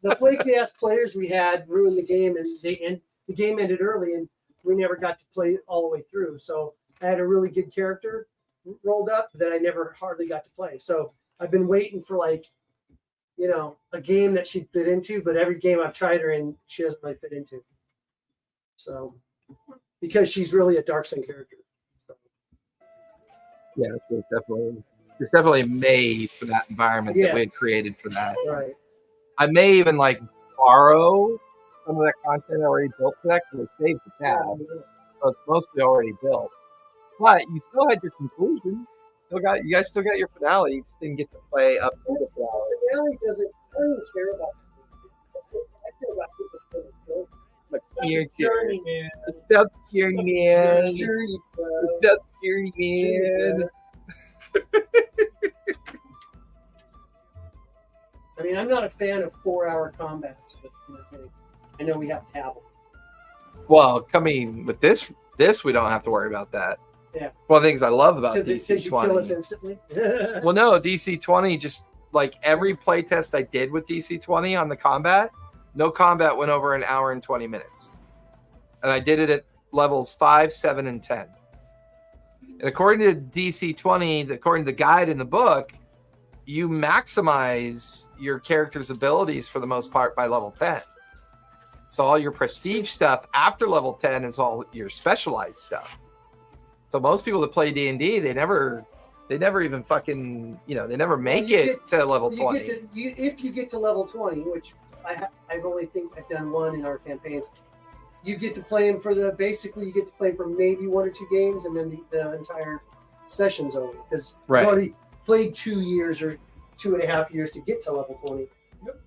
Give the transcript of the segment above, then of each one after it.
the flaky ass players we had ruined the game, and the game ended early, and we never got to play all the way through. So I had a really good character rolled up that I never hardly got to play. So I've been waiting for like, you know, a game that she'd fit into, but every game I've tried her in, she doesn't really fit into. So because she's really a Dark Sun character. So. Yeah, it's definitely made for that environment that we had created for that. Right. I may even like borrow some of that content already built for that because I saved the tab. So it's mostly already built. But you still had your conclusion. You guys still got your finale. You just didn't get to play up to the finale. The finale doesn't care about it. I care about people. Journeyman. It's about Journeyman. It's about Journeyman. I mean, I'm not a fan of 4-hour combats, but I know we have to have them. Well, coming with this we don't have to worry about that. Yeah. One of the things I love about DC20. Because you kill us instantly. Well, no, DC20 just like every playtest I did with DC20 on the combat, no combat went over an hour and 20 minutes. And I did it at levels 5, 7, and 10. And according to DC20, according to the guide in the book, you maximize your character's abilities for the most part by level 10. So all your prestige stuff after level 10 is all your specialized stuff. So most people that play D&D, they never even fucking, they never make it to level 20. If you get to level 20, which I've only think I've done one in our campaigns, you get to play him basically you get to play him for maybe 1 or 2 games, and then the entire session's over. Because you already played 2 years or 2.5 years to get to level 20. Yep.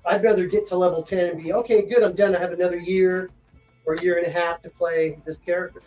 I'd rather get to level 10 and be, okay, good, I'm done. I have another year or year and a half to play this character.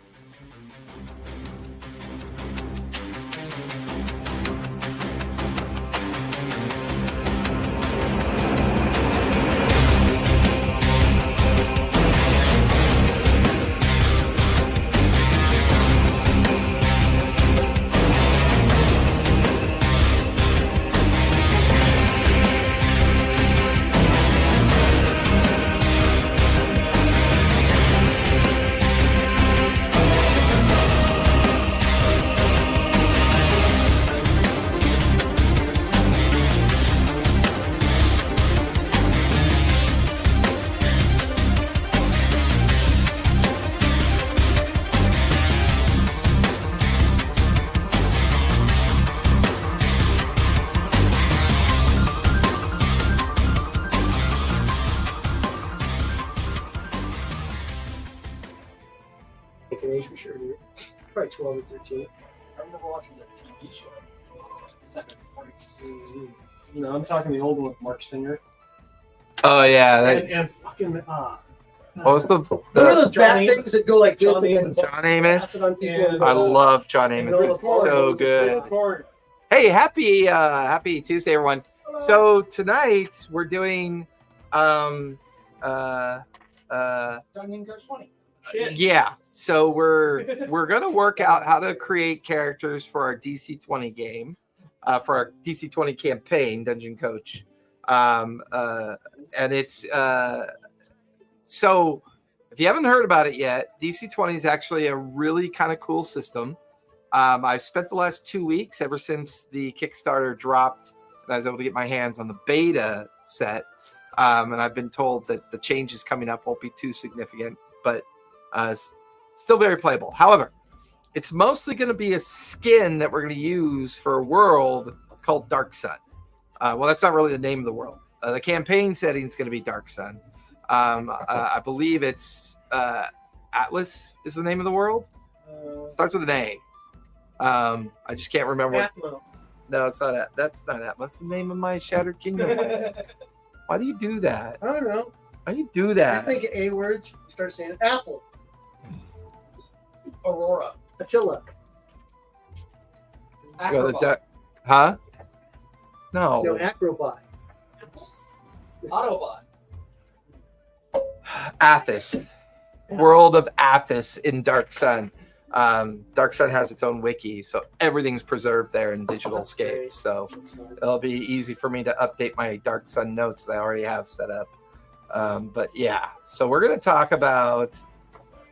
For sure, dude. Probably 12 or 13. I remember watching the TV show. No, I'm talking the old one with Mark Singer. Oh yeah, and fucking what was the what are those bad things that go like John Amos? I love John Amos. It's so good. Hey, happy Tuesday, everyone. So tonight we're doing Dungeon Coach 20. Shit. Yeah, so we're gonna work out how to create characters for our DC20 game, for our DC20 campaign, Dungeon Coach, and it's so if you haven't heard about it yet, DC20 is actually a really kind of cool system. I've spent the last 2 weeks ever since the Kickstarter dropped, and I was able to get my hands on the beta set, and I've been told that the changes coming up won't be too significant, but still very playable. However, it's mostly going to be a skin that we're going to use for a world called Dark Sun. Well, that's not really the name of the world. The campaign setting is going to be Dark Sun. I believe it's Atlas is the name of the world. Starts with an A. I just can't remember. No, it's not. That's not Atlas. That's the name of my Shattered Kingdom. Why do you do that? I don't know. Why do you do that? Just think of A words. Start saying it. Apple. Aurora. Attila. Acrobot. Huh? No. No, Acrobot. Autobot. Athos. World of Athos in Dark Sun. Dark Sun has its own wiki, so everything's preserved there in digital That's scape. great. So That's fun. it'll be easy for me to update my Dark Sun notes that I already have set up. But yeah, so we're going to talk about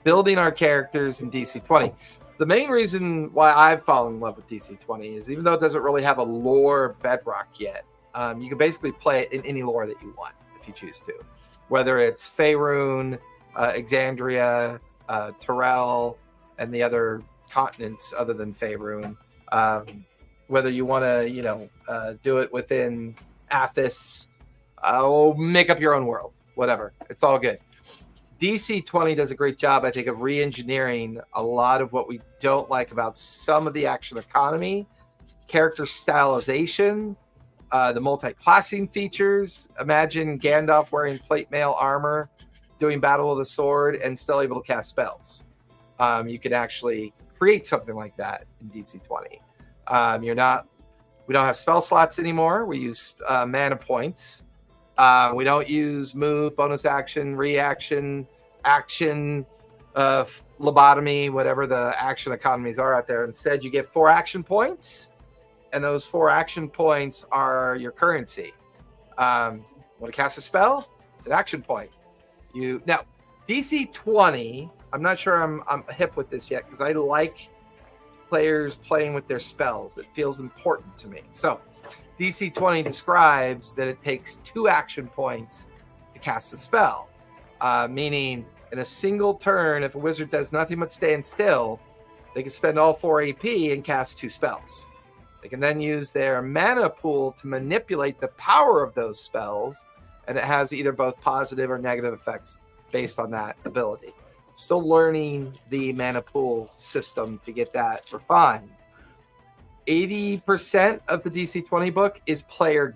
building our characters in DC20. The main reason why I've fallen in love with DC20 is even though it doesn't really have a lore bedrock yet, you can basically play it in any lore that you want if you choose to. Whether it's Faerun, Exandria, Terrell, and the other continents other than Faerun. Whether you want to, do it within Athos, make up your own world, whatever. It's all good. DC20 does a great job, I think, of re-engineering a lot of what we don't like about some of the action economy, character stylization, the multi-classing features. Imagine Gandalf wearing plate mail armor, doing Battle of the Sword, and still able to cast spells. You can actually create something like that in DC20. We don't have spell slots anymore. We use mana points. We don't use move, bonus action, reaction, action, lobotomy, whatever the action economies are out there. Instead, you get 4 action points, and those 4 action points are your currency. Want to cast a spell? It's an action point. Now, DC20, I'm not sure I'm hip with this yet because I like players playing with their spells. It feels important to me. So DC20 describes that it takes 2 action points to cast a spell, meaning in a single turn, if a wizard does nothing but stand still, they can spend all 4 AP and cast 2 spells. They can then use their mana pool to manipulate the power of those spells, and it has either both positive or negative effects based on that ability. Still learning the mana pool system to get that refined. 80% of the DC20 book is player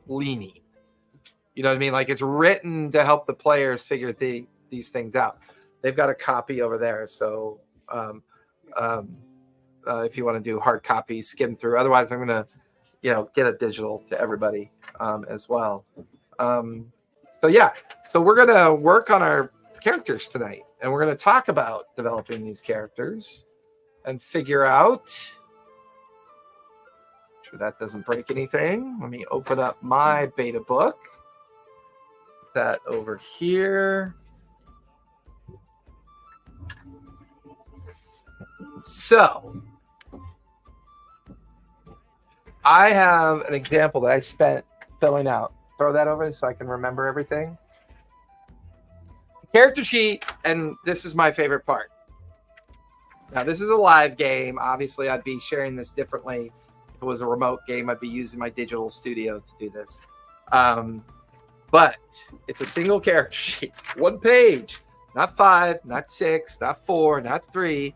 leaning. You know what I mean? Like it's written to help the players figure these things out. They've got a copy over there. So if you want to do hard copy, skim through. Otherwise, I'm going to, get a digital to everybody as well. So we're going to work on our characters tonight, and we're going to talk about developing these characters and figure out. Sure that doesn't break anything. Let me open up my beta book. That over here. So I have an example that I spent filling out. Throw that over so I can remember everything. Character sheet, and this is my favorite part. Now, this is a live game. Obviously, I'd be sharing this differently. If it was a remote game, I'd be using my digital studio to do this. But it's a single character sheet. 1 page. Not 5, not 6, not 4, not 3.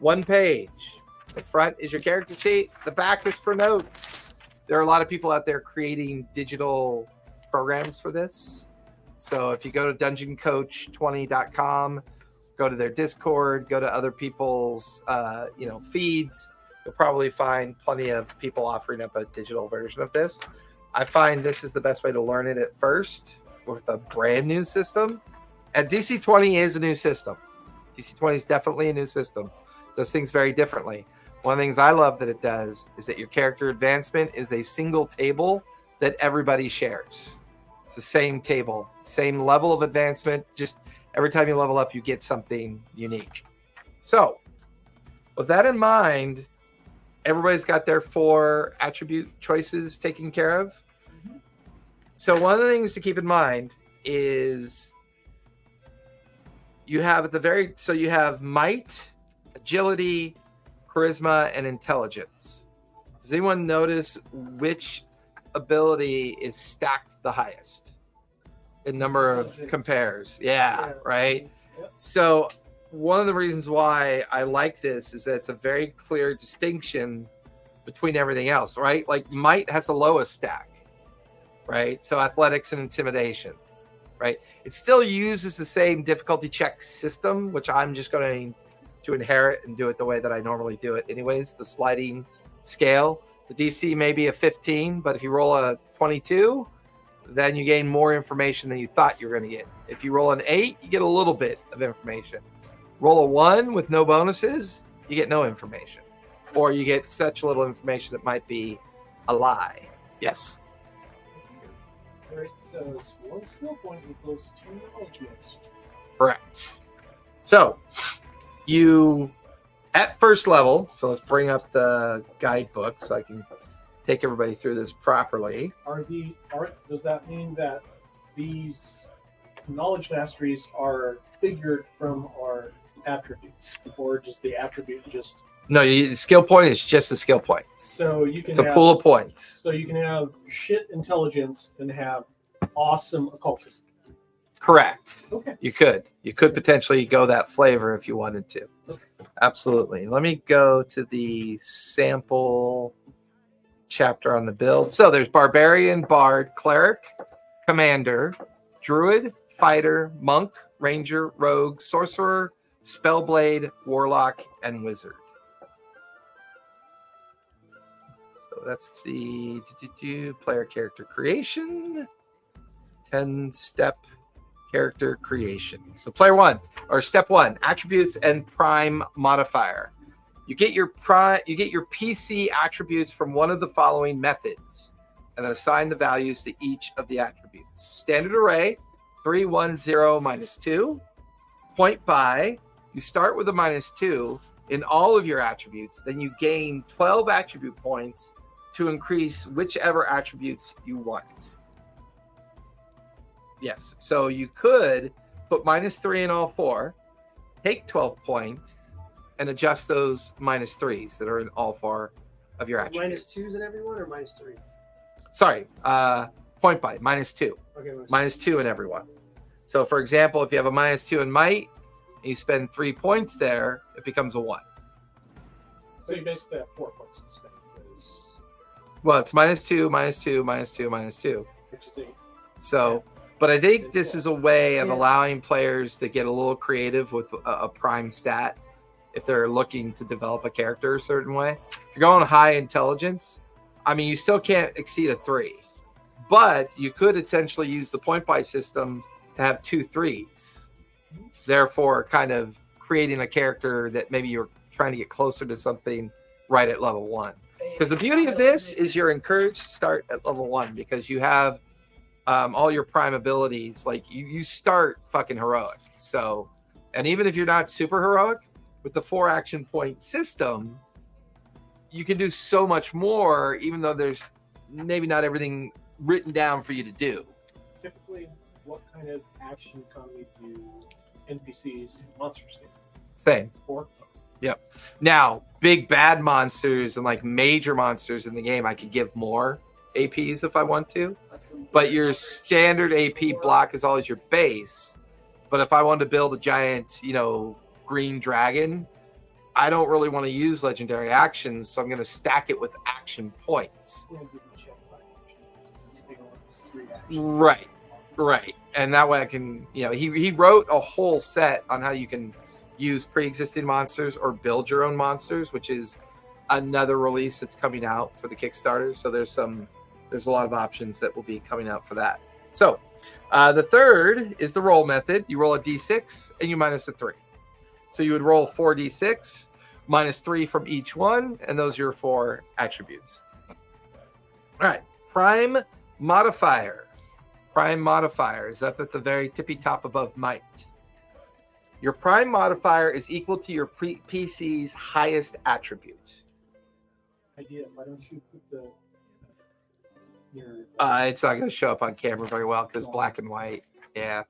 1 page. The front is your character sheet. The back is for notes. There are a lot of people out there creating digital programs for this. So if you go to dungeoncoach20.com, go to their Discord, go to other people's feeds, you'll probably find plenty of people offering up a digital version of this. I find this is the best way to learn it at first with a brand new system. And DC20 is a new system. DC20 is definitely a new system. It does things very differently. One of the things I love that it does is that your character advancement is a single table that everybody shares. It's the same table, same level of advancement. Just every time you level up, you get something unique. So with that in mind, everybody's got their 4 attribute choices taken care of. So one of the things to keep in mind is you have you have might, agility, charisma, and intelligence. Does anyone notice which ability is stacked the highest in number of compares? Yeah, right? Yep. So one of the reasons why I like this is that it's a very clear distinction between everything else, right? Like might has the lowest stack, right? So athletics and intimidation, right? It still uses the same difficulty check system, which I'm just going to inherit and do it the way that I normally do it anyways, the sliding scale. The DC may be a 15, but if you roll a 22, then you gain more information than you thought you were going to get. If you roll an 8, you get a little bit of information. Roll a 1 with no bonuses, you get no information. Or you get such little information that might be a lie. Yes. All right, so it's 1 skill point equals 2 knowledge moves. Correct. So, you, at first level, so let's bring up the guidebook so I can take everybody through this properly. Does that mean that these knowledge masteries are figured from our attributes, or does the attribute just? No, the skill point is just a skill point. So you can. It's a pool of points. So you can have shit intelligence and have awesome occultism. Correct. Okay. You could potentially go that flavor if you wanted to. Okay. Absolutely. Let me go to the sample chapter on the build. So there's barbarian, bard, cleric, commander, druid, fighter, monk, ranger, rogue, sorcerer, spellblade, warlock, and wizard. So that's the player character creation. 10-step character creation. So player 1, or step 1, attributes and prime modifier. You get your PC attributes from one of the following methods and then assign the values to each of the attributes. Standard array, 3, 1, 0, -2. Point by, you start with a -2 in all of your attributes, then you gain 12 attribute points to increase whichever attributes you want. Yes, so you could put -3 in all 4, take 12 points, and adjust those -3s that are in all 4 of your attributes. -2s in everyone or -3? Sorry, point by, -2. Okay. -2 in everyone. So, for example, if you have a -2 in might, and you spend 3 points there, it becomes a 1. So you basically have 4 points to spend. Well, it's -2, -2, -2, -2. Which is 8. So, but I think this is a way of allowing players to get a little creative with a prime stat if they're looking to develop a character a certain way. If you're going high intelligence, I mean, you still can't exceed a 3. But you could essentially use the point buy system to have 2 3s. Therefore, kind of creating a character that maybe you're trying to get closer to something right at level 1. Because the beauty of this is you're encouraged to start at level 1 because you have all your prime abilities. Like you start fucking heroic. So, and even if you're not super heroic, with the 4 action point system, you can do so much more, even though there's maybe not everything written down for you to do. Typically, what kind of action economy do NPCs and monsters get? Same. 4? Yep. Now, big bad monsters and like major monsters in the game, I could give more APs if I want to. But your standard AP block is always your base. But if I wanted to build a giant, green dragon, I don't really want to use legendary actions, so I'm going to stack it with action points. Right. And that way I can, he wrote a whole set on how you can use pre-existing monsters or build your own monsters, which is another release that's coming out for the Kickstarter. So there's a lot of options that will be coming out for that. So the third is the roll method. You roll a d6 and you minus a 3. So you would roll 4d6 minus 3 from each one, and those are your 4 attributes. All right, prime modifier. Prime modifier is up at the very tippy top above might. Your prime modifier is equal to your PC's highest attribute. Idea. Why don't you put your it's not going to show up on camera very well because black and white. Yeah.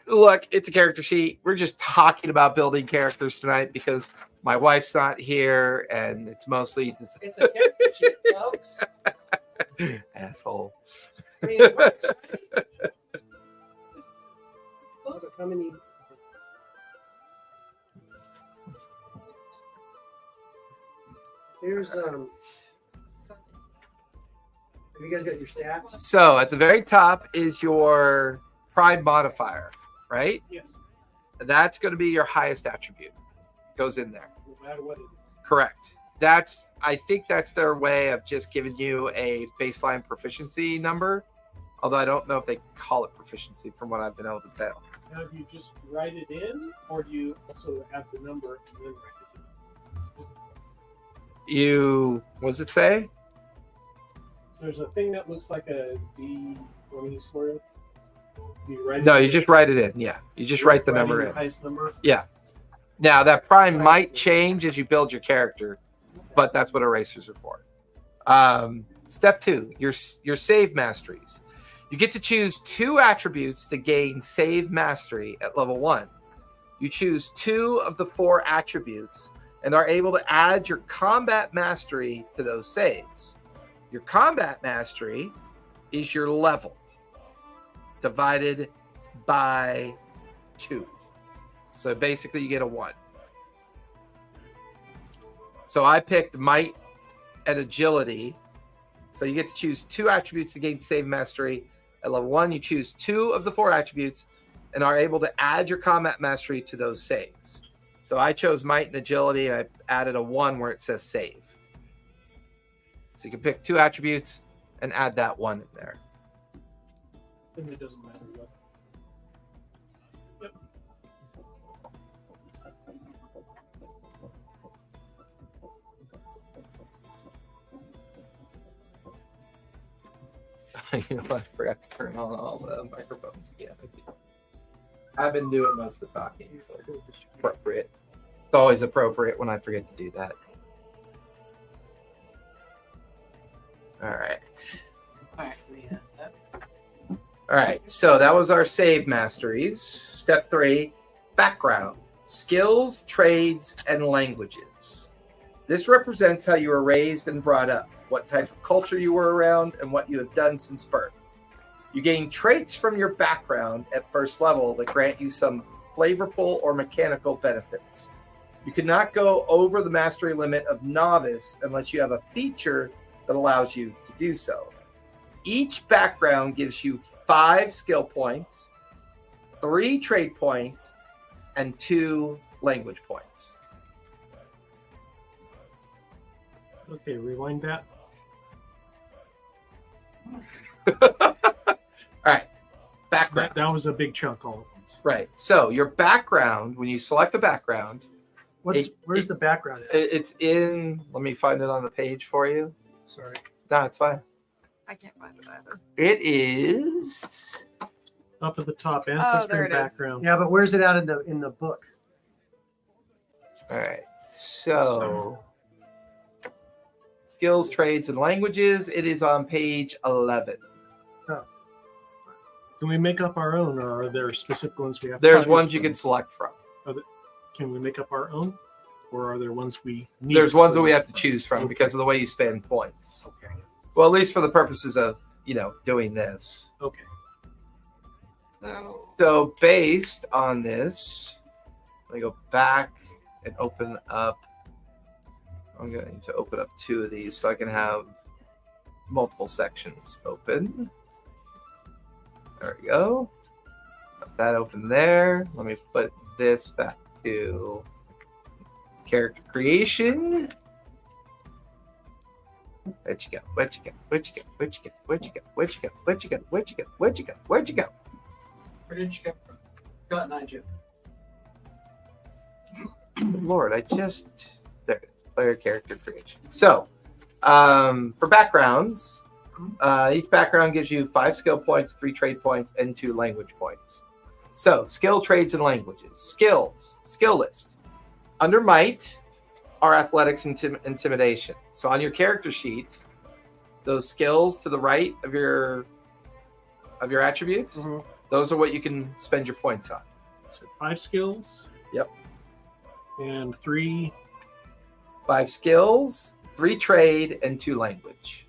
Look, it's a character sheet. We're just talking about building characters tonight because my wife's not here, and it's mostly it's a character sheet, folks. Asshole. I mean, it works, right? How many? Here's Have you guys got your stats? So at the very top is your prime modifier, right? Yes. That's going to be your highest attribute. Goes in there. No matter what it is. Correct. I think that's their way of just giving you a baseline proficiency number. Although I don't know if they call it proficiency from what I've been able to tell. Now, do you just write it in, or do you also add the number and then write it in? What does it say? So there's a thing that looks like a D20 sort of. You write it No, in. you just write it in. Yeah, you just write the Writing number the in. highest number. Yeah. Now that prime might change as you build your character, but that's what erasers are for. Step 2, your save masteries. You get to choose 2 attributes to gain save mastery at level 1. You choose 2 of the 4 attributes and are able to add your combat mastery to those saves. Your combat mastery is your level divided by 2. So basically you get a 1. So I picked might and agility. So you get to choose 2 attributes to gain save mastery. At level 1, you choose 2 of the 4 attributes and are able to add your combat mastery to those saves. So I chose might and agility, and I added a 1 where it says save. So you can pick 2 attributes and add that 1 in there. And it doesn't matter what. Yep. You know what? I forgot to turn on all the microphones again. I've been doing most of the talking, so it's appropriate. It's always appropriate when I forget to do that. All right. All right, so that was our save masteries. Step 3, background, skills, trades, and languages. This represents how you were raised and brought up, what type of culture you were around, and what you have done since birth. You gain traits from your background at first level that grant you some flavorful or mechanical benefits. You cannot go over the mastery limit of novice unless you have a feature that allows you to do so. Each background gives you 5 skill points, 3 trade points, and 2 language points. Okay, rewind that. All right, background. That was a big chunk all at once. Right. So your background, when you select the background, Where's the background at? it's in. Let me find it on the page for you. Sorry. No, it's fine. I can't find it either. It is. Up at the top, ancestry there and it is. background. Yeah, but where's it out in the book? All right. So skills, trades, and languages. It is on page 11. Can we make up our own, or are there specific ones we have? There's to ones you can select from. Can we make up our own, or are there ones we need? There's ones that we have to choose from because of the way you spend points. Okay. Well, at least for the purposes of doing this. Okay. So based on this, let me go back and open up. I'm going to need to open up 2 of these so I can have multiple sections open. There we go. Got that open there. Let me put this back to character creation. Where'd you go? Where'd you go? Where'd you go? Where'd you go? Where'd you go? Where'd you go? Where'd you go? Where'd you go? Where'd you go? Where'd you go? Where did you come from? Got Nigel. Lord, there it is. Player character creation. So, for backgrounds, each background gives you 5 skill points, 3 trade points, and 2 language points. So, skill, trades, and languages. Skills, skill list. Under might are athletics and intimidation. So, on your character sheets, those skills to the right of your attributes, those are what you can spend your points on. So 5 skills. Yep. And 3. 5 skills, 3 trade, and 2 language.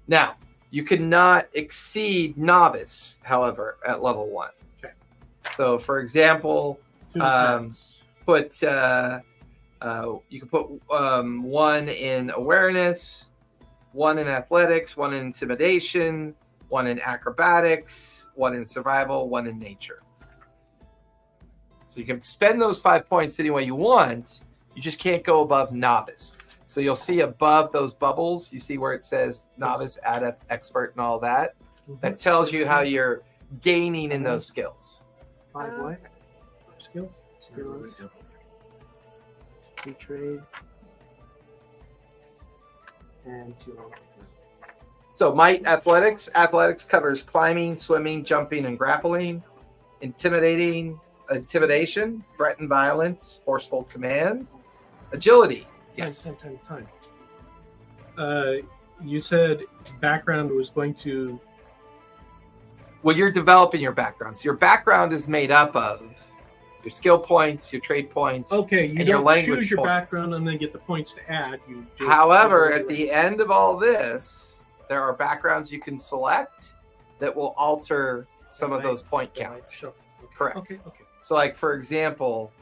Now, you cannot exceed novice, however, at level 1. Okay. So, for example, Two stats. you can put 1 in awareness, 1 in athletics, 1 in intimidation, 1 in acrobatics, 1 in survival, 1 in nature. So you can spend those 5 points any way you want. You just can't go above novice. So you'll see above those bubbles, you see where it says novice, adept, expert, and all that. That tells you how you're gaining in those skills. 5 what? Skills. Skills. 2 trade. And 2 on. So might athletics. Athletics covers climbing, swimming, jumping, and grappling. Intimidation, threaten violence, forceful command. Agility. Yes. Time. You said background was going to. Well, you're developing your background. So your background is made up of your skill points, your trade points. Okay, you and your don't language choose your points. background and then get the points to add. You do However, it at the end of all this, there are backgrounds you can select that will alter some of those point counts. Sure. Correct. Okay. So, like, for example,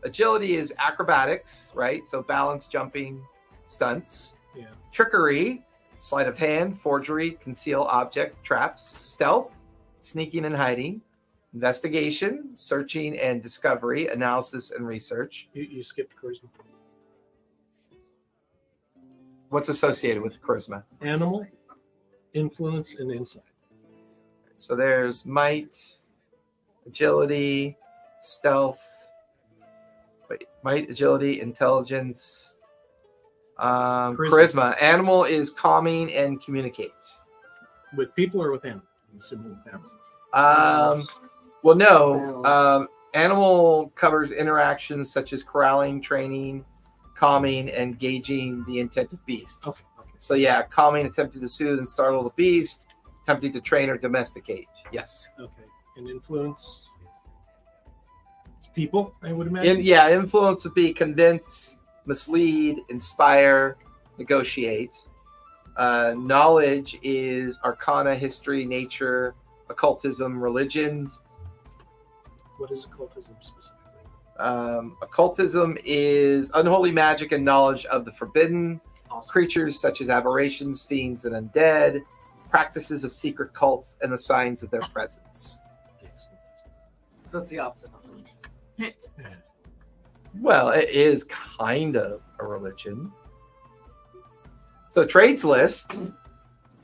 agility is acrobatics, right? So balance, jumping, stunts. Yeah. Trickery, sleight of hand, forgery, conceal object, traps, stealth, sneaking and hiding, investigation, searching and discovery, analysis and research. You skipped charisma. What's associated with charisma? Animal, influence, and insight. So there's might, agility, stealth, might, agility, intelligence, charisma. Animal is calming and communicate. With people or with animals? I'm assuming with animals. Well, no. Animal covers interactions such as corralling, training, calming, and gauging the intent of beasts. Okay. So yeah, calming, attempting to soothe and startle the beast, attempting to train or domesticate. Yes. Okay. And influence? It's people, I would imagine. Influence would be convince, mislead, inspire, negotiate. Knowledge is arcana, history, nature, occultism, religion. What is occultism specifically? Occultism is unholy magic and knowledge of the forbidden, creatures such as aberrations, fiends, and undead, practices of secret cults, and the signs of their presence. That's the opposite. Well, it is kind of a religion. So trades list.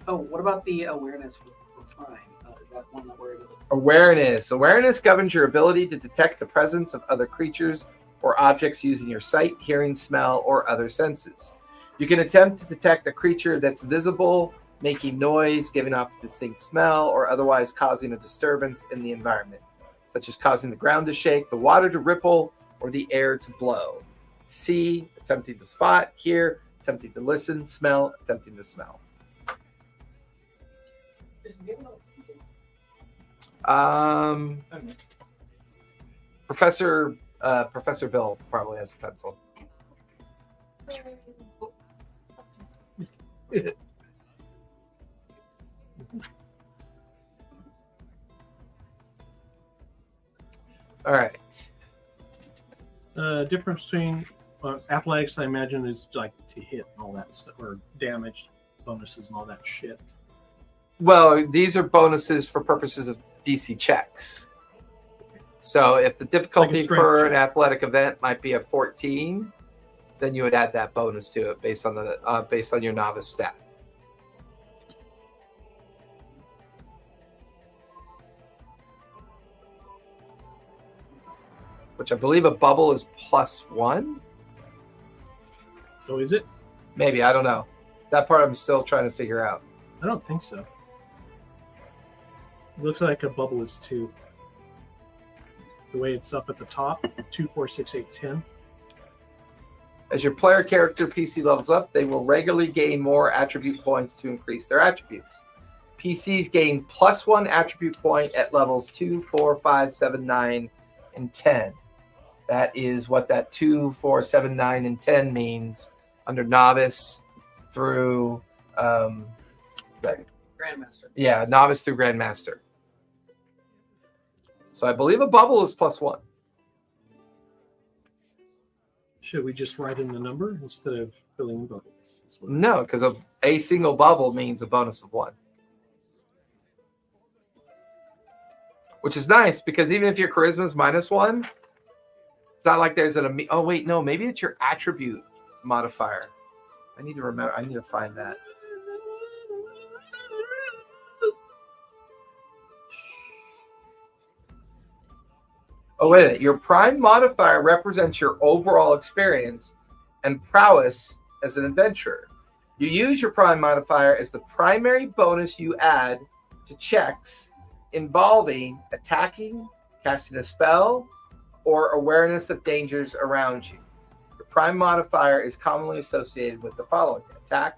Oh, what about the awareness for crime? Is that one that we're Awareness. Awareness governs your ability to detect the presence of other creatures or objects using your sight, hearing, smell, or other senses. You can attempt to detect a creature that's visible, making noise, giving off a distinct smell, or otherwise causing a disturbance in the environment, such as causing the ground to shake, the water to ripple, or the air to blow. See, attempting to spot. Hear, attempting to listen. Smell, attempting to smell. Professor Bill probably has a pencil. All right. Difference between athletics, I imagine, is like to hit and all that stuff, or damage bonuses and all that shit. Well, these are bonuses for purposes of DC checks. So if the difficulty Like a strength for an check. athletic event might be a 14, then you would add that bonus to it based on your novice stat. Which I believe a bubble is +1. Oh, is it? Maybe, I don't know. That part I'm still trying to figure out. I don't think so. It looks like a bubble is 2. The way it's up at the top, 2, 4, 6, 8, 10. As your player character PC levels up, they will regularly gain more attribute points to increase their attributes. PCs gain +1 attribute point at levels 2, 4, 5, 7, 9, and 10. That is what that 2, 4, 7, 9, and 10 means under novice through Grandmaster. yeah, novice through grandmaster. So I believe a bubble is +1. Should we just write in the number instead of filling in bubbles? That's what- No, because a single bubble means a bonus of 1. Which is nice because even if your charisma is -1, it's not like there's oh wait, no, maybe it's your attribute modifier. I need to find that. Oh, wait a minute. Your prime modifier represents your overall experience and prowess as an adventurer. You use your prime modifier as the primary bonus you add to checks involving attacking, casting a spell, or awareness of dangers around you. Your prime modifier is commonly associated with the following: attack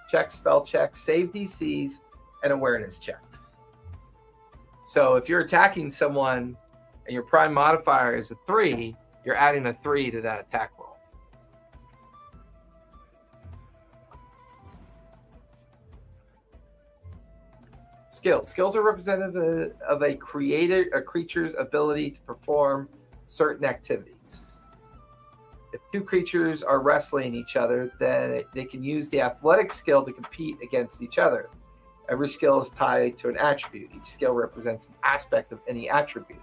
checks, spell checks, save DCs, and awareness checks. So if you're attacking someone and your prime modifier is a 3, you're adding a 3 to that attack roll. Skills. Skills are representative of a creature's ability to perform certain activities. If two creatures are wrestling each other, then they can use the athletic skill to compete against each other. Every skill is tied to an attribute. Each skill represents an aspect of any attribute.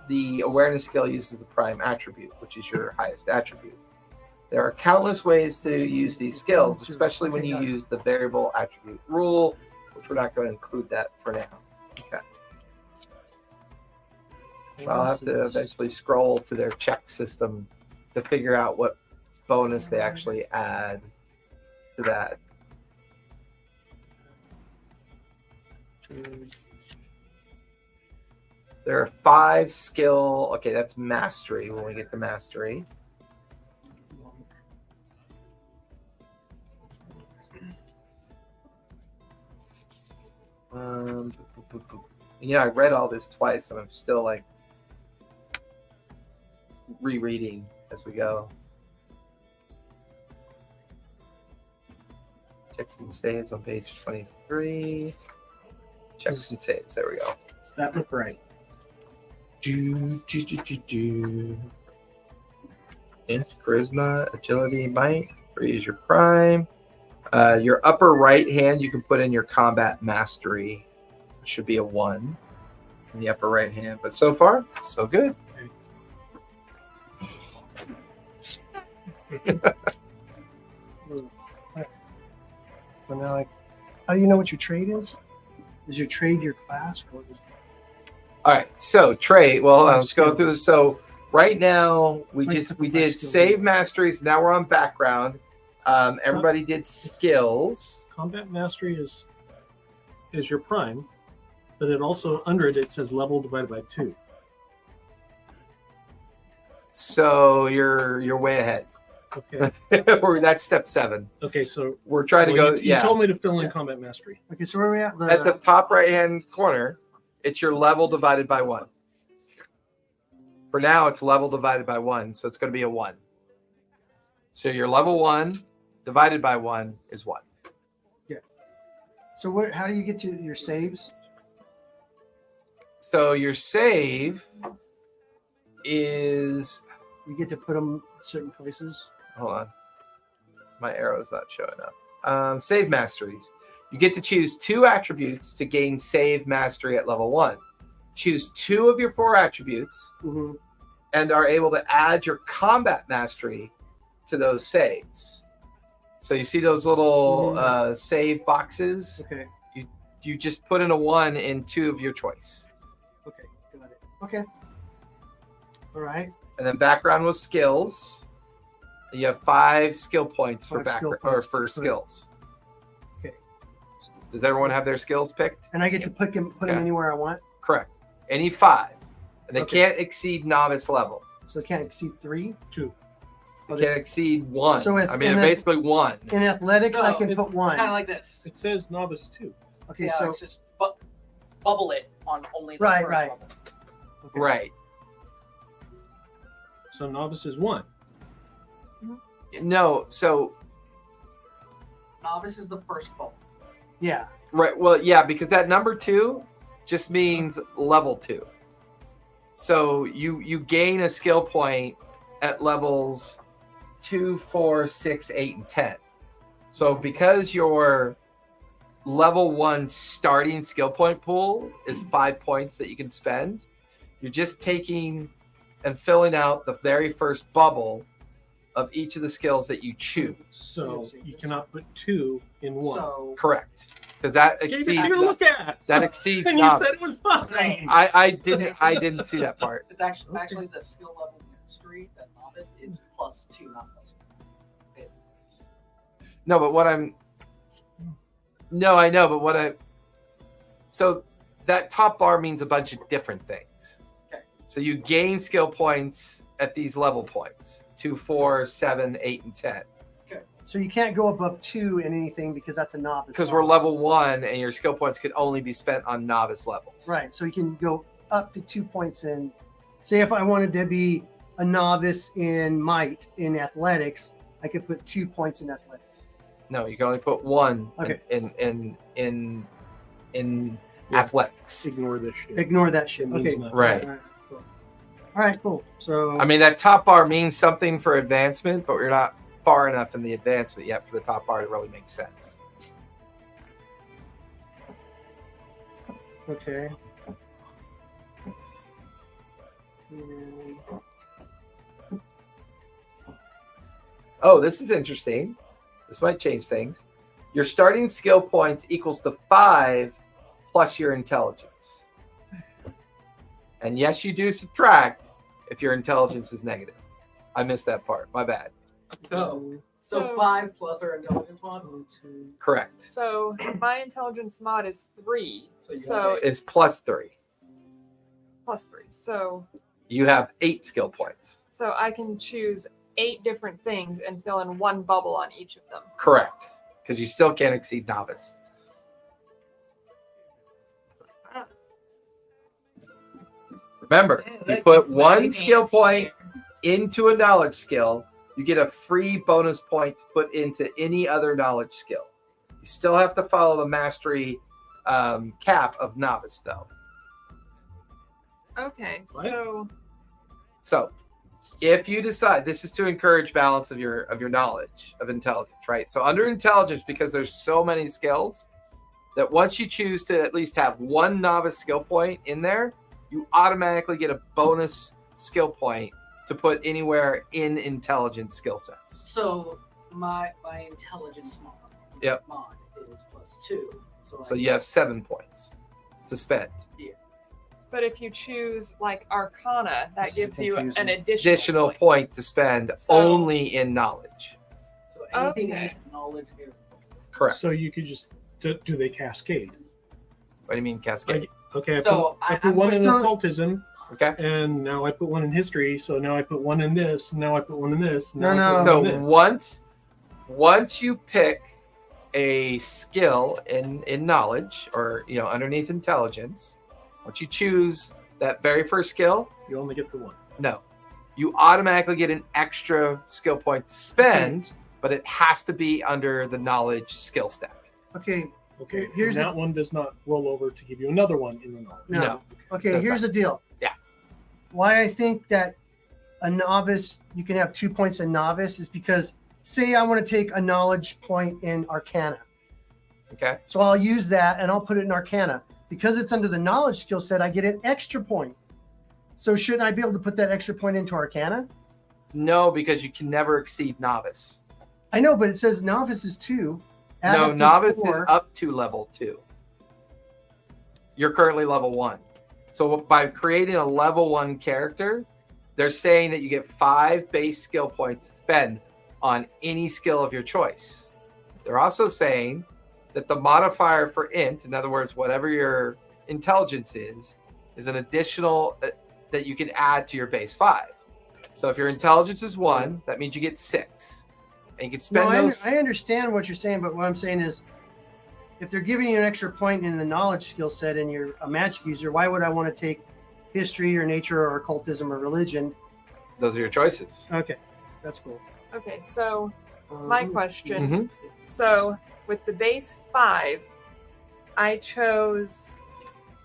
The awareness skill uses the prime attribute, which is your highest attribute. There are countless ways to use these skills, especially when you use the variable attribute rule, which we're not going to include that for now. Okay. So I'll have to eventually scroll to their check system to figure out what bonus they actually add to that. There are 5 skill. Okay, that's mastery when we get to mastery. I read all this twice, and I'm still like rereading as we go. Checks and saves on page 23. Checks and saves. There we go. Snap look right. Int, charisma, agility, might. 3 is your prime. Your upper right hand, you can put in your combat mastery. It should be a 1 in the upper right hand. But so far, so good. So now, like, how do you know what your trade is? Is your trade your class? Or is... All right, so trade. Well, let's go through this. So right now we did save masteries. Now we're on background. Everybody did skills. Combat mastery is your prime, but it also under it says level divided by 2. So you're way ahead. Okay. That's step 7. Okay, so we're trying to go. You told me to fill in combat mastery. Okay, so where are we at? At the top right hand corner, it's your level divided by 1. For now, it's level divided by 1, so it's going to be a 1. So your level 1 divided by 1 is 1. Yeah. So how do you get to your saves? So your save is... You get to put them certain places. Hold on. My arrow's not showing up. Save masteries. You get to choose 2 attributes to gain save mastery at level 1. Choose 2 of your 4 attributes and are able to add your combat mastery to those saves. So you see those little save boxes? Okay. You just put in a 1 in 2 of your choice. Okay, got it. Okay. All right. And then background was skills. You have 5 skill points for background or for skills. Okay. Does everyone have their skills picked? And I get to put them anywhere I want? Correct. Any 5. And they can't exceed novice level. So it can't exceed 3? 2. It can't exceed 1. So basically 1. In athletics, I can put 1. Kind of like this. It says novice 2. Okay, so it's just bubble it on only the first level. Okay. Right. So novice is 1. No, so Novice is the first bubble. Yeah. right. Well, yeah, because that number 2 just means level 2. So you gain a skill point at levels 2, 4, 6, 8, and 10. So because your level 1 starting skill point pool is 5 points that you can spend, you're just taking and filling out the very first bubble of each of the skills that you choose. So you cannot put 2 in 1. So Correct. because that Gave it exceeds to you to look at. that exceeds And you said novice. it was fine. I didn't see that part. It's actually the skill level mastery that novice is +2, not +1. No, but what I'm. No, I know, but what I. So that top bar means a bunch of different things. Okay. So you gain skill points at these level points 2, 4, 7, 8, and 10. So you can't go above 2 in anything because that's a novice. Because we're level 1 and your skill points could only be spent on novice levels. Right. So you can go up to 2 points in. Say if I wanted to be a novice in might in athletics, I could put 2 points in athletics. No, you can only put 1 Okay. in Yeah. athletics. Ignore this shit. Ignore that shit. It means Okay. nothing. Right. All right. Cool. All right. Cool. So I mean, that top bar means something for advancement, but we're not far enough in the advancement yet for the top bar to really make sense. okay. And- Oh, this is interesting. This might change things. Your starting skill points equals to 5 plus your intelligence. And yes, you do subtract if your intelligence is negative. I missed that part. My bad. So So- 5 plus our intelligence mod. Correct. So my intelligence mod is 3. So you So have It's plus 3. plus 3. So You have 8 skill points. I can choose 8 different things and fill in one bubble on each of them. Correct. Because you still can't exceed novice. Remember, you put 1 skill point into a knowledge skill, you get a free bonus point to put into any other knowledge skill. You still have to follow the mastery cap of novice, though. Okay, What? So, if you decide, this is to encourage balance of your knowledge of intelligence, right? So under intelligence, because there's so many skills, that once you choose to at least have 1 novice skill point in there, you automatically get a bonus skill point to put anywhere in intelligence skill sets. So my intelligence mod. Yep. Mod is +2. So you have 7 points to spend. But if you choose like Arcana, that This is gives you confusing. an additional Point to spend So- only in knowledge. So anything Okay. in knowledge area. Correct. So you could just do they cascade? What do you mean cascade? Okay, So I I'm put one in not- occultism, Okay. and now I put one in history. So now I put one in this. Now I put one in this. Now No, I put So one in this. once you pick a skill in knowledge or underneath intelligence, once you choose that very first skill, You only get the one. no, you automatically get an extra skill point to spend, but it has to be under the knowledge skill stack. Okay. Okay, Here's and that one does not roll over to give you another one in the knowledge. No. Okay. That's Here's the deal. Yeah. Why I think that a novice, you can have 2 points in novice, is because say I want to take a knowledge point in Arcana. Okay. So I'll use that and I'll put it in Arcana. Because it's under the knowledge skill set, I get an extra point. So shouldn't I be able to put that extra point into Arcana? No, because you can never exceed novice. I know, but it says novice is 2. Add No, up to novice is 4. up to level 2. You're currently level 1. So by creating a level 1 character, they're saying that you get 5 base skill points to spend on any skill of your choice. They're also saying that the modifier for int, in other words, whatever your intelligence is an additional that you can add to your base 5. So if your intelligence is 1, that means you get 6. And you can spend No, those. I understand what you're saying, but what I'm saying is if they're giving you an extra point in the knowledge skill set and you're a magic user, why would I want to take history or nature or occultism or religion? Those are your choices. Okay, that's cool. Okay, so my question. Mhm. So with the base 5, I chose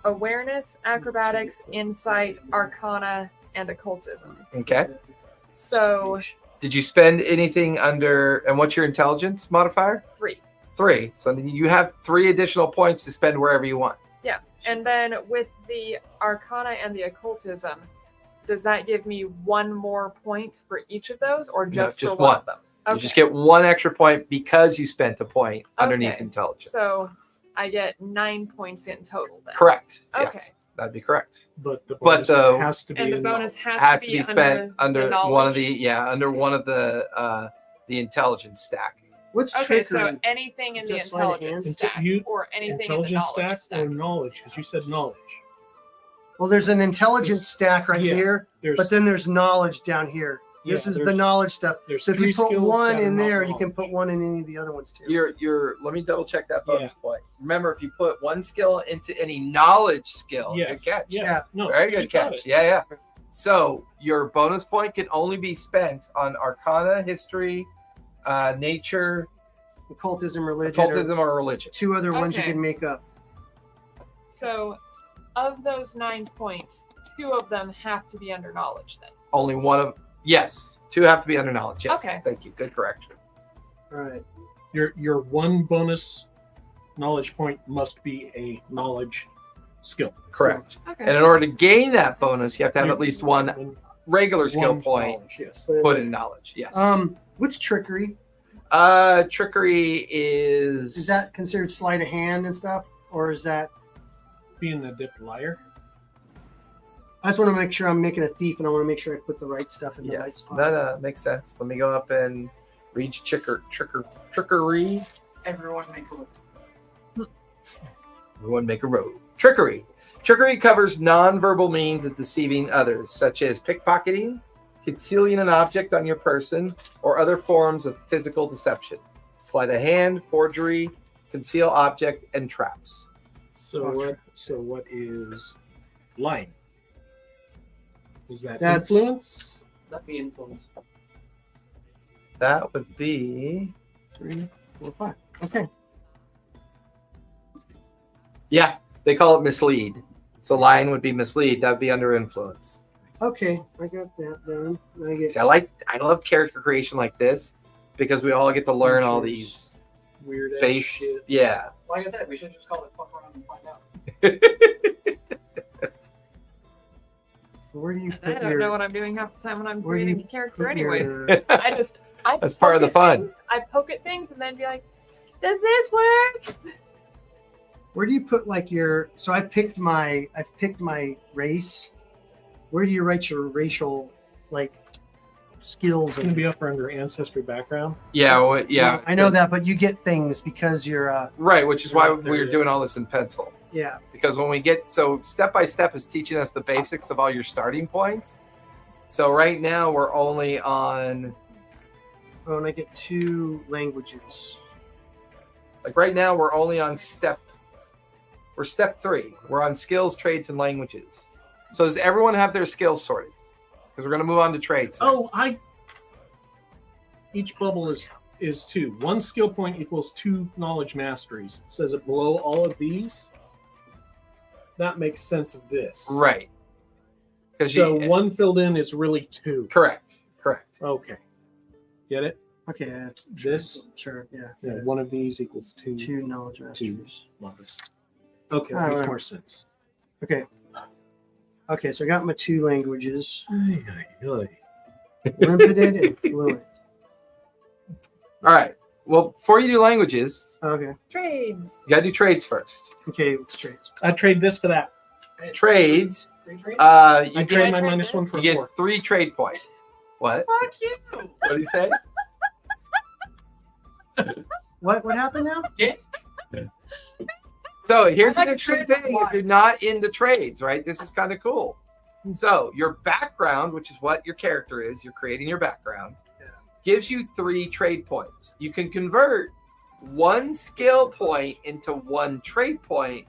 awareness, acrobatics, insight, arcana, and occultism. Okay. So Did you spend anything under, and what's your intelligence modifier? 3. 3. So you have 3 additional points to spend wherever you want. Yeah. And then with the arcana and the occultism, does that give me 1 more point for each of those or just just for one one. of them? You just get 1 extra point because you spent a point underneath Okay. intelligence. So I get 9 points in total. Then. Correct. Okay. Yes, that'd be correct. But the But bonus the- has to be And the in bonus knowledge. has to be spent under the one of knowledge. under one of the intelligence stack. What's Okay, trickery? so anything in Is the that sleight of intelligence hand? stack, You- or anything in the Intelligence knowledge stack, or knowledge? Because you said knowledge. Well, there's an intelligence stack right Yeah. here, There's but then there's knowledge down here. This Yeah, is the there's- knowledge stuff. there's So if you three put skills one that are in not there, you can knowledge. put one in any of the other ones too. You're let me double check that bonus point. Remember, if you put one skill into any knowledge skill, Yes. good catch. Yes. Yeah. No, Very you good got catch. it. Yeah. So your bonus point can only be spent on Arcana, History, Nature, Occultism, religion, or Occultism, or Religion. two other ones you Okay. can make up. So, of those 9 points, 2 of them have to be under knowledge. Then. Only one of yes, two have to be under knowledge. Yes. Okay. Thank you. Good correction. All right. Your one bonus knowledge point must be a knowledge skill. Correct. Okay. And in order to gain that bonus, you have to have at least one regular skill One point knowledge, yes. put in knowledge. Yes. What's trickery? Trickery Is that considered sleight of hand and stuff, or is that? Being an adept liar. I just want to make sure I'm making a thief, and I want to make sure I put the right stuff in the right yes. spot. No, makes sense. Let me go up and read trickery. Everyone make a look. Everyone make a road. Trickery. Trickery covers nonverbal means of deceiving others, such as pickpocketing, concealing an object on your person, or other forms of physical deception. Sleight of hand, forgery, conceal object, and traps. So what is lying? Is that That's- influence? That'd be influence. That would be 3, 4, 5. Okay. yeah. They call it mislead. So lying would be mislead. That would be under influence. Okay. I got that done. I get. See, I love character creation like this because we all get to learn all these Weird ass base. shit. Yeah. Like I said, we should just call it fuck around and find out. So where do you put I don't your? know what I'm doing half the time when I'm where do creating you a character put anyway. your- I That's part of the poke at fun. things- I poke at things and then be like, does this work? Where do you put like your? So I've picked my race. Where do you write your racial like skills? It's going to be up under ancestry background. Yeah. Well, yeah. Well, I know that, but you get things because you're. Right, which is why There we're it doing all this in pencil. Yeah. Because when we get so step by step is teaching us the basics of all your starting points. So right now we're only on Oh, and I get 2 languages. like right now we're only on step 3. We're on skills, trades, and languages. So does everyone have their skills sorted? Because we're gonna move on to trades. Oh, next. each bubble is 2. 1 skill point equals 2 knowledge masteries. It says it below all of these. That makes sense of this. Right. Because So 1 filled in is really 2. correct. Okay. Get it? Okay. This? Sure. Yeah. Yeah, 1 of these equals 2. 2 knowledge masters. Levels. Okay, Ah, that makes right. more sense. Okay. Okay. So I got my 2 languages: Ay. limited and fluent. All right. Well, before you do languages, Okay. Trades. you gotta do trades first. Okay. It's trades. I trade this for that. Trades. Free trade? You I get trade my trade minus this? 1 for you get 4. 3 trade points. What? Fuck you! What do you say? What happened now? So here's I an like interesting trade thing. If you're not into trades, right? This is kind of cool. So your background, which is what your character is, you're creating your background, gives you 3 trade points. You can convert 1 skill point into 1 trade point,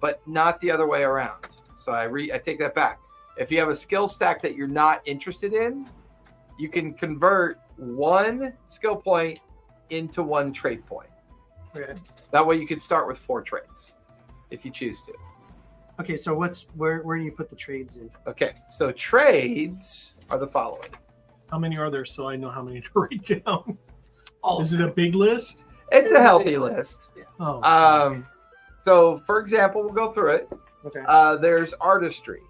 but not the other way around. So I take that back. If you have a skill stack that you're not interested in, you can convert 1 skill point into 1 trade point. Okay. That way you could start with 4 trades if you choose to. Okay. So where do you put the trades in? Okay, so trades are the following. How many are there so I know how many to write down? Oh, Is it a big list? It's a healthy list. Oh. So for example, we'll go through it. Okay. There's artistry,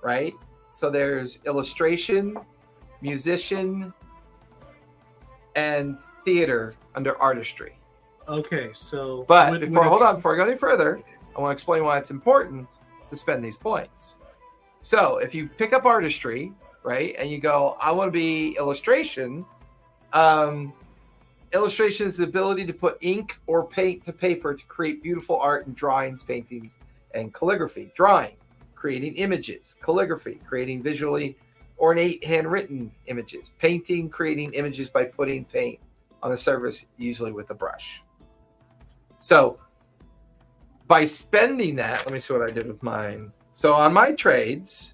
right? So there's illustration, musician, and theater under artistry. Okay, so But would- before, would a- hold on, before I go any further, I want to explain why it's important to spend these points. So if you pick up artistry, right, and you go, I want to be illustration. Illustration is the ability to put ink or paint to paper to create beautiful art in drawings, paintings, and calligraphy. Drawing, creating images. Calligraphy, creating visually ornate handwritten images. Painting, creating images by putting paint on a surface, usually with a brush. So by spending that, let me see what I did with mine. So on my trades,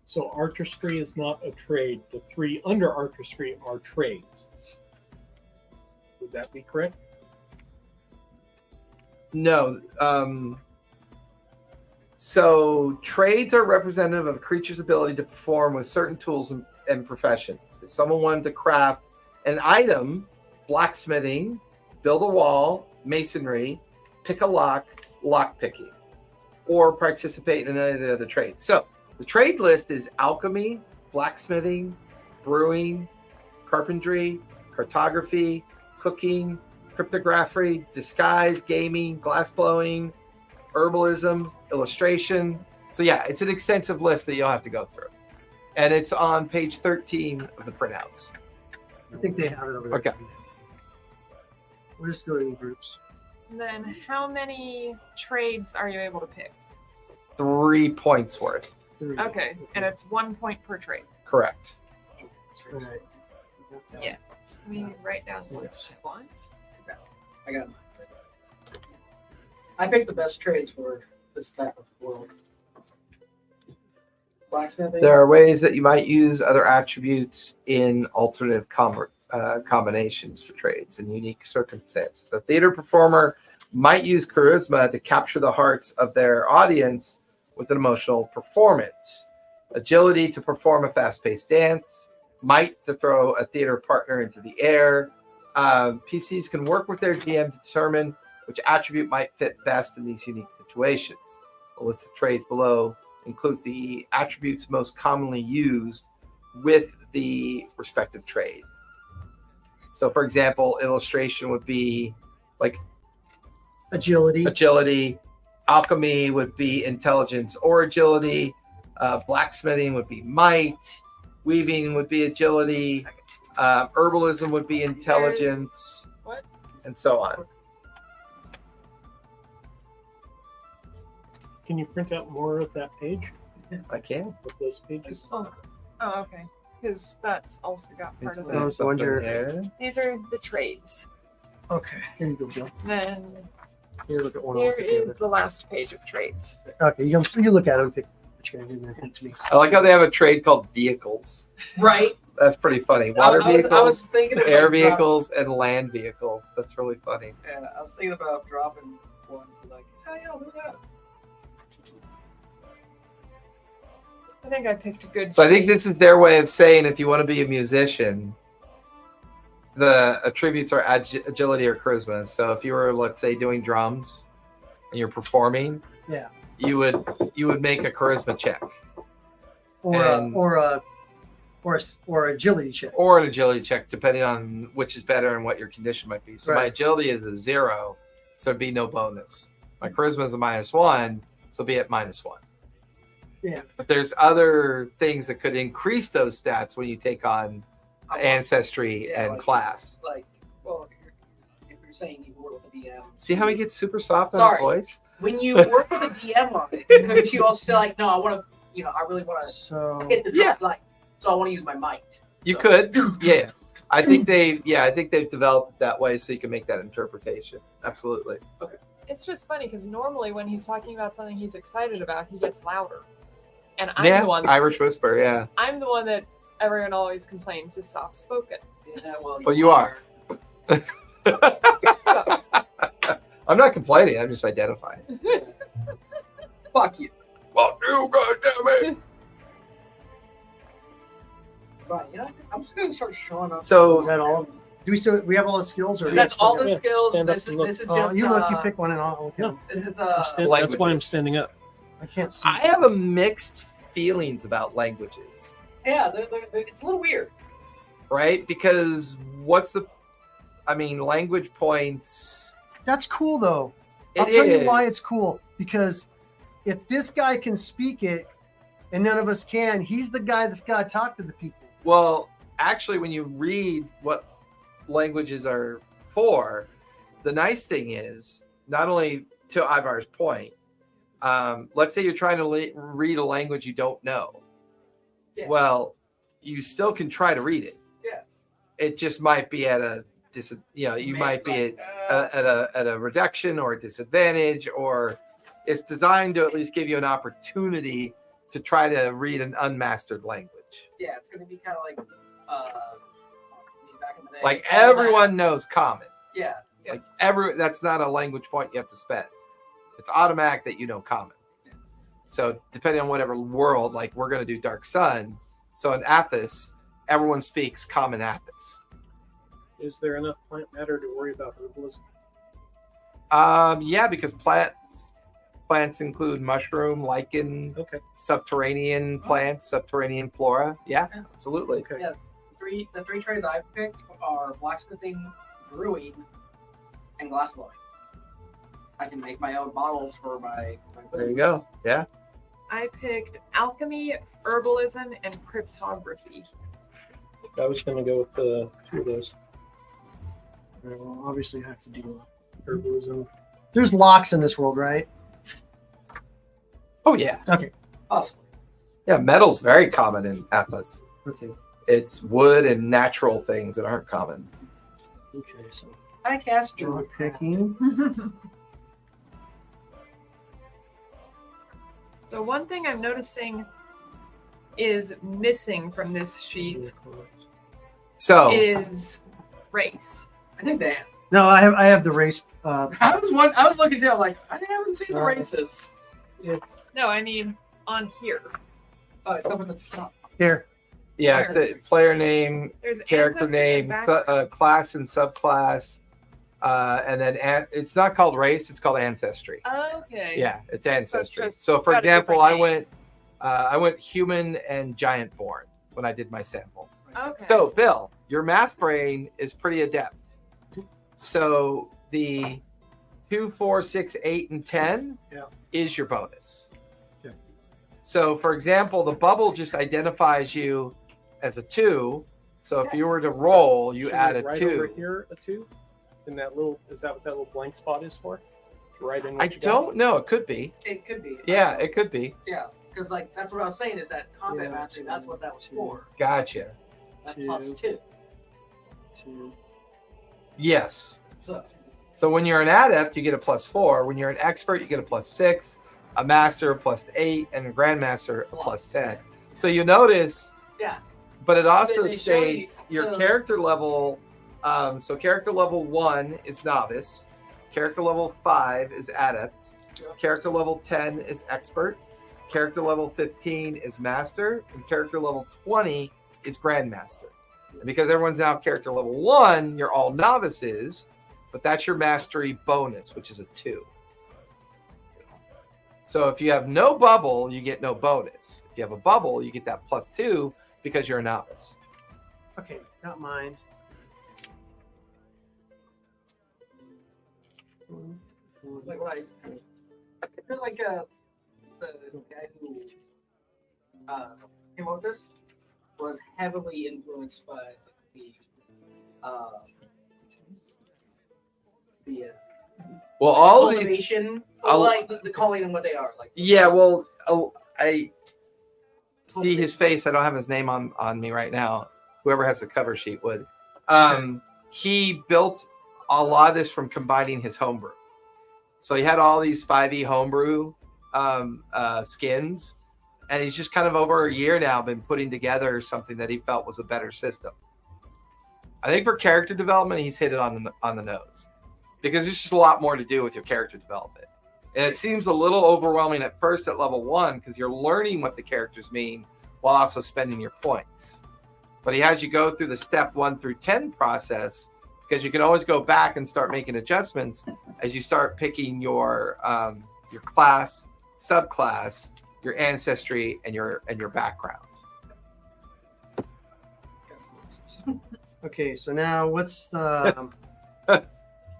So artistry is not a trade. The 3 under artistry are trades. Would that be correct? no. So trades are representative of a creature's ability to perform with certain tools and professions. If someone wanted to craft an item, blacksmithing, build a wall, masonry, pick a lock, lock picking, or participate in any of the other trades. So the trade list is alchemy, blacksmithing, brewing, carpentry, cartography, cooking, cryptography, disguise, gaming, glass blowing, herbalism, illustration. So yeah, it's an extensive list that you'll have to go through. And it's on page 13 of the printouts. I think they have it over there. Okay. We're just doing groups. And then how many trades are you able to pick? 3 points worth. 3. Okay, and it's 1 point per trade. Correct. All right. Yeah. Let me write down what I want. I got mine. I picked the best trades for this type of world. Blacksmithing. There are ways that you might use other attributes in alternative combinations for trades in unique circumstances. A theater performer might use charisma to capture the hearts of their audience with an emotional performance. Agility to perform a fast-paced dance. Might to throw a theater partner into the air. PCs can work with their GM to determine which attribute might fit best in these unique situations. The list of trades below includes the attributes most commonly used with the respective trade. So, for example, illustration would be like Agility. agility. Alchemy would be intelligence or agility. Blacksmithing would be might. Weaving would be agility. Herbalism would be intelligence. What? And so on. Can you print out more of that page? I can. Of those pages? Oh, okay. Because that's also got part of there. it. Those ones are- there. These are the trades. Okay. Here you go, Bill. Then Here, look at one. here I'll pick the is the last page of trades. other. Okay, you look at them, pick which one you're going to to me. I like how they have a trade called vehicles. Right. That's pretty funny. Water vehicles, I was thinking about air vehicles, and land vehicles. That's really funny. Yeah, I was thinking about dropping one. Like, hey, yo, look at that. I think I picked a good. So I think trade. this is their way of saying if you want to be a musician, the attributes are agility or charisma. So if you were, let's say, doing drums and you're performing, Yeah. you would make a charisma check And- Or agility check. or an agility check, depending on which is better and what your condition might be. So my Right. agility is a 0, so it'd be no bonus. My charisma is a -1, so it'd be at -1. Yeah. But there's other things that could increase those stats when you take on ancestry Yeah, and like- class. Like, well, if you're saying you work with a DM, See how he gets super soft on his Sorry. voice? when you work with a DM on it, couldn't you also say like, no, I want to, I really want to So hit the Yeah. like, so I want to use my might. You So- could, yeah. I think they've developed it that way so you can make that interpretation. Absolutely. It's just funny because normally when he's talking about something he's excited about, he gets louder. And I'm Yeah, the one. Irish whisper. Yeah. I'm the one that everyone always complains is soft spoken. Yeah, well, Well, you are. I'm not complaining. I'm just identifying. Fuck you. Well, you goddamn it. Right, I'm just gonna start showing up. So is that all? Do we have all the skills, or That's all the Yeah, skills. stand up This and look. is Oh, just. you look. You pick one, and I'll. Okay. No. This is That's why I'm Languages. standing up. I can't see. I have a mixed feelings about languages, yeah, it's a little weird. right? Because what's the I mean, language points. That's cool though. It I'll tell you is. why it's cool. Because if this guy can speak it and none of us can, he's the guy that's got to talk to the people. Well, actually, when you read what languages are for, the nice thing is not only to Ivar's point. Let's say you're trying to read a language you don't know. Yeah. Well, you still can try to read it. Yeah. It just might be at a you might be at a reduction or a disadvantage, or it's designed to at least give you an opportunity to try to read an unmastered language. Yeah, it's going to be kind of like back in the day. Like everyone knows common. Yeah. Like that's not a language point you have to spend. It's automatic that you know common. So depending on whatever world, like we're going to do Dark Sun. So in Athos, everyone speaks common Athos. Is there enough plant matter to worry about herbalism? Yeah, because plants include mushroom, lichen, Okay. subterranean plants, subterranean flora. Yeah, absolutely. Okay. Yeah. The three trades I've picked are blacksmithing, brewing, and glassblowing. I can make my own bottles for my There you go. Yeah. I picked alchemy, herbalism, and cryptography. I was going to go with two of those. Well, obviously, I have to do. Herbalism. There's locks in this world, right? Oh yeah. Okay. Possibly. Yeah, metal's very common in Athos. Okay. It's wood and natural things that aren't common. Okay. So I cast lock Druid. picking. So one thing I'm noticing is missing from this sheet So is race. I think they have. No, I have the race. I was looking too. I'm like, I haven't seen the races. It's No, I mean on here. Oh, it's up at the top. Here. yeah, it's the player name, There's character ancestry name, and background. class and subclass, and then it's not called race; it's called ancestry. Okay. Yeah, it's ancestry. just So, for got a example, different I went human and giant born when I did my sample. Okay. So, Bill, your math brain is pretty adept. So the 2, 4, 6, 8, and 10 is your bonus. Okay. So, for example, the bubble just identifies you as a 2. So if you were to roll, you should add we a right 2. over here a 2. And that little is that what that little blank spot is for? Right in. I what you got? don't know. It could be. It could be. Yeah, it could be. Yeah, because like that's what I was saying is that combat Yeah. matching. That's what that was for. Gotcha. That Two. plus 2. Yes. So when you're an adept, you get a +4. When you're an expert, you get a +6. A master, a +8, and a grandmaster, a +10. So you notice. Yeah. But it also They show you- states your so- character level. So character level 1 is novice. Character level 5 is adept. Yep. Character level 10 is expert. Character level 15 is master. And character level 20 is grandmaster. And because everyone's now character level 1, you're all novices. But that's your mastery bonus, which is a 2. So if you have no bubble, you get no bonus. If you have a bubble, you get that +2 because you're a novice. Okay, not mine. like what I feel like the guy who came up with this was heavily influenced by the Well, all these, cultivation, I'll- like the calling them what they are. Like yeah. Well, I see his face. I don't have his name on me right now. Whoever has the cover sheet would. He built a lot of this from combining his homebrew. So he had all these 5e homebrew skins, and he's just kind of over a year now been putting together something that he felt was a better system. I think for character development, he's hit it on the nose, because there's just a lot more to do with your character development. And it seems a little overwhelming at first at level 1 because you're learning what the characters mean while also spending your points. But he has you go through the step 1 through 10 process, because you can always go back and start making adjustments as you start picking your class, subclass, your ancestry, and your background. Okay, so now what's the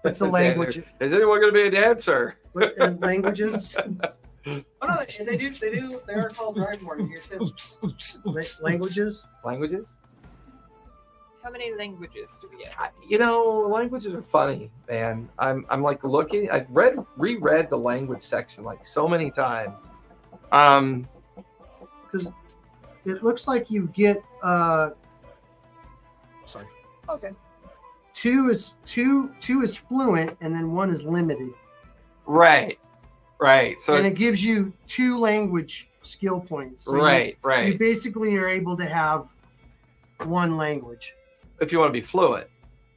What's the language? Is anyone going to be a dancer? And languages? Oh no, they do. They are called Dragonborn in here too. Languages? Languages? How many languages do we get? Languages are funny, man. I'm like looking. I've reread the language section like so many times. Because it looks like you get Sorry. Okay. two is fluent and then one is limited. Right. So and it gives you 2 language skill points. So right. You basically are able to have 1 language. If you want to be fluent.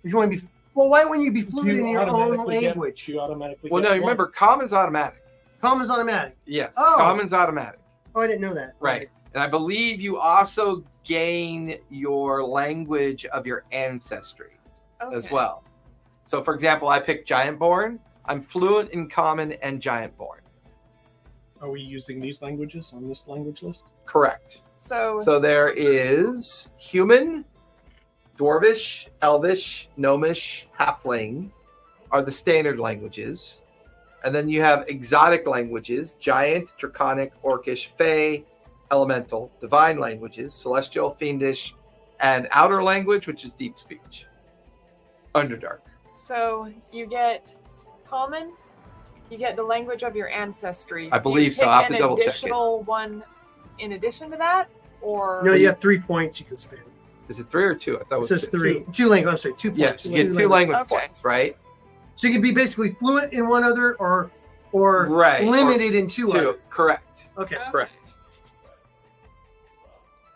If you want to be why wouldn't you be fluent in your own language? You automatically Well, get no, one. remember, common's automatic. Common's automatic. Yes, Oh. common's automatic. Oh, I didn't know that. Right. And I believe you also gain your language of your ancestry as Okay. well. So, for example, I picked Giantborn. I'm fluent in Common and Giantborn. Are we using these languages on this language list? Correct. So So there is Human, Dwarvish, Elvish, Gnomish, Halfling are the standard languages. And then you have exotic languages, Giant, Draconic, Orcish, Fey, Elemental, Divine languages, Celestial, Fiendish, and Outer language, which is Deep Speech. Underdark. So you get common, you get the language of your ancestry. I believe You so. I'll have pick to double check it. An additional one in addition to that, or No, you have 3 points you can spend. Is it 3 or 2? I thought it It was says 2. 3. 2 language. I'm sorry, 2 points. Yes, you get 2 language Okay. points, right? So you can be basically fluent in one other or Right. limited in 2 other. 2. Correct. Okay. I Correct.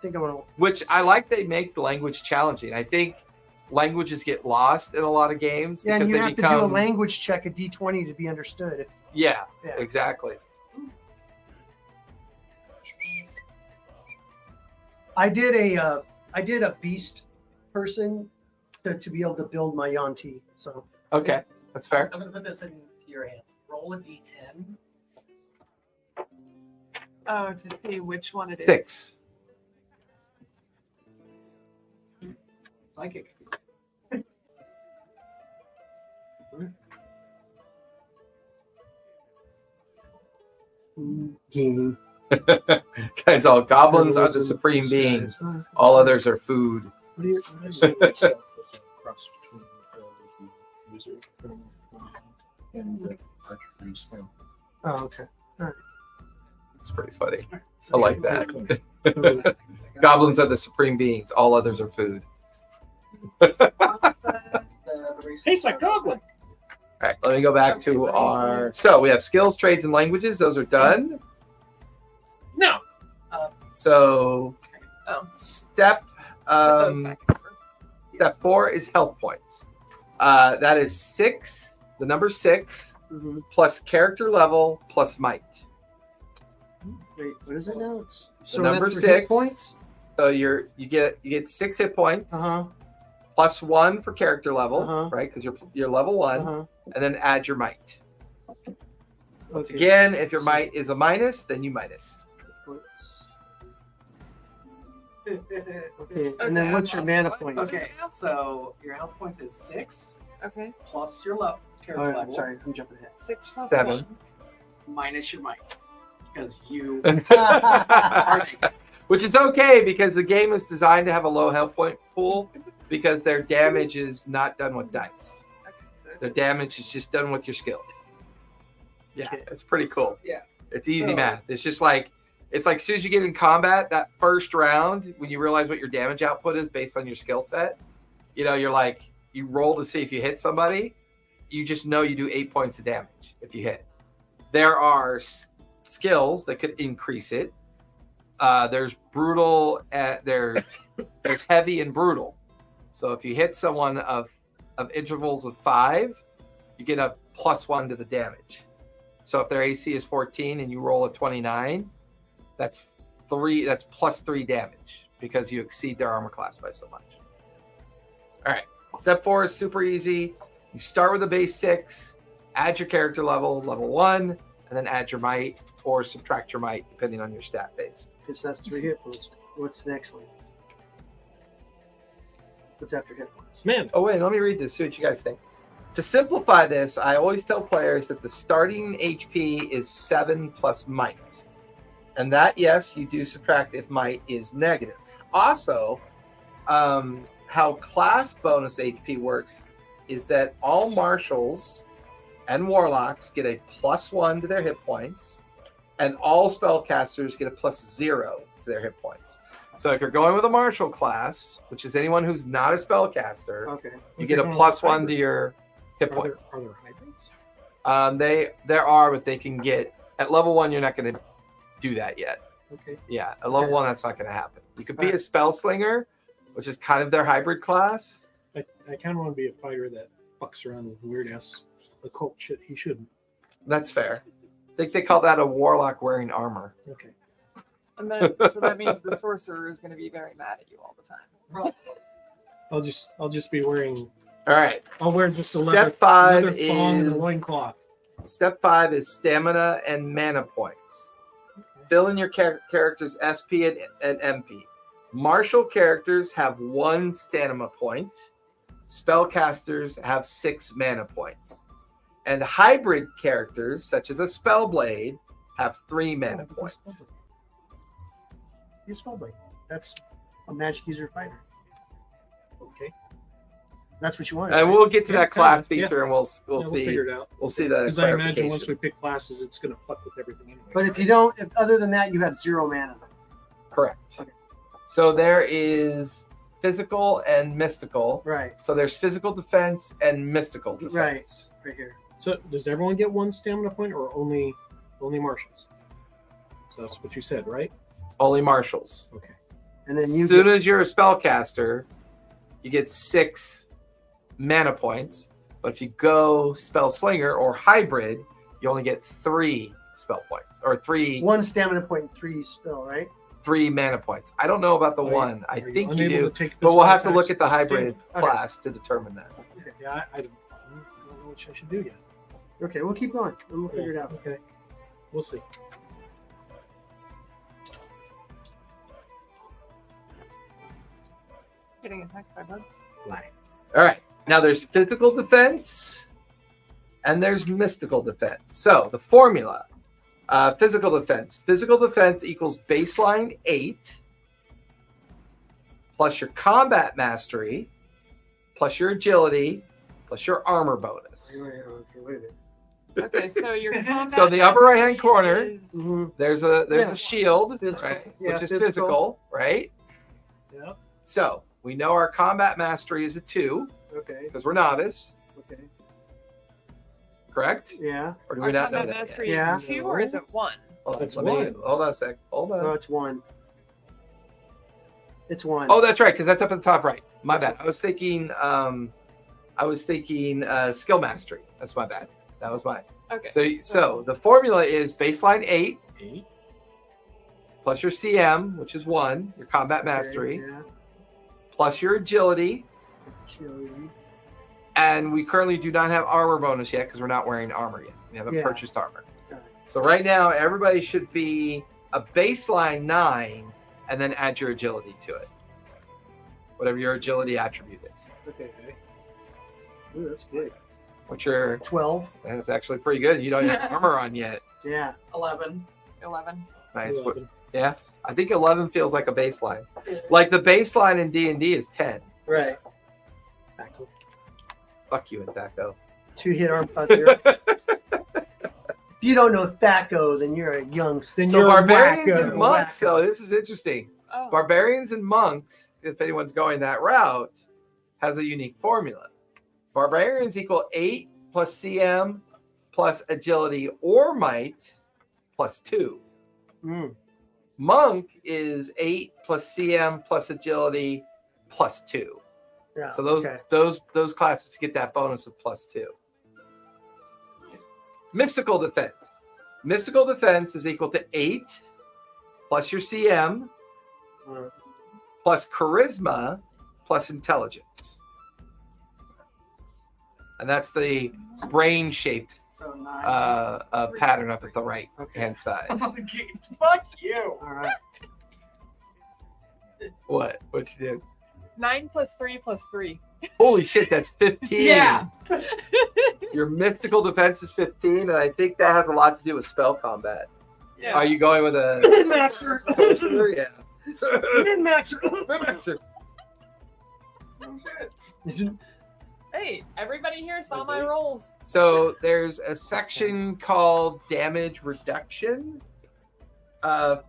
think I want to. Which I like they make the language challenging. I think languages get lost in a lot of games Yeah, and because you they have become to do a language check at D20 to be understood. Yeah, Yeah. exactly. I did a beast person to be able to build my Yanti. So Okay, that's fair. I'm gonna put this into your hand. Roll a d10. oh, to see which one it is. 6. Psychic. gaming. Guys, all goblins are the supreme beings. All others are food. What do you? Cross between the user and the archery skill. Oh, okay. It's pretty funny. I like that. Goblins are the supreme beings. All others are food. Tastes like goblin. All right, let me go back to our. So we have skills, trades, and languages. Those are done. No. So Oh, step put those back over. step 4 is health points. That is 6. The number 6 Mm-hmm. plus character level plus might. Wait, what is it now? It's The number that's for hit 6. points. So you get 6 hit points Uh huh. plus 1 for character level, Uh-huh. right? Because you're level 1, Uh huh. and then add your might. Once Okay. again, if your might is a minus, then you minus. Okay, and then what's your I've mana lost points? one. Okay, so your health points is 6 Okay. plus your character Oh, I'm level sorry, I'm jumping ahead. 6 plus 7. 1. minus your might because you are naked. Which is okay because the game is designed to have a low health point pool because their damage is not done with dice. Okay, so Their damage is just done with your skills. Yeah, Okay. it's pretty cool. Yeah. It's easy So- math. It's just like as soon as you get in combat, that first round, when you realize what your damage output is based on your skill set, you're like, you roll to see if you hit somebody, you just know you do 8 points of damage if you hit. There are skills that could increase it. There's brutal, there's heavy and brutal. So if you hit someone of intervals of 5, you get a +1 to the damage. So if their AC is 14 and you roll a 29, that's +3 damage because you exceed their armor class by so much. All right. Step 4 is super easy. You start with a base 6, add your character level 1, and then add your might or subtract your might depending on your stat base. Because that's 3 hit points. What's the next one? What's after hit points? Man, Oh wait, let me read this. See what you guys think. To simplify this, I always tell players that the starting HP is 7 plus might. And that, yes, you do subtract if might is negative. Also, how class bonus HP works is that all marshals and warlocks get a +1 to their hit points, and all spellcasters get a +0 to their hit points. So if you're going with a martial class, which is anyone who's not a spellcaster, Okay. you get a +1 to your hit Are points. there hybrids? There are, but they can get at level 1. You're not going to do that yet. Okay. Yeah, at level 1, that's not going to happen. You could be a spell slinger, which is kind of their hybrid class. I kind of want to be a fighter that fucks around with weird ass occult shit. He shouldn't. That's fair. I think they call that a warlock wearing armor. Okay. And then, so that means the sorcerer is going to be very mad at you all the time. I'll just be wearing. All right. I'll wear just a Step leather 5 thong and a is loincloth. Step 5 is stamina and mana points. Fill in your character's SP and MP. Martial characters have 1 stamina point. Spellcasters have 6 mana points. And hybrid characters, such as a Spellblade, have 3 mana points. Use Spellblade. That's a magic user fighter. Okay. That's what you want. And we'll get to Yeah, that class yeah. feature, and we'll We'll see. figure it out. We'll see the Because I imagine once clarification. we pick classes, it's going to fuck with everything anyway. But if you don't, other than that, you have 0 mana. Correct. Okay. So there is physical and mystical. Right. So there's physical defense and mystical defense. Right here. So does everyone get 1 stamina point, or only marshals? So that's what you said, right? Only marshals. Okay. And then you As soon get, as you're a spellcaster, you get 6 mana points. But if you go spell slinger or hybrid, you only get 3 spell points, or 3 1 stamina point, 3 spell, right? 3 mana points. I don't know about the Are you- one. I are think you unable do, to take but we'll physical have to look attacks at the with hybrid stamina? class to determine that. Yeah, I don't know what I should do yet. Okay, we'll keep going and we'll figure it out. Okay. We'll see. Getting attacked by bugs. Lie. All right. Now there's physical defense and there's mystical defense. So the formula, physical defense. Physical defense equals baseline 8 plus your combat mastery plus your agility plus your armor bonus. Wait a minute. Okay, so your combat. So the upper right-hand mastery corner, is- Mhm. There's Yeah. a shield, Physical. right, Yeah, which is physical. physical, right? Yeah. So we know our combat mastery is a 2 Okay. because we're novice, Okay. correct? Yeah. Or do Our we not know combat that? mastery Yet? Yeah. is 2 or is it 1? Hold on, It's let me- 1. hold on a sec. Hold on. No, it's 1. It's 1. Oh, that's right, because that's up at the top right. My bad. I was thinking skill mastery. That's my bad. That was mine. Okay. So the formula is baseline 8 8. plus your CM, which is 1, your combat Okay, mastery, Yeah. plus your agility. Agility. And we currently do not have armor bonus yet because we're not wearing armor yet. We haven't Yeah. purchased armor. Got it. So right now, everybody should be a baseline 9 and then add your agility to it. Whatever your agility attribute is. Okay. Ooh, that's good. What's your 12. That's actually pretty good. You don't have armor on yet. Yeah. 11. 11. Nice. 11. Yeah. I think 11 feels like a baseline. Like the baseline in D&D is 10. Right. Tackle. Fuck you and Thaco. 2 hit arm plus 0. If you don't know Thaco, then you're a young. Then So you're a barbarians wacko. and monks, though, this is interesting. Oh. Barbarians and monks, if anyone's going that route, has a unique formula. Barbarians equal 8 plus CM plus agility or might plus 2. Mm. Monk is 8 plus CM plus agility plus 2. Yeah. So okay. those classes get that bonus of plus 2. Mystical defense. Mystical defense is equal to 8 plus your CM plus charisma plus intelligence. And that's the brain shaped So 9. pattern up at the right Okay. hand side. Fuck you. All right. What? What'd you do? 9 plus 3 plus 3. Holy shit, that's 15. Yeah. Your mystical defense is 15, and I think that has a lot to do with spell combat. Yeah. Are you going with a Maxer. sorcerer? Yeah. Maxer. Maxer. Oh, shit. Hey, everybody here saw That's my it. rolls. So there's a section called damage reduction.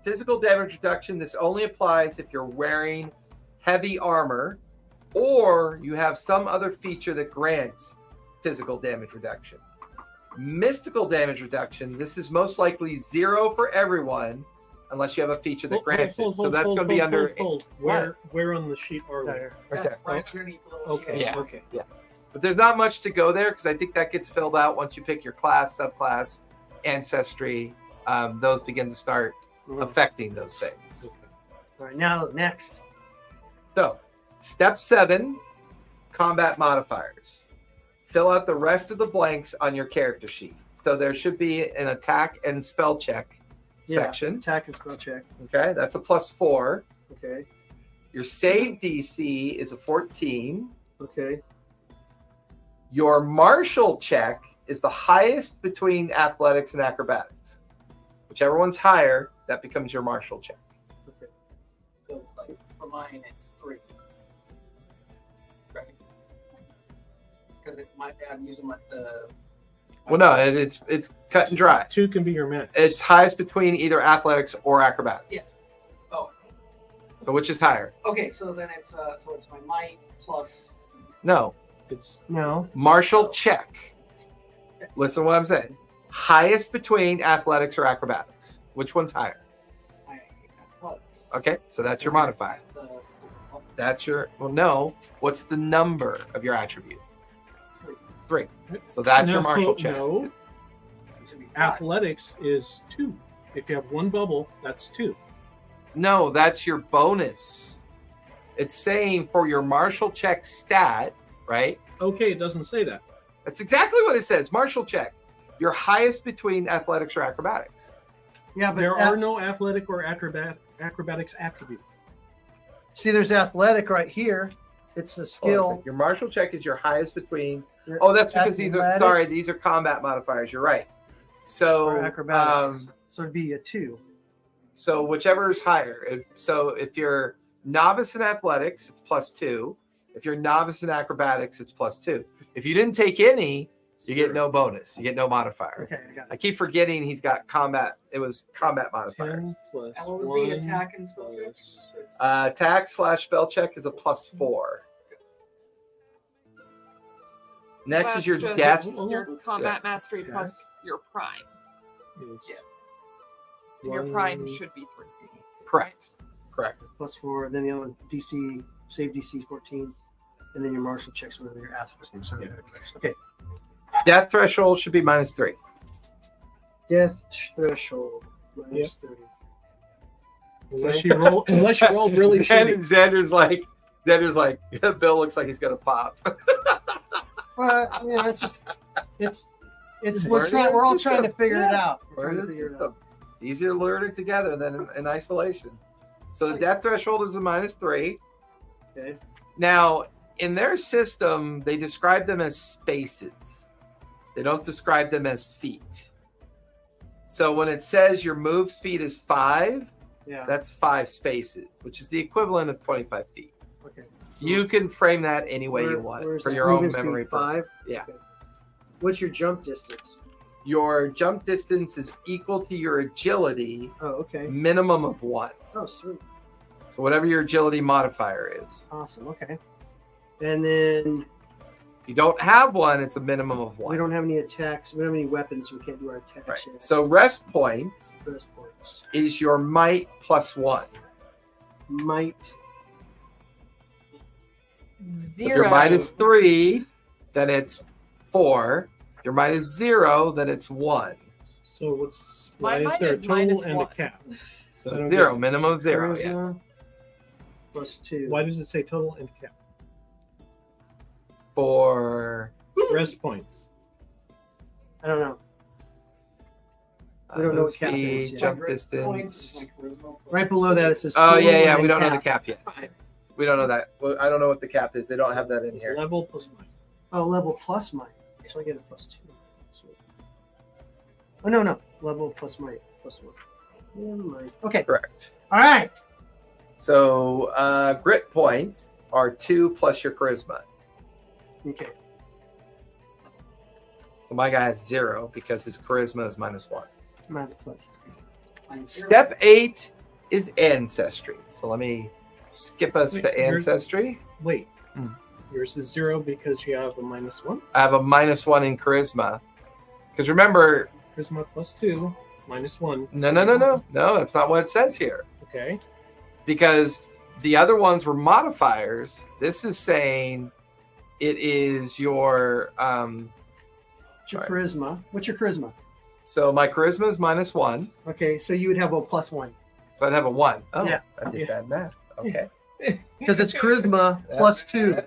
Physical damage reduction. This only applies if you're wearing heavy armor or you have some other feature that grants physical damage reduction. Mystical damage reduction. This is most likely 0 for everyone unless you have a feature that grants it. So that's going to be under. Where on the sheet are we? Right That's there. right underneath the little Okay. sheet. Yeah. Okay. But there's not much to go there because I think that gets filled out once you pick your class, subclass, ancestry. Those begin to start affecting those things. All right, now next. So, step 7, combat modifiers. Fill out the rest of the blanks on your character sheet. So there should be an attack and spell check section. Attack and spell check. Okay, that's a +4. Okay. Your save DC is a 14. Okay. Your martial check is the highest between athletics and acrobatics. Whichever one's higher, that becomes your martial check. So, like, for mine, it's 3. Right. Because I'm using my. Well, no, it's cut and dry. 2 can be your max. It's highest between either athletics or acrobatics. Yeah. Oh. So which is higher? Okay, so then it's my might plus. No, It's No. martial check. Listen to what I'm saying. Highest between athletics or acrobatics. Which one's higher? My athletics. Okay, so that's your modifier. That's your, well, no. What's the number of your attribute? 3. So that's your martial check. No, athletics is 2. If you have one bubble, that's 2. No, that's your bonus. It's saying for your martial check stat, right? Okay, it doesn't say that. That's exactly what it says. Martial check. Your highest between athletics or acrobatics. Yeah, but There are no athletic or acrobatics attributes. see, there's athletic right here. It's a skill. Your martial check is your highest between. Your Oh, that's because these are athletic these are combat modifiers. You're right. So or acrobatics. So it'd be a 2. so whichever is higher. So if you're novice in athletics, it's +2. If you're novice in acrobatics, it's +2. If you didn't take any, you get no bonus. You get no modifier. Okay, I got it. I keep forgetting he's got combat. It was combat modifier. 10 plus And what was 1 the attack and spell check? plus- Attack/spell check is a +4. Next That's is your just death. Your combat mastery Okay. plus your prime. It's And your one- prime should be 3. Correct. Correct. +4. Then the other one, DC, save DC 14. And then your martial checks whatever your athletics. Okay. Death threshold should be -3. Death threshold. -30. Unless you roll really shitty. Xander's like, Bill looks like he's gonna pop. Well, you know, it's just, it's Learning we're all system. trying to figure it Yeah. out. We're Learn trying the to figure it system. out. It's easier to learn it together than in isolation. So the death threshold is a -3. Okay. Now, in their system, they describe them as spaces. They don't describe them as feet. So when it says your move speed is 5, Yeah. that's 5 spaces, which is the equivalent of 25 feet. Okay. You can frame that any way you Where- want where's for that? your own Movement speed, memory. 5. Yeah. Okay. What's your jump distance? Your jump distance is equal to your agility, Oh, okay. minimum of 1. Oh, sweet. So whatever your agility modifier is. Awesome. Okay. And then If you don't have one, it's a minimum of 1. we don't have any attacks. We don't have any weapons, so we can't do our attack Right. check. So rest points Those points. is your might +1. Might. So if your might is 3, then it's 4. If your might is 0, then it's 1. So why My is there a is total minus and a 1. cap? So I it's don't 0, get it. minimum of 0. Yes. Charisma +2. Why does it say total and cap? For Rest points. I don't know. We don't know move what cap is speed, yet. jump Points is distance. my charisma plus Right below that, it says. Oh total yeah, yeah. and We don't know the cap. cap yet. We don't know that. Well, I don't know what the cap is. They don't have that in here. Level plus might. Oh, level plus might. So I get a +2. So, oh no, level plus might +1. Yeah, might. Okay. Correct. All right. So grit points are 2 plus your charisma. Okay. So my guy has 0 because his charisma is -1. Mine's +3. Mine's 0. Step 8 is ancestry. So let me skip us Wait, to ancestry. Wait. Hmm. Yours is 0 because you have a -1. I have a -1 in charisma. Because remember, Charisma +2, -1. no, that's not what it says here. Okay. Because the other ones were modifiers. This is saying it is your What's your charisma? What's your charisma? so my charisma is -1. Okay, so you would have a +1 So I'd have a 1. Oh, Yeah. I did bad math. Okay. because it's charisma +2.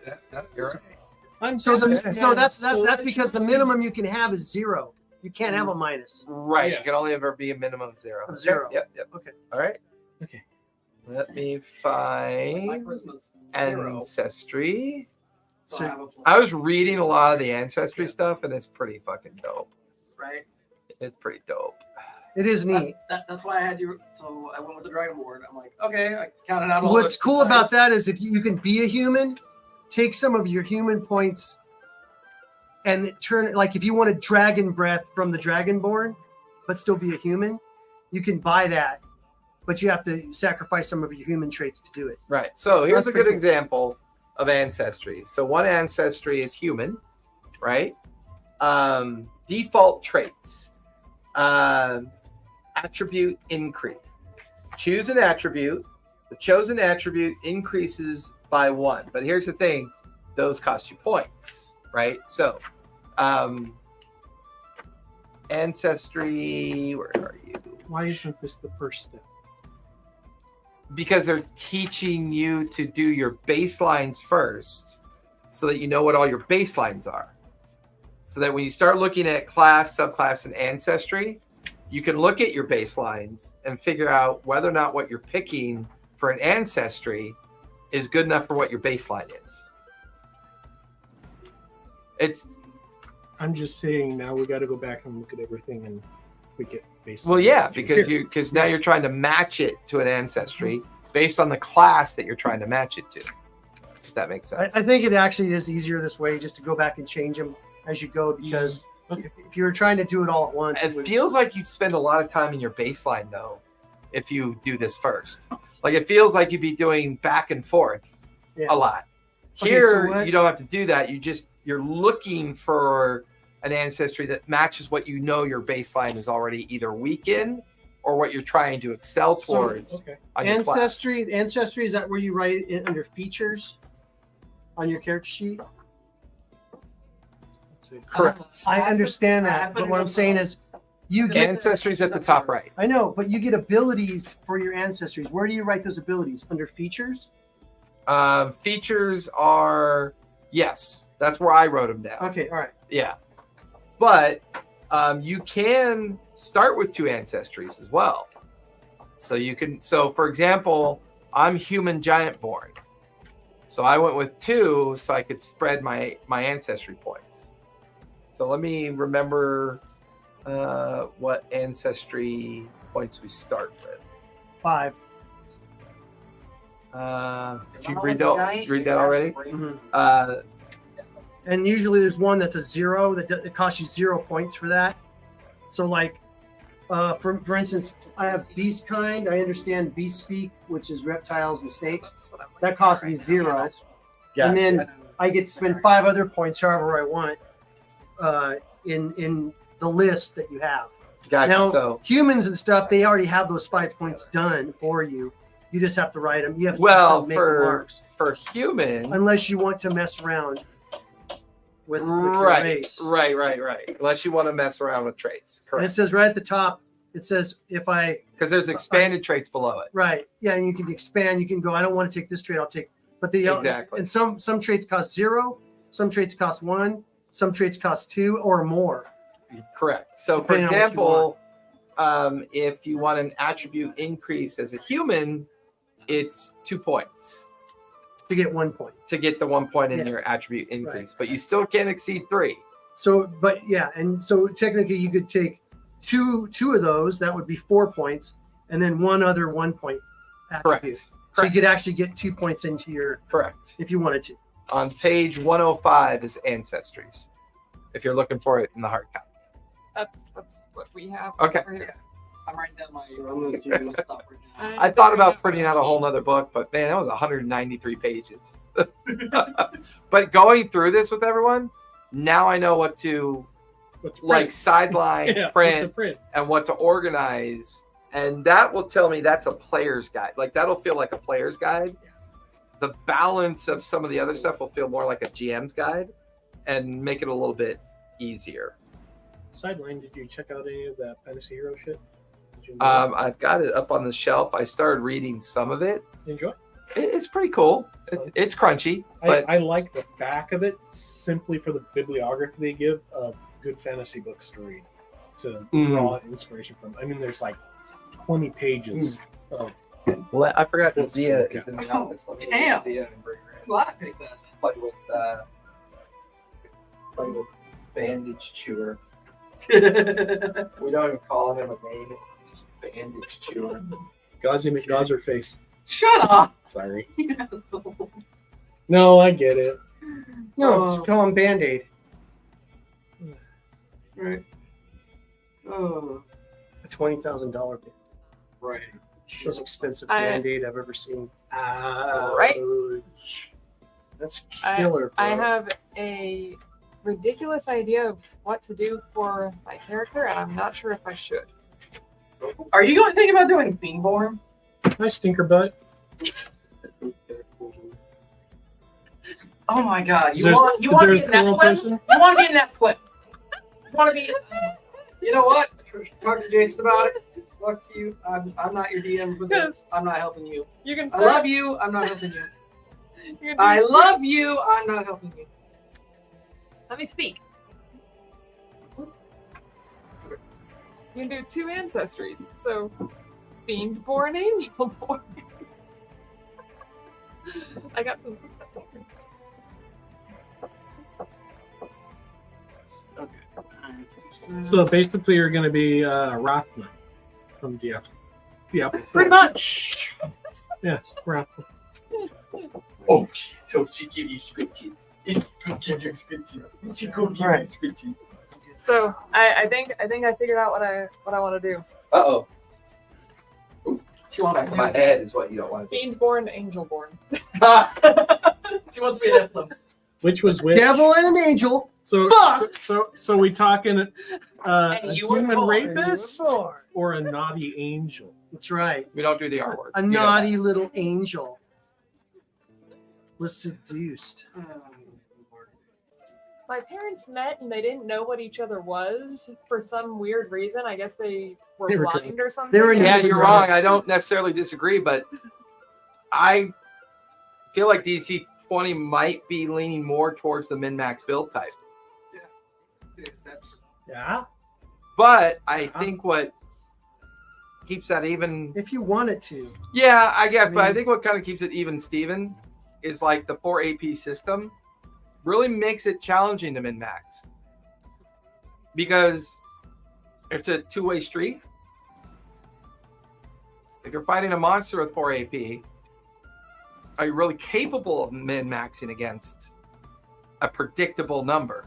You're right. So that's because the minimum you can have is 0. You can't have a minus. Right. Yeah. It can only ever be a minimum of 0. Of 0. Yep. Okay. All right. Okay. Let me My find charisma's 0. ancestry. So I have a plus, I was reading a lot of the ancestry stuff, and it's pretty fucking dope. right? It's pretty dope. It is neat. That's why I had you. So I went with the dragon board. I'm like, okay, I counted out all. What's the cool about types. that is if you can be a human, take some of your human points and turn, like if you want a dragon breath from the dragonborn, but still be a human, you can buy that, but you have to sacrifice some of your human traits to do it. Right. So here's that's a good pretty cool. example of ancestry. So one ancestry is human, right? Default traits. Attribute increase. Choose an attribute. The chosen attribute increases by 1. But here's the thing. Those cost you points, right? So ancestry, where are you? Why isn't this the first step? Because they're teaching you to do your baselines first so that you know what all your baselines are. So that when you start looking at class, subclass, and ancestry, you can look at your baselines and figure out whether or not what you're picking for an ancestry is good enough for what your baseline is. It's I'm just saying now we got to go back and look at everything and we get basically. well, yeah, because now you're trying to match it to an ancestry based on the class that you're trying to match it to. If that makes sense. I think it actually is easier this way, just to go back and change them as you go, because Okay. if you were trying to do it all at once, It feels like you'd spend a lot of time in your baseline though, if you do this first. Like it feels like you'd be doing back and forth Yeah. a lot. Okay, Here, so what- you don't have to do that. You're looking for an ancestry that matches what you know your baseline is already either weak in or what you're trying to excel towards Okay. on your class. ancestry, is that where you write it under features on your character sheet? Let's see. Correct. I understand I that, put but it what on I'm saying the- is you get, Ancestry's at the top right. I know, but you get abilities for your ancestries. Where do you write those abilities? Under features? Features are, yes, that's where I wrote them down. Okay, all right. Yeah. But you can start with 2 ancestries as well. So for example, I'm human giant born. So I went with 2 so I could spread my ancestry points. So let me remember what ancestry points we start with. 5. Did you read that already? Mhm. And usually there's one that's a 0 that costs you 0 points for that. So like, for instance, I have beast kind. I understand beast speak, which is reptiles and snakes. That costs me 0. And then I get to spend 5 other points however I want in the list that you have. Gotcha. Now, So humans and stuff, they already have those 5 points done for you. You just have to write them. You have to well, make the marks. for human, Unless you want to mess around with your right, race. right. Unless you want to mess around with traits, And it correct? says right at the top, it says if I, Because there's expanded traits below it. right, yeah, and you can expand. You can go, I don't want to take this trait, I'll take, but the Exactly. and some traits cost 0, some traits cost 1, some traits cost 2 or more. Correct. So, for Depending on what you example, if you want an attribute increase as a human, it's 2 points. to get 1 point. to get the 1 point in Yeah. your attribute increase, Right. but you still can't exceed 3. So, but yeah, and so technically you could take two of those. That would be 4 points, and then one other 1 point attribute. Correct. So you Correct. could actually get 2 points into your Correct. if you wanted to. On page 105 is Ancestries, if you're looking for it in the hard copy. That's what we have. Okay. over here. I'm writing down my, So I'm gonna do- my stuff right now. I thought about printing out a whole nother book, but man, that was 193 pages. But going through this with everyone, now I know what to What to like print. sideline, Yeah, what to print, print. and what to organize. And that will tell me that's a player's guide. Like that'll feel like a player's guide. The balance of some of the other stuff will feel more like a GM's guide and make it a little bit easier. Sideline, did you check out any of that Fantasy Hero shit? Did you I've got it up on the shelf. I started reading some of it. enjoy? It's pretty cool. It's crunchy, but I like the back of it simply for the bibliography they give of good fantasy books to read, to draw inspiration from. I mean, there's like 20 pages of well, I forgot that Let's Zia look is at in the it. office. Let me Damn. get Zia and bring her in. I'm glad I picked that. Play with Bandage Chewer. We don't even call him a name. Just Bandage Chewer. Gauzy McGauzer face. Shut up! Sorry. No, I get it. No, just call them Band-Aid. Right. Oh, A $20,000 right. most expensive I- Band-Aid I've ever seen. Right. That's killer. I bro. have a ridiculous idea of what to do for my character, and I'm not sure if I should. Are you going to think about doing Fiendborn? Nice stinker butt. Oh my god! Is You want to there be a in that cool clip? person? You want to be in that clip? You want to be? You know what? Talk to Jason about it. Fuck you. I'm not your DM for this. I'm not helping you. You can I start. love you. I'm not helping you. you can do I two- love you. I'm not helping you. Let me speak. You can do 2 ancestries. So, Fiend-born, Angel-born. I got some. So basically, you're going to be Rothman from Diablo. Diablo. Pretty much. Yes, Rothman. Oh, so she give you scriptures. She could give you scriptures. She could give you scriptures. So I think I figured out what I want to do. Uh-oh. She wants My head is what you don't want to do. Fiend-born, Angel-born. She wants to be an Nephilim. Which was which? Devil and an angel. So, Fuck! so we talking a And you were human born. rapist Lord. or a naughty angel? That's right. We don't do the R word. A You know naughty little angel was seduced. My parents met and they didn't know what each other was for some weird reason. I guess they were They were blind or something. They were that. Yeah, Yeah, you're wrong. I don't necessarily disagree, but I feel like DC20 might be leaning more towards the min-max build type. Dude, that's Yeah. But I think what keeps that even, If you wanted to. yeah, I guess, but I mean- think what kind of keeps it even, Steven, is like the 4 AP system really makes it challenging to min-max because it's a two-way street. If you're fighting a monster with 4 AP, are you really capable of min-maxing against a predictable number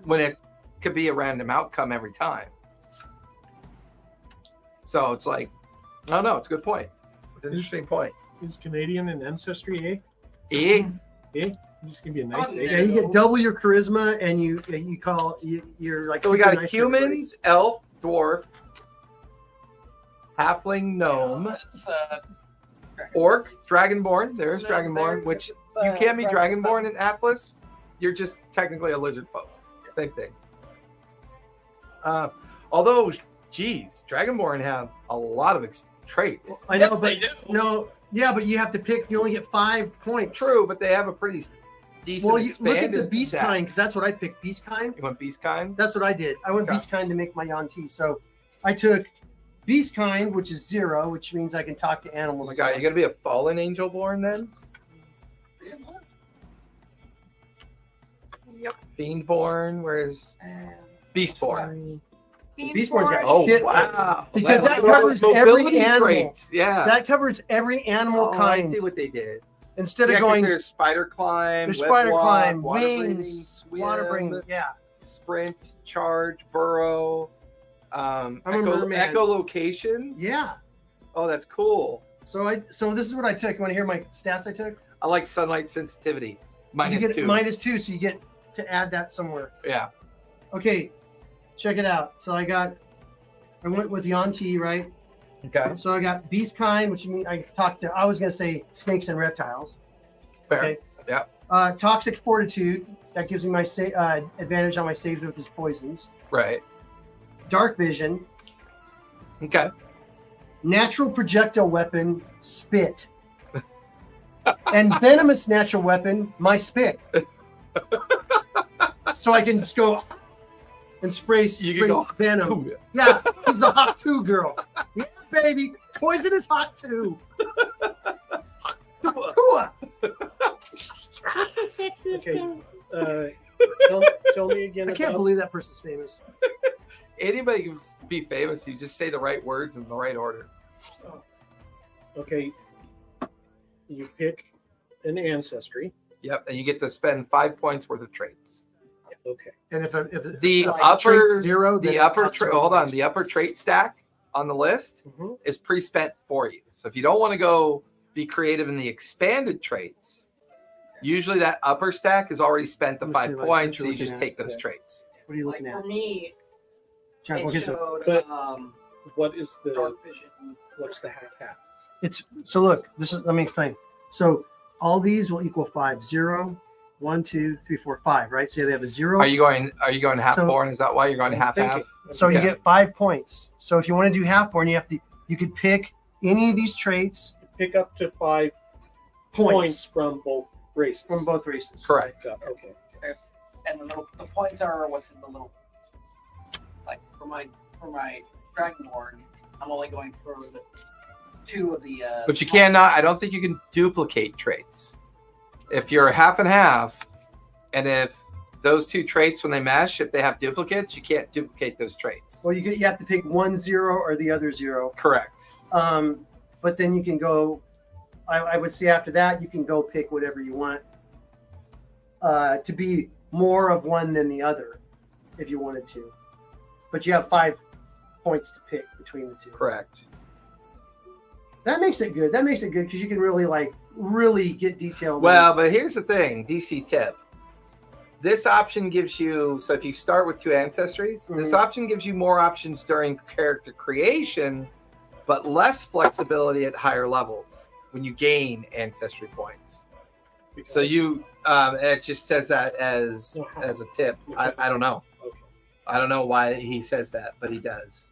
when it could be a random outcome every time? So it's like, I don't know. It's a good point. It's an interesting point. Is Canadian and Ancestry E. Just give you a nice Oh, egg. Yeah, you get double your charisma, and you're like. So we super got nice to everybody. humans, elf, dwarf, halfling, gnome, it's orc, dragonborn. There's No, dragonborn, there's which the you can't be rest of them. dragonborn in Atlas. You're just technically a lizard folk. Same thing. Although, geez, dragonborn have a lot of traits. I know, Yes, they but do. no, yeah, but you have to pick. You only get 5 points. True, but they have a pretty decent. Well, you look at the expanded beast stat. kind because that's what I picked. Beast kind. You want beast kind? That's what I did. I went Okay. beast kind to make my Yanti. So I took beast kind, which is 0, which means I can talk to Oh animals. my as god, well. you're gonna be a fallen angel born then? Yep. Beanborn, where's Beastborn? Beastborn's got Oh shit. wow! Because that Well, covers mobility every animal. traits. Yeah. That covers every animal I kind. see what they did. Instead Yeah, of 'cause going, there's spider climb, there's web spider walk, climb, water breathing, wings, swim, water breathing. Yeah. sprint, charge, burrow, I'm a merman. echolocation. Yeah. Oh, that's cool. So this is what I took. You want to hear my stats I took? I like sunlight sensitivity. You get -2. -2, so you get to add that somewhere. Yeah. Okay, check it out. So I went with Yanti, right? Okay. So I got beast kind, which means I was going to say snakes and reptiles. Fair. Okay. Yeah. Toxic fortitude. That gives me my advantage on my saves with his poisons. Right. Dark vision. Okay. Natural projectile weapon, spit. And venomous natural weapon, my spit. So I can just go and spray You can go venom. Ooh. Yeah, she's the hot 2 girl. Yeah, baby. Poison is hot 2. Hot 2. That's the sexiest Okay. thing. Tell me again. I can't about- believe that person's famous. Anybody can be famous. You just say the right words in the right order. Okay. You pick an ancestry. Yep. And you get to spend 5 points worth of traits. Okay. And if The like, upper trait's 0, then the it upper costs tra- 0 hold on, points. the upper trait stack on the list Mhm. is pre-spent for you. So if you don't want to go be creative in the expanded traits, usually that upper stack is already spent the Let me see, 5 like, points, what so you're you just looking take at. those Okay. traits. What are you Like looking for at? me, Chuck, it okay, so showed But- What is the dark vision. what's the half? it's so look. Let me explain. So all these will equal 5. 0, 1, 2, 3, 4, 5. Right. So they have a 0. Are you going half So- born? Is that why you're going half half? So you Okay. get 5 points. So if you want to do half born, you could pick any of these traits Pick up to 5 points from both races. from both races. Correct. Okay. And the points are what's in the little like for my Dragonborn, I'm only going for the 2 of the But you cannot. I don't think you can duplicate traits. If you're half and half, and if those 2 traits when they mesh, if they have duplicates, you can't duplicate those traits. Well, you have to pick 1 0 or the other 0. Correct. But then you can go. I would say after that you can go pick whatever you want to be more of one than the other, if you wanted to. But you have 5 points to pick between the 2. Correct. That makes it good. That makes it good because you can really get detailed. Well, but here's the thing, DC tip. This option gives you, so if you start with 2 ancestries, this option gives you more options during character creation, but less flexibility at higher levels when you gain ancestry points. So you, it just says that as a tip. I don't know. Okay. I don't know why he says that, but he does.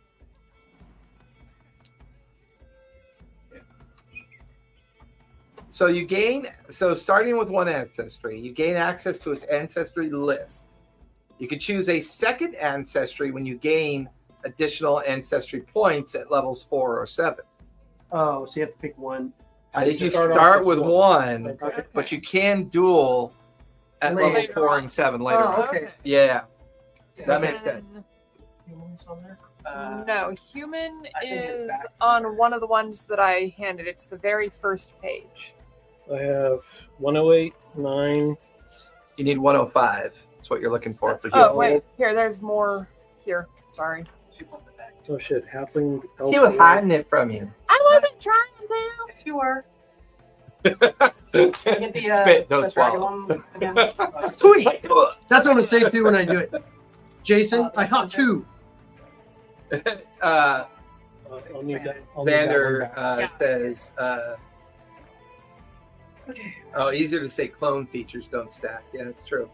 So starting with 1 ancestry, you gain access to its ancestry list. You can choose a second ancestry when you gain additional ancestry points at levels 4 or 7. Oh, so you have to pick 1. I think you Start off start with with one. 1, Okay. but you can duel at Later. levels 4 and 7 later. Oh, on. okay. Yeah, that And makes sense. Humans on there? No, human I think it's is back. on one of the ones that I handed. It's the very first page. I have 108, 9. You need 105. That's what you're looking for Oh, healing. wait. Here, there's more here. Sorry. She pulled it back. Oh shit, halfling. He was hiding it from you. I wasn't trying to. Yes, you were. Spit, Get the don't the swallow. dragon one again. Hooey! That's what I'm gonna say too when I do it. Jason, I hot 2. I'll need that. I'll need that one Xander back. says, oh, easier to say clone features don't stack. Yeah, that's true.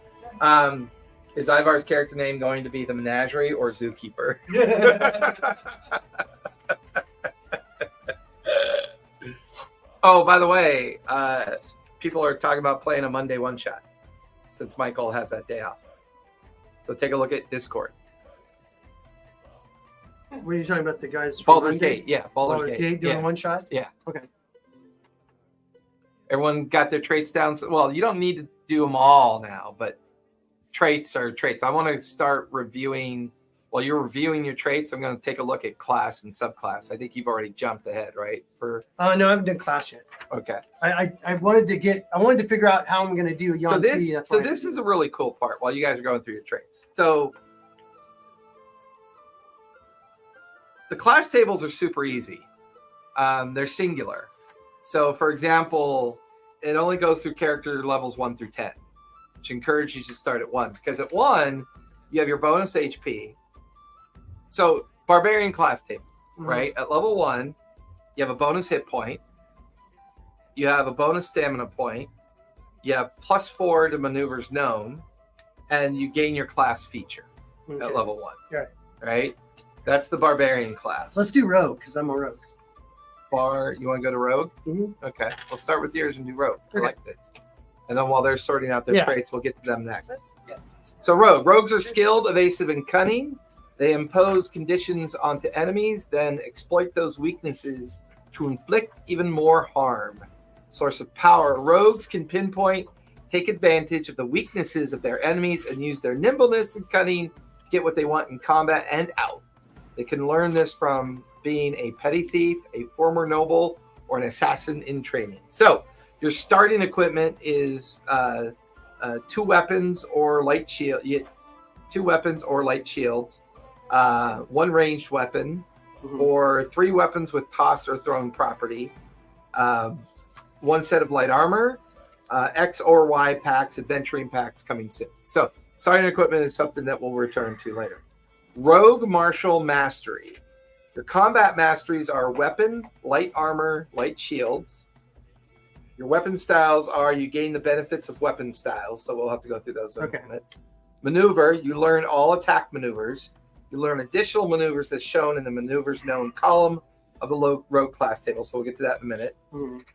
Is Ivar's character name going to be the Menagerie or Zookeeper? Oh, by the way, people are talking about playing a Monday one-shot since Michael has that day off. So take a look at Discord. What are you talking about? The guys from Baldur's Monday? Gate, yeah, Baldur's Gate. Doing Yeah. 1 shot? Yeah. Okay. Everyone got their traits down. So, well, you don't need to do them all now, but traits are traits. I want to start reviewing. While you're reviewing your traits, I'm going to take a look at class and subclass. I think you've already jumped ahead, right? No, I haven't done class yet. Okay. I wanted to figure out how I'm going to do Yon 3. So this is a really cool part while you guys are going through your traits. So the class tables are super easy. They're singular. So for example, it only goes through character levels 1 through 10, which encourages you to start at 1, because at 1 you have your bonus HP. So barbarian class table, right? At level 1, you have a bonus hit point. You have a bonus stamina point. You have +4 to maneuvers known, and you gain your class feature at level 1. Right. Right? That's the barbarian class. Let's do rogue, because I'm a rogue. You want to go to rogue? Okay. We'll start with yours and do rogue. I like this. And then while they're sorting out their traits, we'll get to them next. Yeah. So rogue. Rogues are skilled, evasive, and cunning. They impose conditions onto enemies, then exploit those weaknesses to inflict even more harm. Source of power. Rogues can pinpoint, take advantage of the weaknesses of their enemies, and use their nimbleness and cunning to get what they want in combat and out. They can learn this from being a petty thief, a former noble, or an assassin in training. So your starting equipment is 2 weapons or light shield. 2 weapons or light shields, 1 ranged weapon, or 3 weapons with toss or thrown property, 1 set of light armor, X or Y packs, adventuring packs coming soon. So starting equipment is something that we'll return to later. Rogue Martial Mastery. Your combat masteries are weapon, light armor, light shields. Your weapon styles are you gain the benefits of weapon styles, so we'll have to go through those in a moment. Maneuver, you learn all attack maneuvers. You learn additional maneuvers as shown in the maneuvers known column of the rogue class table, so we'll get to that in a minute.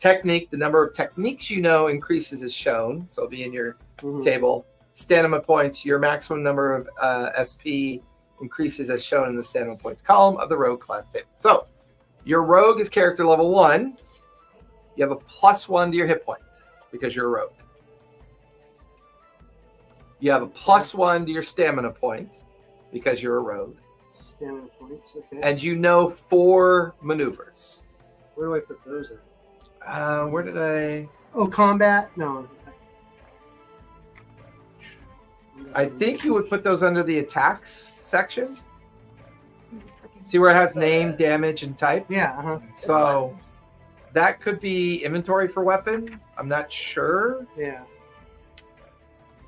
Technique, the number of techniques you know increases as shown, so it'll be in your table. Stamina points, your maximum number of SP increases as shown in the stamina points column of the rogue class table. So your rogue is character level 1. You have a +1 to your hit points because you're a rogue. You have a +1 to your stamina points because you're a rogue. Stamina points, okay. And you know 4 maneuvers. Where do I put those in? Where did I? Oh, combat? No. I think you would put those under the attacks section. See where it has name, damage, and type? Yeah. So that could be inventory for weapon. I'm not sure. Yeah.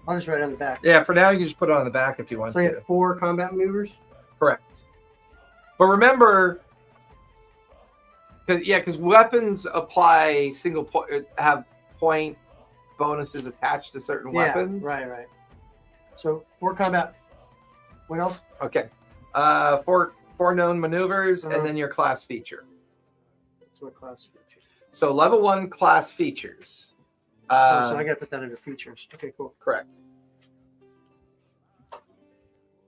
I'll just write it on the back. Yeah, for now you can just put it on the back if you want So I to. have 4 combat maneuvers? Correct. But remember, because weapons apply single point, have point bonuses attached to certain weapons. Right. So 4 combat. What else? Okay. 4 known maneuvers, and then your class feature. That's my class feature. So level 1 class features. So I got to put that under features. Okay, cool. Correct.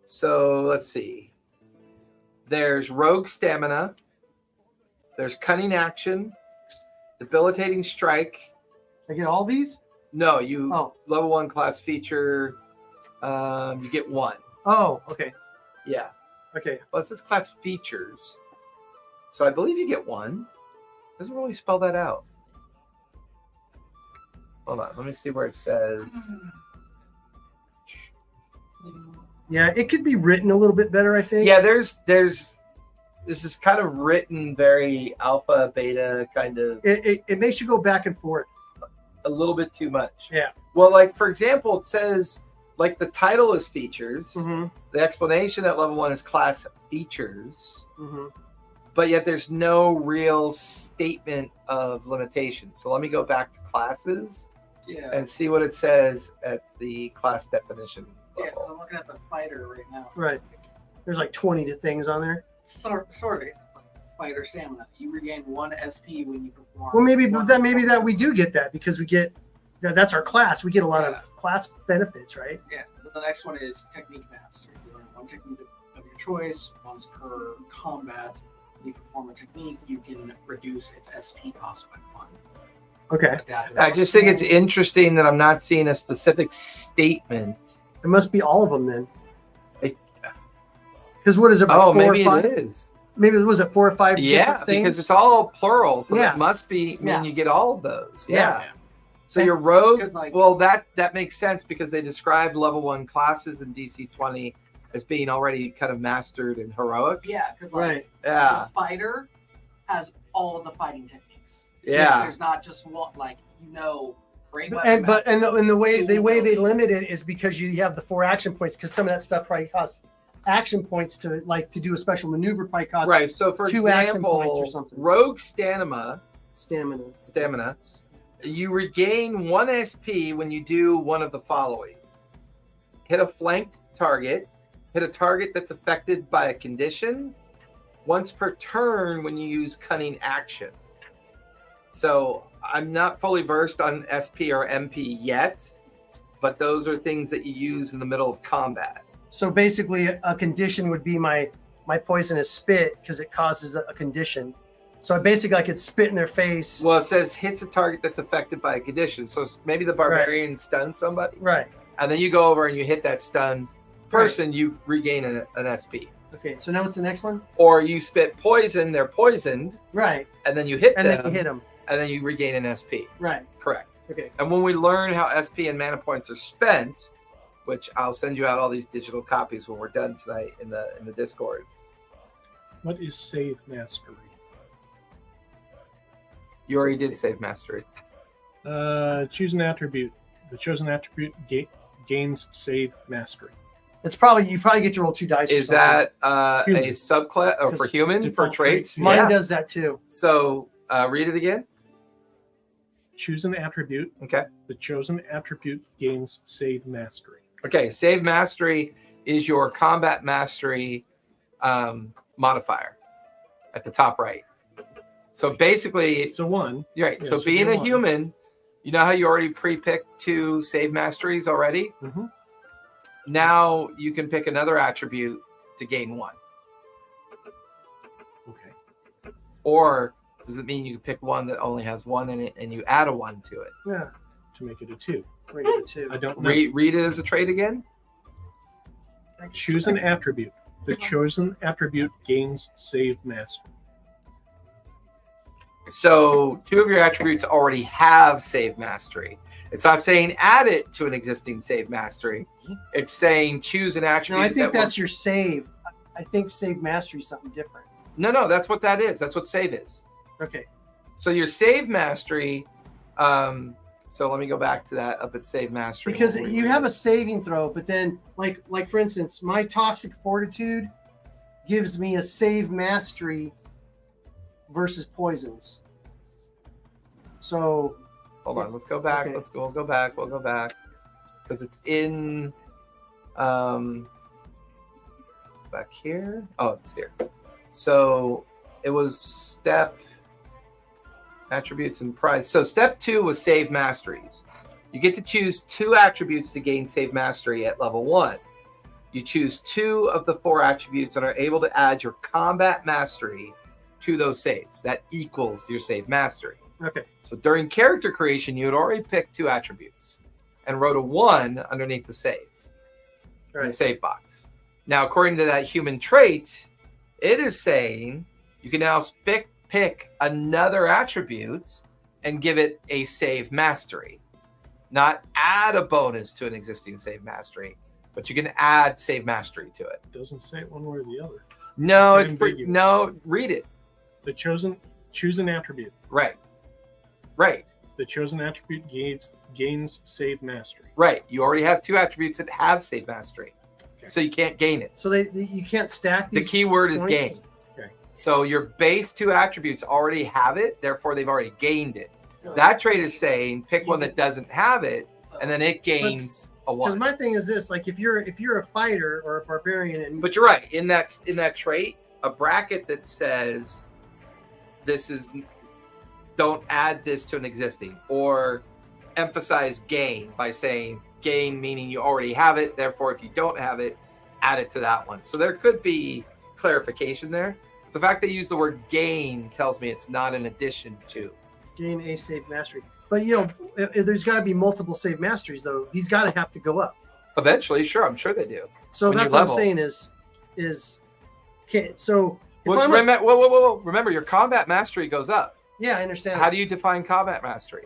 So let's see. There's rogue stamina. There's cunning action. Debilitating strike. I get all these? No, level 1 class feature. You get 1. Oh, okay. Yeah. Okay. Well, it says class features. So I believe you get 1. Doesn't really spell that out. Hold on. Let me see where it says. Yeah, it could be written a little bit better, I think. Yeah, there's this is kind of written very alpha, beta kind of. It makes you go back and forth. A little bit too much. Yeah. Well, like, for example, it says, like, the title is features. Mm-hmm. The explanation at level 1 is class features. Mm-hmm. But yet there's no real statement of limitation. So let me go back to classes and see what it says at the class definition Yeah, level. because I'm looking at the fighter right now. Right. There's like 20 things on there. Sort of. Fighter stamina. You regain 1 SP when you perform. Well, maybe that we do get that because we get that's our class. We get a lot of class benefits, right? Yeah. The next one is technique mastery. You learn 1 technique of your choice once per combat. When you perform a technique, you can reduce its SP cost by 1. Okay. adaptive. I just think it's interesting that I'm not seeing a specific statement. It must be all of them then. It- Because what is it? Like Oh, 4 or maybe 5? it is. Maybe was it 4 or 5 Yeah, different things? because it's all plural, so Yeah. that must be mean Yeah. you get all of those. Yeah. Yeah. So your rogue, Because, like- well, that makes sense because they described level 1 classes in DC20 as being already kind of mastered and heroic. Yeah, because Right. Yeah, the fighter has all of the fighting techniques. yeah, There's not just one, like, great weapon. And but and the way Two they abilities. limit it is because you have the 4 action points, because some of that stuff probably costs action points to do a special maneuver probably costs right. So for 2 action points or example, something. rogue stamina, stamina. you regain 1 SP when you do one of the following: hit a flanked target, hit a target that's affected by a condition, once per turn when you use cunning action. So I'm not fully versed on SP or MP yet, but those are things that you use in the middle of combat. So basically, a condition would be my poisonous spit because it causes a condition. So basically, I could spit in their face. Well, it says hits a target that's affected by a condition. So maybe the barbarian stuns somebody, Right. and then you go over and you hit that stunned person, you regain an SP. Okay. So now what's the next one? Or you spit poison, they're poisoned, Right. and then you hit And them, then you hit them. and then you regain an SP. Right. Correct. Okay. And when we learn how SP and mana points are spent, which I'll send you out all these digital copies when we're done tonight in the Discord. What is save mastery? You already did save mastery. Choose an attribute. The chosen attribute gains save mastery. It's probably you probably get to roll 2 dice. or Is something. that Human. a subclass or for Just human for default traits? traits. Mine Yeah. does that too. So read it again. Choose an attribute. Okay. The chosen attribute gains save mastery. Okay. Save mastery is your combat mastery modifier at the top right. So basically, So 1. right. Yeah, so so being you're a one. human, you know how you already pre-picked 2 save masteries already? Mhm. Now you can pick another attribute to gain 1. Okay. Or does it mean you can pick one that only has 1 in it and you add a 1 to it? Yeah. To make it a 2. Bring it to 2. I don't know. Read it as a trait again. Choose an attribute. The chosen attribute gains save mastery. So 2 of your attributes already have save mastery. It's not saying add it to an existing save mastery. It's saying choose an No, attribute. I think that that's your save. I think save mastery is something different. No, that's what that is. That's what save is. Okay. So your save mastery. So let me go back to that up at save mastery. Because you have a saving throw, but then like for instance, my toxic fortitude gives me a save mastery versus poisons. So Hold on, let's go back. Okay. We'll go back. Because it's in back here. Oh, it's here. So it was step attributes and prize. So step 2 was save masteries. You get to choose 2 attributes to gain save mastery at level 1. You choose 2 of the 4 attributes and are able to add your combat mastery to those saves. That equals your save mastery. okay. So during character creation, you had already picked 2 attributes and wrote a 1 underneath the save, in the Right. save box. Now, according to that human trait, it is saying you can now pick another attribute and give it a save mastery. Not add a bonus to an existing save mastery, but you can add save mastery to it. It doesn't say it one way or the other. No, It's ambiguous. no, read it. The choose an attribute. Right. The chosen attribute gains save mastery. Right. You already have 2 attributes that have save mastery. Okay. So you can't gain it. So you can't stack The these. key word is points? gain. Okay. So your base 2 attributes already have it, therefore they've already gained it. So That trait is saying pick one that doesn't have it, and then it gains a Because 1. my thing is this: like if you're a fighter or a barbarian, and But you're right. In that trait, a bracket that says this is don't add this to an existing, or emphasize gain by saying gain meaning you already have it, therefore if you don't have it, add it to that one. So there could be clarification there. The fact they use the word gain tells me it's not an addition to. gain a save mastery. But if there's got to be multiple save masteries though. These got to have to go up. Eventually, sure, I'm sure they do. So When that's you what I'm level. saying is okay. So if Well, I'm whoa. Remember, your combat mastery goes up. yeah, I understand. How do you define combat mastery?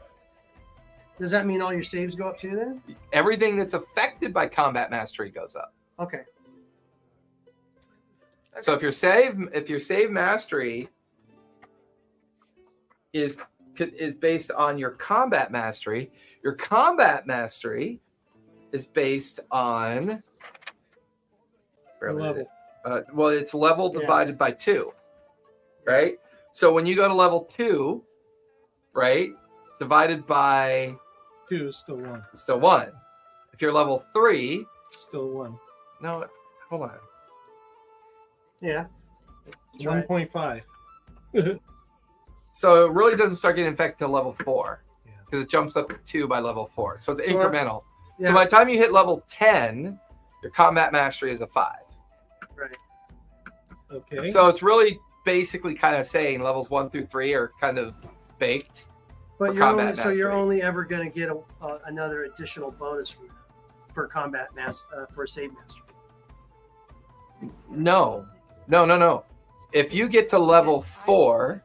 Does that mean all your saves go up too then? Everything that's affected by combat mastery goes up. Okay. So if your save mastery is based on your combat mastery is based on Level. well, it's level Yeah. divided by 2, right? So when you go to level 2, right, divided by 2 is still 1. it's still 1. If you're level 3, Still 1. no, hold on. Yeah. Try it. 1.5. So it really doesn't start getting affected till level 4 Yeah. because it jumps up to 2 by level 4. So it's So, incremental. Yeah. So by the time you hit level 10, your combat mastery is a 5. Right. Okay. So it's really basically kind of saying levels 1 through 3 are kind of baked. But for you're only, combat so you're mastery. only ever going to get another additional bonus for combat for save mastery. No. If you get to level 4,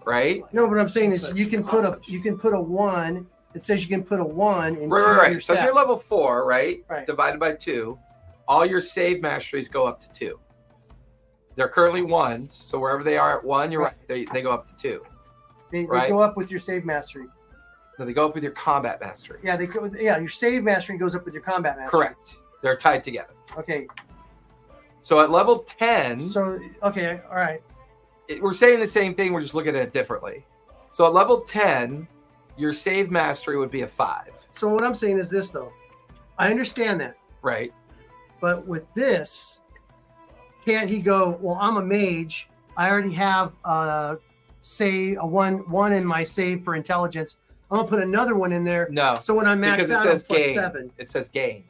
right? No, what I'm saying is you can put a 1. It says you can put a 1 in Right. your So if you're stats. level 4, right, Right. divided by 2, all your save masteries go up to 2. They're currently 1s, so wherever they are at 1, you're right. They go up to 2. They right. go up with your save mastery. No, they go up with your combat mastery. Yeah, your save mastery goes up with your combat mastery. Correct. They're tied together. Okay. So at level 10, So okay, all right. we're saying the same thing. We're just looking at it differently. So at level 10, your save mastery would be a 5, So what I'm saying is this though. I understand that, right? but with this, can't he go? Well, I'm a mage. I already have say a one in my save for intelligence. I'm gonna put another one in there. No, So when I'm maxed because it out, I'm says plus gain. 7. It says gain.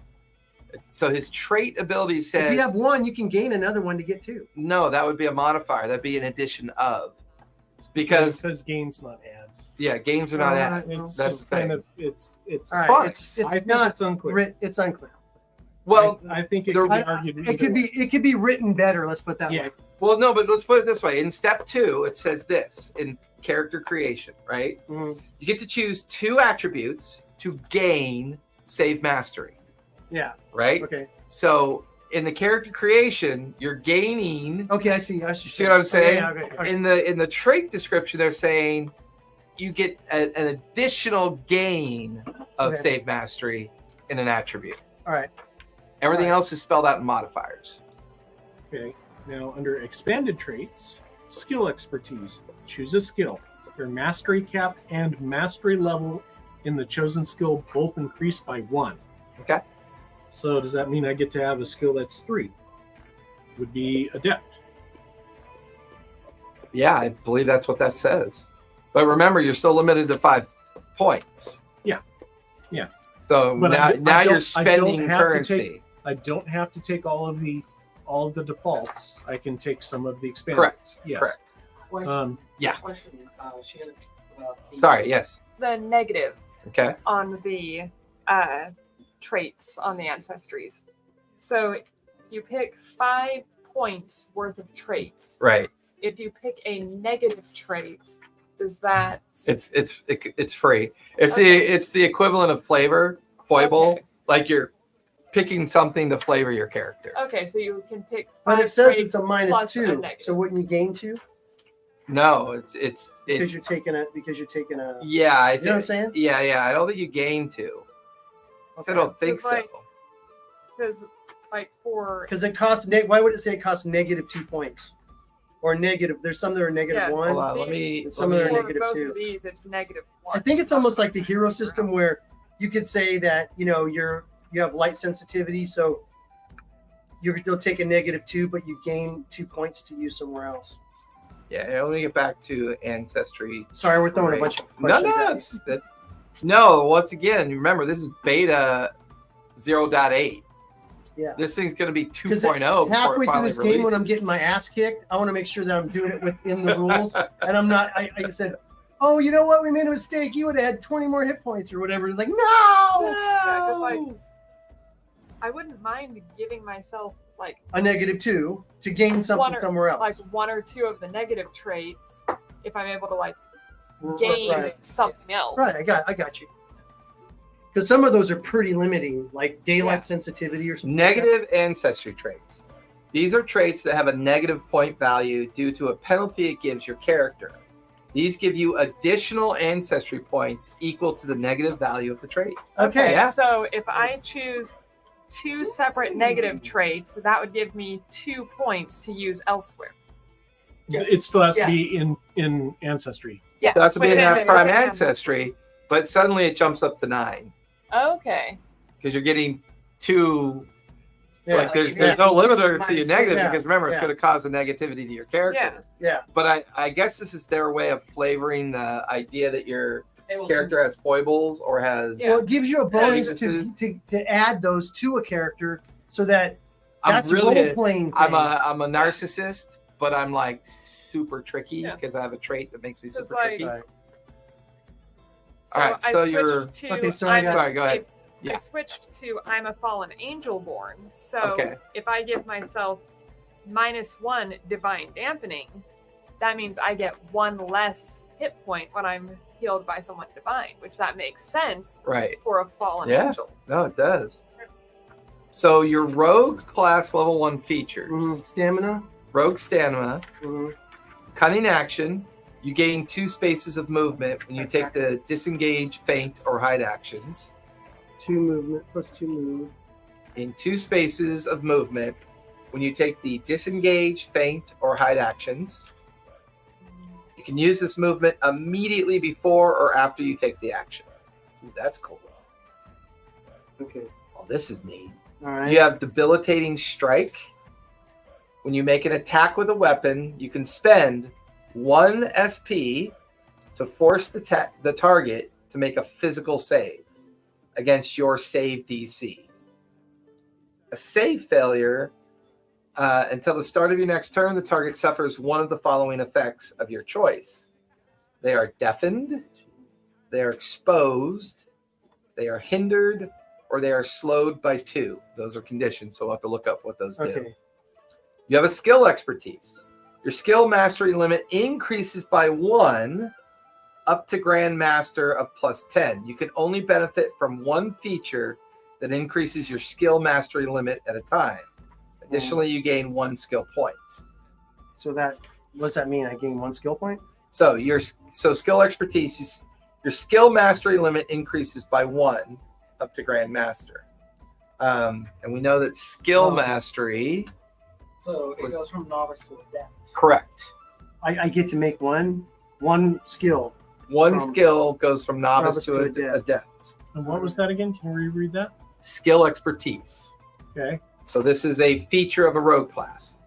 So his trait ability says If you have 1, you can gain another one to get 2. no. That would be a modifier. That'd be an addition of. It Because says gains, not adds. yeah, gains are not Oh, adds. right. It's That's just the thing. kind of it's All right, fine. it's I think not it's unclear. it's unclear. Well, I think it there- could be argued. It either could way. be written better. Let's put that Yeah. way. well, no, but let's put it this way. In step 2, it says this in character creation, right? Mhm. You get to choose 2 attributes to gain save mastery, Yeah. right? Okay. So in the character creation, you're gaining. Okay. I see. See what I'm saying? Okay, okay. In the trait description, they're saying you get an additional gain of Okay. save mastery in an attribute. All right. Everything Right. else is spelled out in modifiers. Okay. Now, under expanded traits, skill expertise, choose a skill. Your mastery cap and mastery level in the chosen skill both increase by 1. Okay. So does that mean I get to have a skill that's 3? Would be adept. Yeah, I believe that's what that says. But remember, you're still limited to 5 points. Yeah. Yeah. So But now, I now don't- you're I spending don't have to currency. I don't have to take all of the defaults. I can take some of the expanded. Correct. Yes. Correct. Question, Yeah. question, Shannon. About the- Sorry. Yes. The negative Okay. on the traits on the ancestries. So you pick 5 points worth of traits. Right. If you pick a negative trait, does that It's free. It's Okay. it's the equivalent of foible. Okay. Like you're picking something to flavor your character. okay? So you can pick. But 5 it says traits it's a plus -2. negative. So wouldn't you gain 2 No, it's because you're taking a yeah. I You know what I'm think saying? yeah. I don't think you gain 2. I don't think It's so. like- Because like for Because it costs. Why would it say it costs -2 points or negative? There's some that are negative Yeah. 1. Hold on. Let me. And some let of them me- are for negative both 2. of these, it's -1. I think it's almost like the hero system where you could say that you have light sensitivity, so they'll take a -2, but you gain 2 points to use somewhere else. Yeah. Let me get back to Ancestry. Sorry, we're throwing a bunch of No, questions. no, at you. it's no. Once again, remember this is beta 0.8. Yeah. This thing's going to be 2.0 Because before halfway it through finally this game, when releases. I'm getting my ass kicked, I want to make sure that I'm doing it within the rules, and I'm not. I said, oh, you know what? We made a mistake. You would have had 20 more hit points or whatever. Like, no! Yeah, 'cause, like, I wouldn't mind giving myself like A -2 to gain something somewhere else. like 1 or 2 of the negative traits if I'm able to like gain right. something else. Right, I got you. Because some of those are pretty limiting, like daylight sensitivity or something. Negative ancestry traits. These are traits that have a negative point value due to a penalty it gives your character. These give you additional ancestry points equal to the negative value of the trait. Okay. Yeah. So if I choose 2 separate negative traits, that would give me 2 points to use elsewhere. Yeah. It still has to be in Ancestry. Yeah. So that's to be in within that the- prime within- ancestry, but suddenly it jumps up to 9 Okay. because you're getting 2. Yeah. Like there's Yeah. no limiter to your Minus negative yeah. because remember it's Yeah. going to cause a negativity to your character. Yeah. Yeah. But I guess this is their way of flavoring the idea that your It will- character has foibles or has. Well, it gives you a bonus Weaknesses. to add those to a character so that I'm that's really role playing. I'm a narcissist, but I'm like super tricky Yeah. because I have a trait that makes me Just super like- tricky. Right. So Alright, I so switched you're- to Okay, so I got- Sorry, go ahead. I Yeah. switched to I'm a fallen angel born. So Okay. if I give myself -1 divine dampening, that means I get 1 less hit point when I'm healed by someone divine, which that makes sense Right. for a fallen Yeah. angel. No, it does. So your rogue class level 1 features: Stamina. rogue stamina, Mhm. cunning action. You gain 2 spaces of movement when you take the disengage, feint, or hide actions. 2 movement plus 2 move. In 2 spaces of movement when you take the disengage, feint, or hide actions. You can use this movement immediately before or after you take the action. Ooh, that's cool. Okay. Oh, this is neat. All right. You have debilitating strike. When you make an attack with a weapon, you can spend 1 SP to force the target to make a physical save against your save DC. A save failure until the start of your next turn, the target suffers one of the following effects of your choice. They are deafened, they are exposed, they are hindered, or they are slowed by 2. Those are conditions, so we'll have to look up what those do. Okay. You have a skill expertise. Your skill mastery limit increases by 1 up to Grand Master of +10. You can only benefit from 1 feature that increases your skill mastery limit at a time. Additionally, you gain 1 skill point. So that what does that mean? I gain 1 skill point. So skill expertise, your skill mastery limit increases by 1 up to Grand Master. And we know that skill mastery. So it goes from novice to adept. Correct. I get to make one skill. One From skill goes from novice to adept. adept. And what was that again? Can you reread that? Skill expertise. Okay. So this is a feature of a rogue class.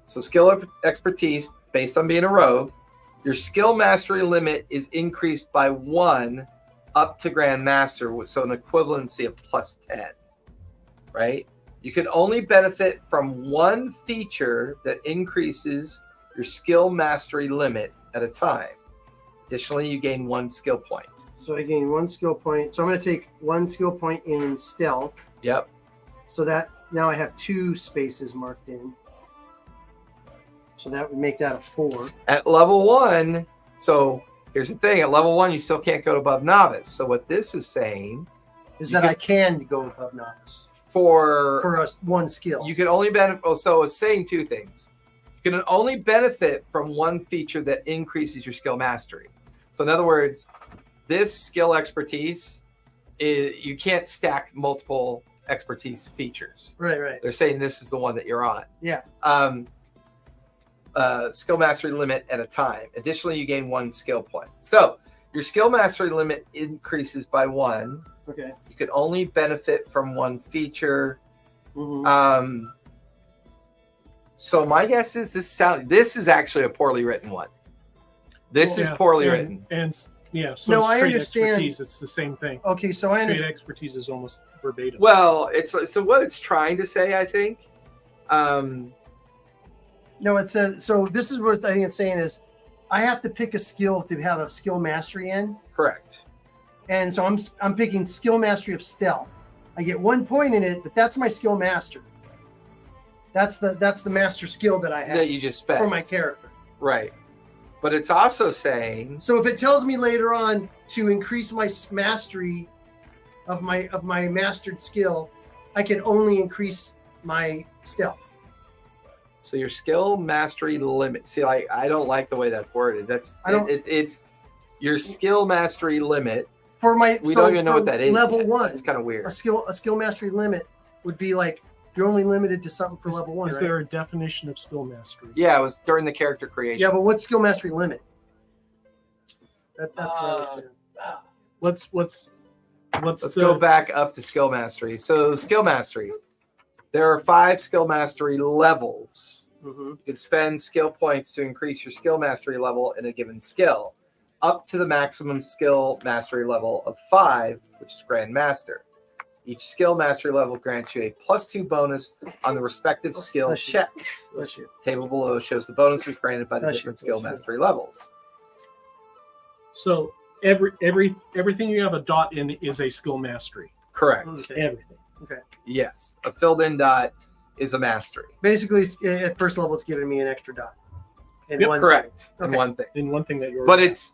So skill expertise, based on being a rogue, your skill mastery limit is increased by 1 up to Grand Master, so an equivalency of +10, right? You can only benefit from 1 feature that increases your skill mastery limit at a time. Additionally, you gain 1 skill point. So I gain 1 skill point. So I'm going to take 1 skill point in stealth. Yep. So that now I have 2 spaces marked in. So that would make that a 4. At level 1, so here's the thing, at level 1, you still can't go above novice. So what this is saying Is You that I can go above novice for a 1 skill. you can only benefit, so it's saying 2 things. You can only benefit from 1 feature that increases your skill mastery. So in other words, this skill expertise, you can't stack multiple expertise features. Right. They're saying this is the one that you're on. Yeah. Skill mastery limit at a time. Additionally, you gain 1 skill point. So your skill mastery limit increases by 1. Okay. You can only benefit from 1 feature. Mhm. So my guess is this is actually a poorly written one. This is Yeah, poorly and- written. And yeah, so No, it's I trait understand. expertise. It's the same thing. Okay, so I Trait understand. expertise is almost verbatim. Well, so what it's trying to say, I think. No, it says so. This is what I think it's saying is I have to pick a skill to have a skill mastery in, Correct. and so I'm picking skill mastery of stealth. I get 1 point in it, but that's my skill master. That's the master skill that I have That you just spent. for my character. Right. But it's also saying So if it tells me later on to increase my mastery of my mastered skill, I can only increase my stealth. so your skill mastery limit. See, like I don't like the way that's worded. It's your skill mastery limit. For my We so don't even know for what that is. Level yet. 1, It's kind of weird. a skill mastery limit would be like you're only limited to something for level 1. Is Right? there a definition of skill mastery? Yeah, it was during the character creation. Yeah, but what's skill mastery limit? That's what I understand. Let's go back up to skill mastery. So skill mastery. There are 5 skill mastery levels. Mhm. You can spend skill points to increase your skill mastery level in a given skill, up to the maximum skill mastery level of 5, which is Grand Master. Each skill mastery level grants you a +2 bonus on the respective skill Bless you. checks. Bless you. Table below shows the bonuses granted by the Bless you. different skill Bless you. mastery levels. So everything you have a dot in is a skill mastery. Correct. Okay. Everything. Yes. A filled in dot is a mastery. Basically, at first level, it's giving me an extra dot. In Yep, one Correct. thing. In Okay. one thing. In one thing that you're. But it's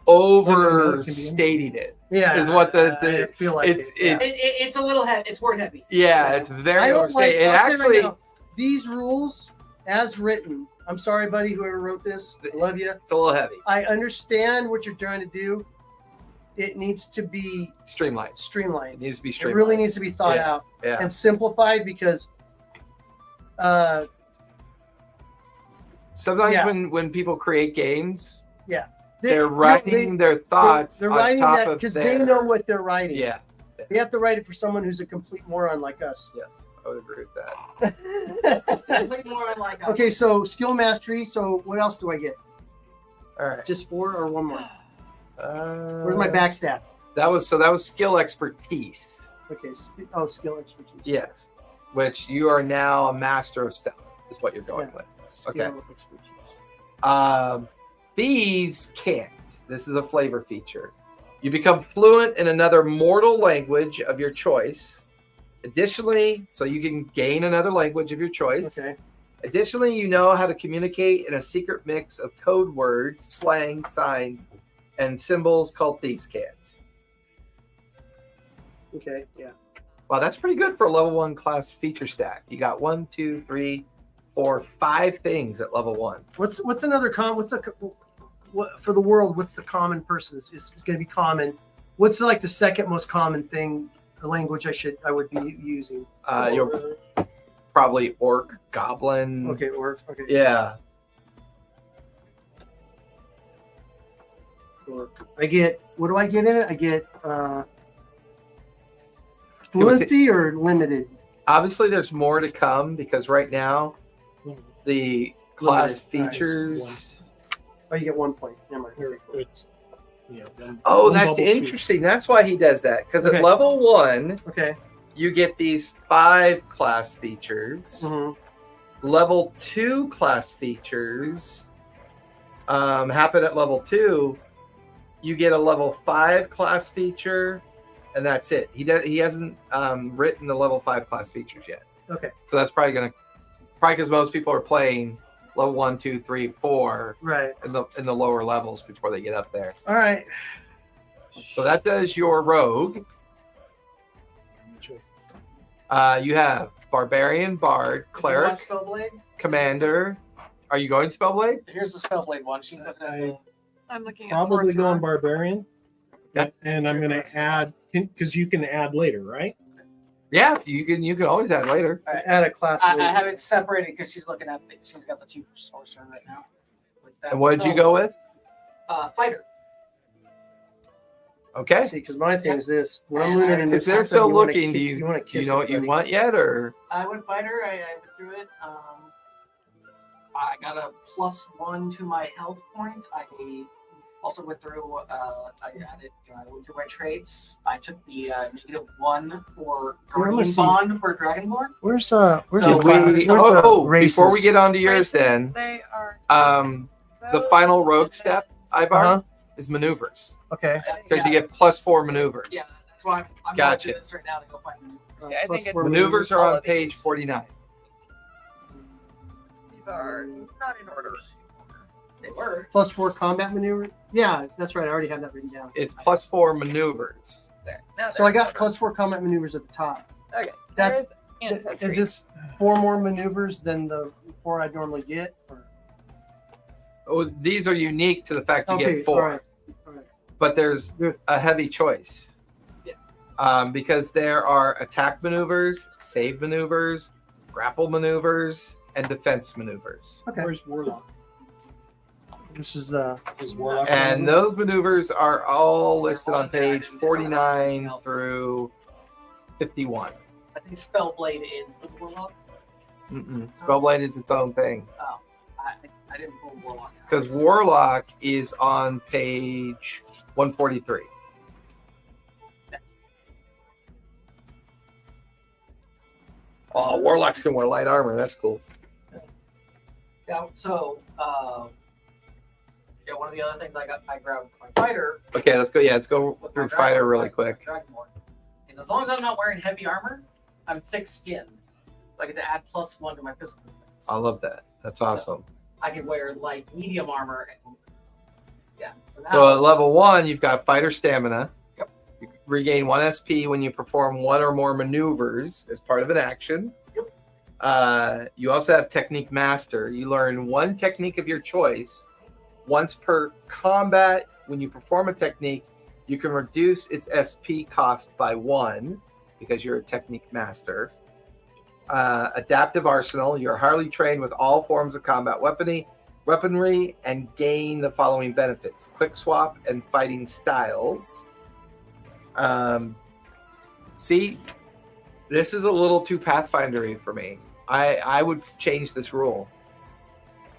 overstating it. Yeah. Is what I feel like it's- yeah. It's a little heavy. It's word heavy. Yeah, it's very I don't like. overstated. It I'll tell you right actually, now, these rules, as written. I'm sorry, buddy. Whoever wrote this, I love you. it's a little heavy. I understand what you're trying to do. It needs to be Streamlined. It streamlined. needs to be It streamlined. really needs to be thought Yeah. out Yeah. and simplified because. Sometimes Yeah. when people create games, they- they're no, writing their thoughts They're on writing top that of because their, they know what they're writing. Yeah. They have to write it for someone who's a complete moron like us. Yes, I would agree with that. Definitely more like Okay, so skill mastery. So what else do I get? All right. Just 4 or one more? Uh, Where's my backstab? That was skill expertise. Okay. Skill expertise. Yes. Which you are now a master of stealth, is what you're going Yeah. with. Skill Okay. expertise. Thieves can't. This is a flavor feature. You become fluent in another mortal language of your choice. Additionally, so you can gain another language of your choice. Okay. Additionally, you know how to communicate in a secret mix of code words, slang, signs, and symbols called thieves can't. Okay. Yeah. Wow, that's pretty good for a level 1 class feature stack. You got 1, 2, 3, 4, 5 things at level 1. What's another what for the world? What's the common person is going to be common? What's like the second most common thing? The language I would be using. You're probably orc, goblin. Okay. Or okay. Yeah. Or I get. What do I get in it? I get fluency or limited. Obviously, there's more to come because right now the class Limited. Nice. features. Oh, you get 1 point. Never mind. Here we go. It's, Oh, one that's bubble speed. interesting. That's why he does that. Because Okay. at level 1, Okay. you get these 5 class features. Mm-hmm. Level 2 class features happen at level 2. You get a level 5 class feature, and that's it. He hasn't written the level 5 class features yet. Okay. So that's probably because most people are playing level 1, 2, 3, 4 Right. in the lower levels before they get up there. All right. So that does your rogue. You have barbarian, bard, cleric, Spellblade. commander. Are you going spellblade? Here's the Spellblade one. She's looking at me. I'm looking at Probably Sorcerer. going barbarian. Yep. And I'm going to add because you can add later, right? Yeah, you can always add later. Add a class. I rating. have it separated because she's looking at. She's got the cheaper sorcerer right now. With that And what did you go with? Fighter. Okay. See, because my thing is this: when I'm And learning a new If they're concept, still you wanna looking, kiss- do you wanna do you kiss know what you everybody. want yet, or I went fighter. I withdrew it. I got a +1 to my health point. I also went through. I went through my traits. I took the -1 for Where Guardian was he? Bond for Dragonborn. Where's So the Did class? we, Where's the races? before we get on to yours, Races, then they are. um, the final rogue step, Ivar, Uh-huh. is maneuvers. Okay. Because you get +4 maneuvers. Yeah, that's why I'm Gotcha. going to this right now to go find maneuvers. Yeah, I Plus think it's 4 Maneuvers are all on of page these. 49. These are not in order. They were. +4 combat maneuver. Yeah, that's right. I already have that written down. It's +4 maneuvers. There. Now So I they're got in order. +4 combat maneuvers at the top. Okay. That's- There's Is Ancestry. this 4 more maneuvers than the 4 I'd normally get? Or? Oh, these are unique to the fact you Okay, get 4. all right. All right. But there's There's- a heavy choice. Because there are attack maneuvers, save maneuvers, grapple maneuvers, and defense maneuvers. Okay. Where's Warlock? This is the. Is Warlock? And on those maneuvers are all listed on page 49 through 51. I think Spellblade is the Warlock. Spellblade is its own thing. I didn't pull Warlock. Because Warlock is on page 143. Oh, Warlocks can wear light armor. That's cool. Yeah, so, one of the other things I grabbed for my fighter Okay, let's go. Yeah, let's go with my through fighter Dragonborn- really quick. Dragonborn, is as long as I'm not wearing heavy armor, I'm thick skinned. So I get to add +1 to my physical defense. I love that. That's awesome. I can wear light medium armor and yeah. So now So at level 1, you've got fighter stamina. Yep. You regain 1 SP when you perform 1 or more maneuvers as part of an action. Yep. You also have technique master. You learn 1 technique of your choice once per combat. When you perform a technique, you can reduce its SP cost by 1 because you're a technique master. Adaptive arsenal. You're highly trained with all forms of combat weaponry and gain the following benefits: quick swap and fighting styles. See, this is a little too Pathfindery for me. I would change this rule.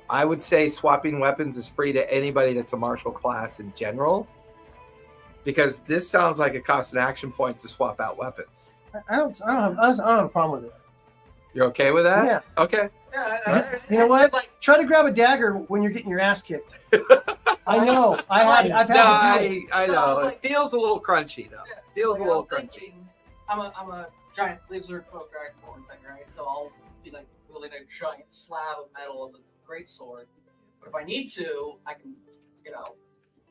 I would say swapping weapons is free to anybody that's a martial class in general, because this sounds like a cost and action point to swap out weapons. I don't have a problem with it. You're okay with that? Yeah. Okay. yeah, You know what? Like, Try to grab a dagger when you're getting your ass kicked. I know. I've had No, to do it. I So I know. was It like- feels a little crunchy though. Feels like a I little was crunchy. thinking, I'm a giant laser folk dragonborn thing, right? So I'll be like wielding a giant slab of metal as a great sword. But if I need to, I can,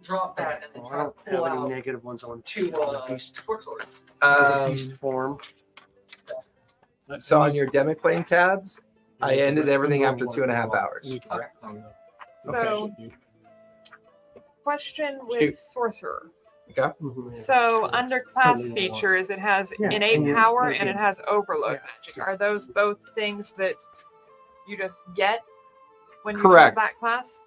drop that and then Well, I try to don't pull have any out negative ones on 2 beast, short swords. beast form. So on your demiplane tabs, I ended everything after 2.5 hours. So, question with Shoot. Sorcerer. Mhm. So, That's under class totally what- features, it has Yeah, innate and power you're and it good. has overload Yeah. magic. Are those both things that you just get when you Correct. use that class?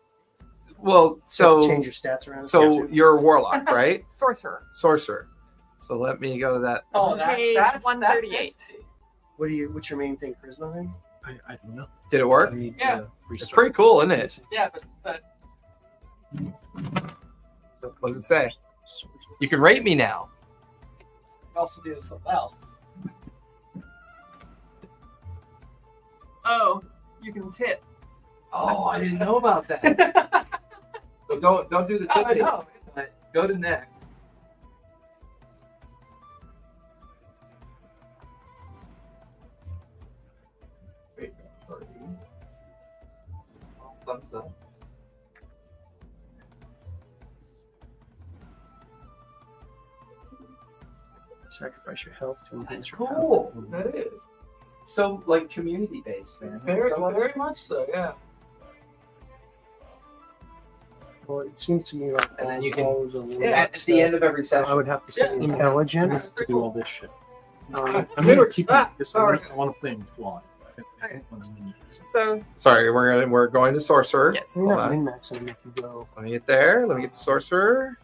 Well, You have to so change your stats around. so you're a warlock, right? Sorcerer. Sorcerer. So let me go to that. Oh, Page that's 138. nifty. What's your main thing? Charisma thing? I don't know. Did it work? I need Yeah. to It's restart. pretty cool, isn't it? Yeah, but What does it say? You can rate me now. you also do something else. Oh, you can tip. Oh, I didn't know about that. So don't do the Oh, I tipping. know. Go to next. Thumbs up. Sacrifice your health to enhance That's your power. cool. That is. So like community based, man. Very, So, very much so. Yeah. Well, it seems to me like And then you can- all of the at the end of every I session. would have to say Yeah. intelligence. To do all this shit. Um, I'm We gonna were- keep ah, this. sorry. I want to play him flawed. I think when I'm in it. So, Sorry, we're going to sorcerer. yes. you're Hold not on. min-maxing if you go. Let me get there. Let me get the sorcerer.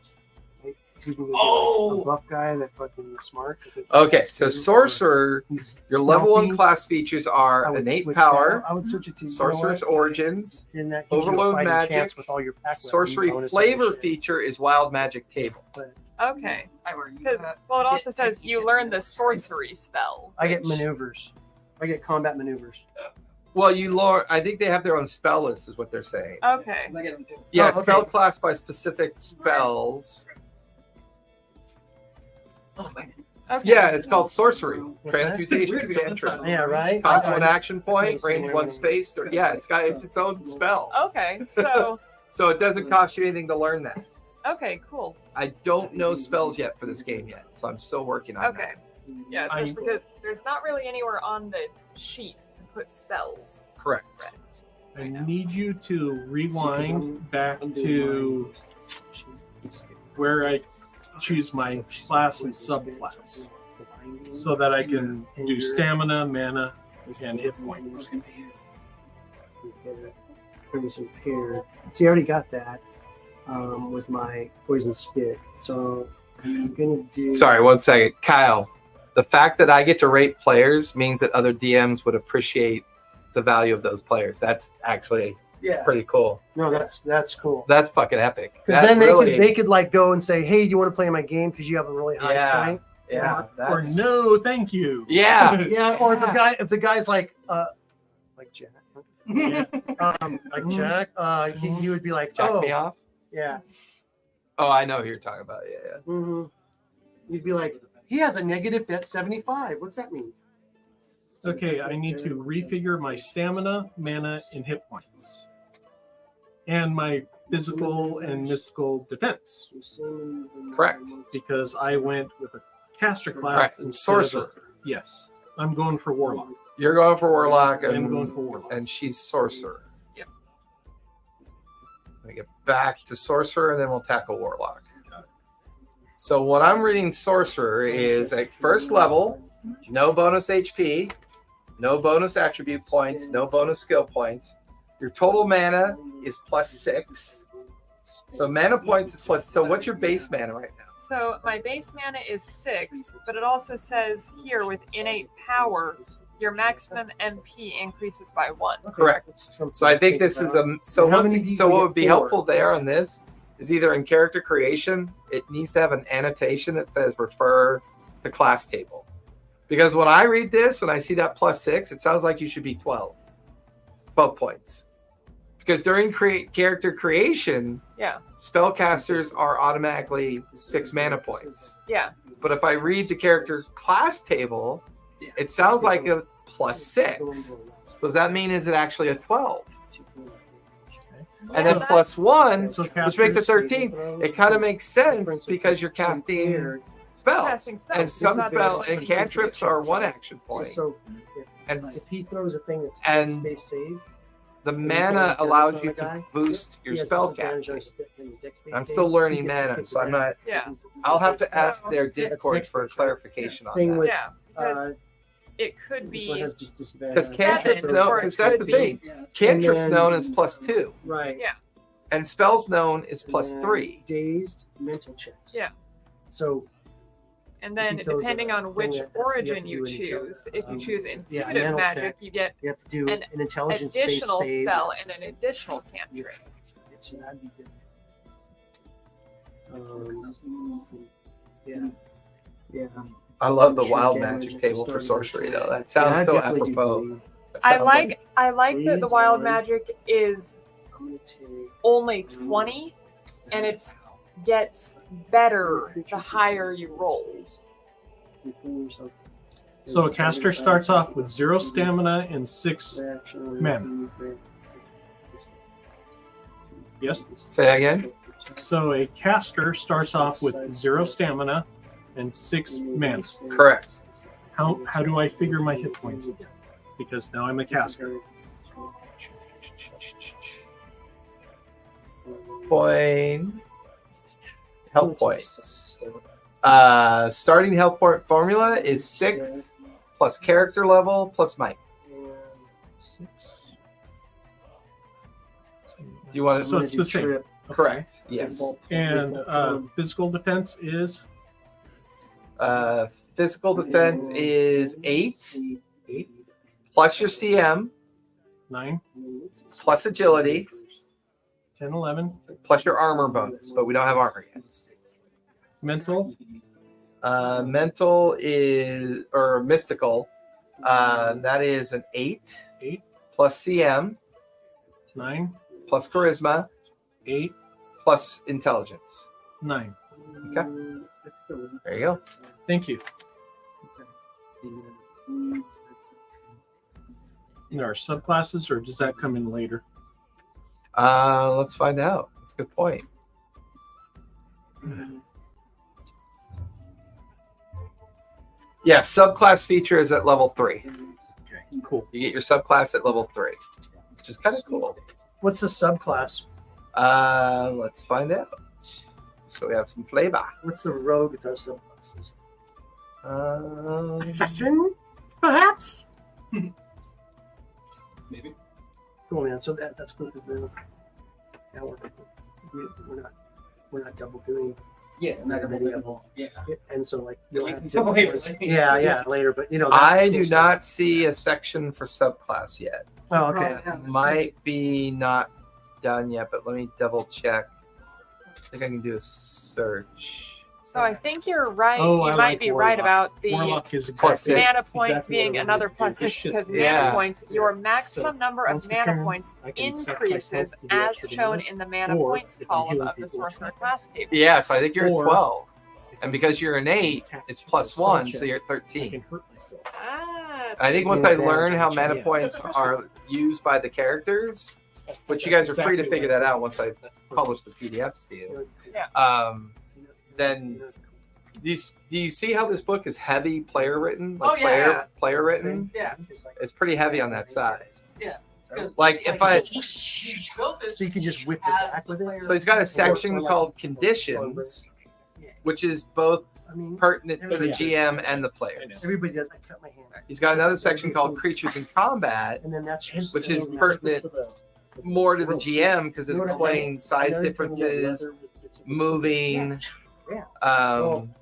You can go Oh! a buff guy that fucking smart. Okay, so sorcerer, your level 1 Stealthy. class features are I would innate switch power, that. I would switch it to you know sorcerer's what? origins, And that gives you a overload fighting magic, chance with all your pack sorcery weapon bonuses and flavor shit. feature is wild magic table. Okay. I were you Because, well, it also says you learn the sorcery spell. I get which- maneuvers. I get combat maneuvers. Well, you learn. I think they have their own spell list, is what they're saying. Okay. I get them too. Yeah, Oh, okay. spell class by specific spells. Oh man. Okay. Yeah, it's called sorcery, What's that? transmutation, Weird, we got cantrip. that Yeah, right. Cost one action point, Okay, so range we're one gonna- space. Or, yeah, it's its own spell. Okay. So. So it doesn't cost you anything to learn that. Okay. Cool. I don't know spells yet for this game yet, so I'm still working on Okay. Yeah, especially because there's not really anywhere on the sheet to put spells. that. Correct. I need you to rewind back to where I choose my class and subclass so that I can do stamina, mana, and hit points. See, I already got that with my poison spit. So I'm gonna do. Sorry, 1 second. Kyle, the fact that I get to rate players means that other DMs would appreciate the value of those players. That's actually Yeah. pretty cool. No, that's cool. That's fucking epic. Because That then really- they could like go and say, hey, you want to play my game because you have a really high Yeah. point. Yeah. Or That's, no, thank you. Yeah. Yeah, or if the guy's like Jack, like Jack, he would be like, Jack oh, me off. yeah. Oh, I know who you're talking about. Yeah, yeah. Mm-hmm. You'd be like, he has a negative at 75. What's that mean? Okay, I need to refigure my stamina, mana, and hit points. And my physical and mystical defense. Correct. Because I went with a caster class Right, instead of a- sorcerer. Yes. I'm going for warlock. You're going for warlock, I'm and going for warlock. and she's sorcerer. Yep. Let me get back to sorcerer, and then we'll tackle warlock. So what I'm reading sorcerer is at first level, no bonus HP, no bonus attribute points, no bonus skill points. Your total mana is +6. So mana points is plus. So what's your base mana right now? So my base mana is 6, but it also says here with innate power, your maximum MP increases by 1. Correct. So I think this is the so How once many do so you what get would be for? helpful there on this is either in character creation, it needs to have an annotation that says refer to class table. Because when I read this and I see that +6, it sounds like you should be 12 points. Because during character creation, Yeah. spellcasters are automatically 6 mana points. Yeah. But if I read the character class table, it sounds like a +6. So does that mean is it actually a 12? And then Yeah, +1, So which makes it casters, 13. It kind of makes sense because you're casting spells. Casting spells. And some It's not spell the- and cantrips are 1 action point. So And if he throws a thing that's And- space save, the you mana put a allows damage you on the to guy, boost your he has spell disadvantage on casting. his dex space I'm save, still learning he gets to mana, kick so I'm his not. ass. Yeah. I'll have to ask So- their That's Discord next for week, right? clarification on Thing that. with, Yeah. Because it could this one be. has just disadvantage. Because on cantrips, Seven, no, or it because that's the could be- thing. Cantrips And then- known as +2, Right. Yeah. and spells known is And then +3. Dazed mental checks. Yeah. So And then, If those depending are- on which then you have to origin do you an intel- choose, if you choose yeah, intuitive mental magic, check. you get you have to do An an intelligence space additional save. spell and an additional cantrip. So that'd be good. Yeah. Yeah. I love the Sure, wild damage magic at table the for start of sorcery, the though. That Yeah, sounds I so definitely do apropos. believe. That I sounds like that the Leads wild on. magic is I'm gonna take only 20 and it gets better the higher you roll. So a caster starts off with 0 stamina and 6. mana. Yes? Say that again? So a caster starts off with 0 stamina and 6 mana. Correct. How do I figure my hit points? Because now I'm a caster. Point. Health points. Starting health point formula is 6 plus character level plus might. Do you want to? So it's the same. Correct. Yes. And physical defense is Physical defense is 8 plus your CM 9, plus agility 10, 11. plus your armor bonus, but we don't have armor yet. Mental, Mental is or mystical. That is an 8 8. plus CM 9, plus charisma 8, plus intelligence. 9. Okay. There you go. Thank you. There are subclasses, or does that come in later? Let's find out. That's a good point. Yeah, subclass feature is at level 3. Okay, cool. You get your subclass at level 3, which is kind of cool. What's a subclass? Let's find out. So we have some flavor. What's the rogue with those subclasses? Assassin, perhaps? Maybe. Cool, man. So that's cool because then now we're not double doing. Yeah, not a big level. Yeah. And so like you'll have Oh, wait, ones. wait. Yeah, later. But you know, that's I cool do stuff. not see a section for subclass yet. Oh, okay. Might be not done yet, but let me double check. I think I can do a search. So I think you're right. Oh, you I might like be Warlock. right about the Warlock is Plus exactly mana six. points exactly being what I another wanted to plus do. This 6 shit- because Yeah. mana points, your So, maximum number of once per mana turn, points I can sacrifice increases health to do as extra shown damage, in the mana or points if I'm column healing of the people, sorcerer it's class table. Yeah, so I think you're Or- at 12. And because you're an 8, it's plus Spell 1, check. so you're at I 13. can hurt myself. I think once Yeah, I advantage learn on how the check. mana Yeah. points are used by the characters, which you guys are free to figure that out once I publish the PDFs to you. Then do you see how this book is heavy player written? Oh, yeah. Player written. Yeah. It's pretty heavy on that side. Yeah. Like if I So you can just whip it back with it. so he's got a section called conditions, which is both I mean, pertinent to the Yeah. GM and the players. everybody does. I cut my hand, He's got another section called creatures in combat, and then that's just which is pertinent more to the GM because it explains size differences, moving. Yeah. Um,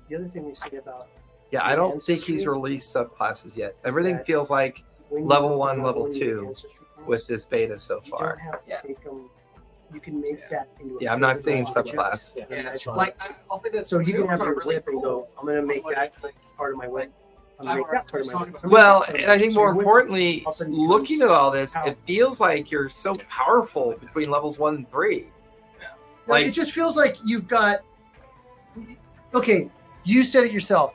The other thing we say about yeah, I don't think he's released subclasses yet. Everything that feels like when you Level go 1, down level on the 2 Ancestry class, with this beta so you far. don't have to Yeah. take them. You can make that into. Yeah, I'm not saying physical subclass. object. Yeah. Yeah, Nice like I'll say that. So you can have your really whip and go. I'm gonna make that part of my whip. I'm gonna make that part of my whip. Well, and I think So more your whip- importantly, all of a sudden becomes looking at all this, powerful. it feels like you're so powerful between levels 1 and 3. Like, it just feels like you've got. Okay, you said it yourself.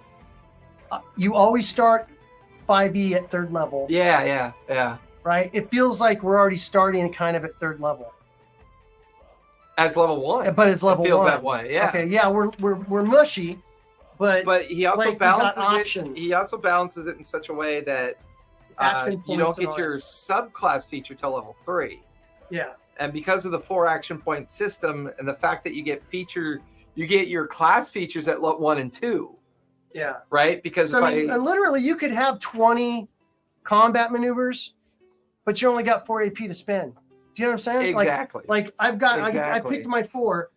You always start 5e at third level, Yeah. right? It feels like we're already starting kind of at third level, As level 1. but it's level it feels 1. that way. Yeah. Okay, yeah, we're mushy, but He also like, we got balances it. options. He also balances it in such a way that action you don't points and get all your subclass feature till level 3. that. Yeah, And because of the 4 action point system and the fact that you get your class features at 1 and 2, yeah. right? Because So I mean, literally, you could have 20 combat maneuvers, but you only got 4 AP to spend. Do you know what I'm saying? exactly. Like I've got, I Exactly. picked my 4,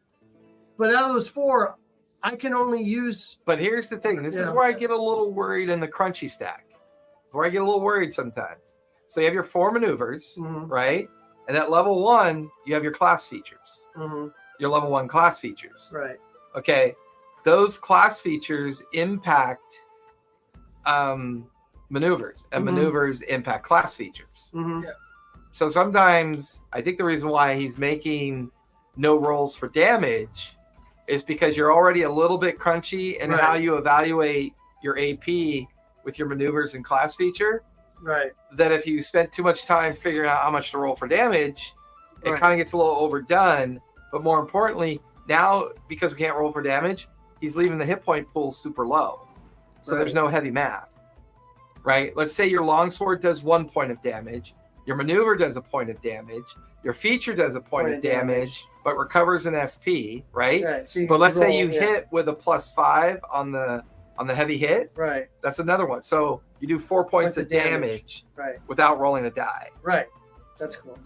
but out of those 4, I can only use. But here's the thing. This is Yeah. where I get a little worried in the crunchy stack. Where I get a little worried sometimes. So you have your 4 maneuvers, Mhm, right? And at level 1, you have your class features. mhm, Your level 1 class features. right. Okay. Those class features impact maneuvers, and Mhm. maneuvers impact class features. Mhm. So sometimes I think the reason why he's making no rolls for damage is because you're already a little bit crunchy in Right. how you evaluate your AP with your maneuvers and class feature. Right. That if you spent too much time figuring out how much to roll for damage, it Right. kind of gets a little overdone. But more importantly, now because we can't roll for damage, he's leaving the hit point pool super low. So there's Right. no heavy math. Right? Let's say your longsword does 1 point of damage, your maneuver does a point of damage, your feature does a point of damage, but recovers an SP, right? Right. So you But can let's say roll, you yeah. hit with a +5 on the heavy hit, Right. that's another one. So you do 4 points of damage Right. without rolling a die. Right. That's cool.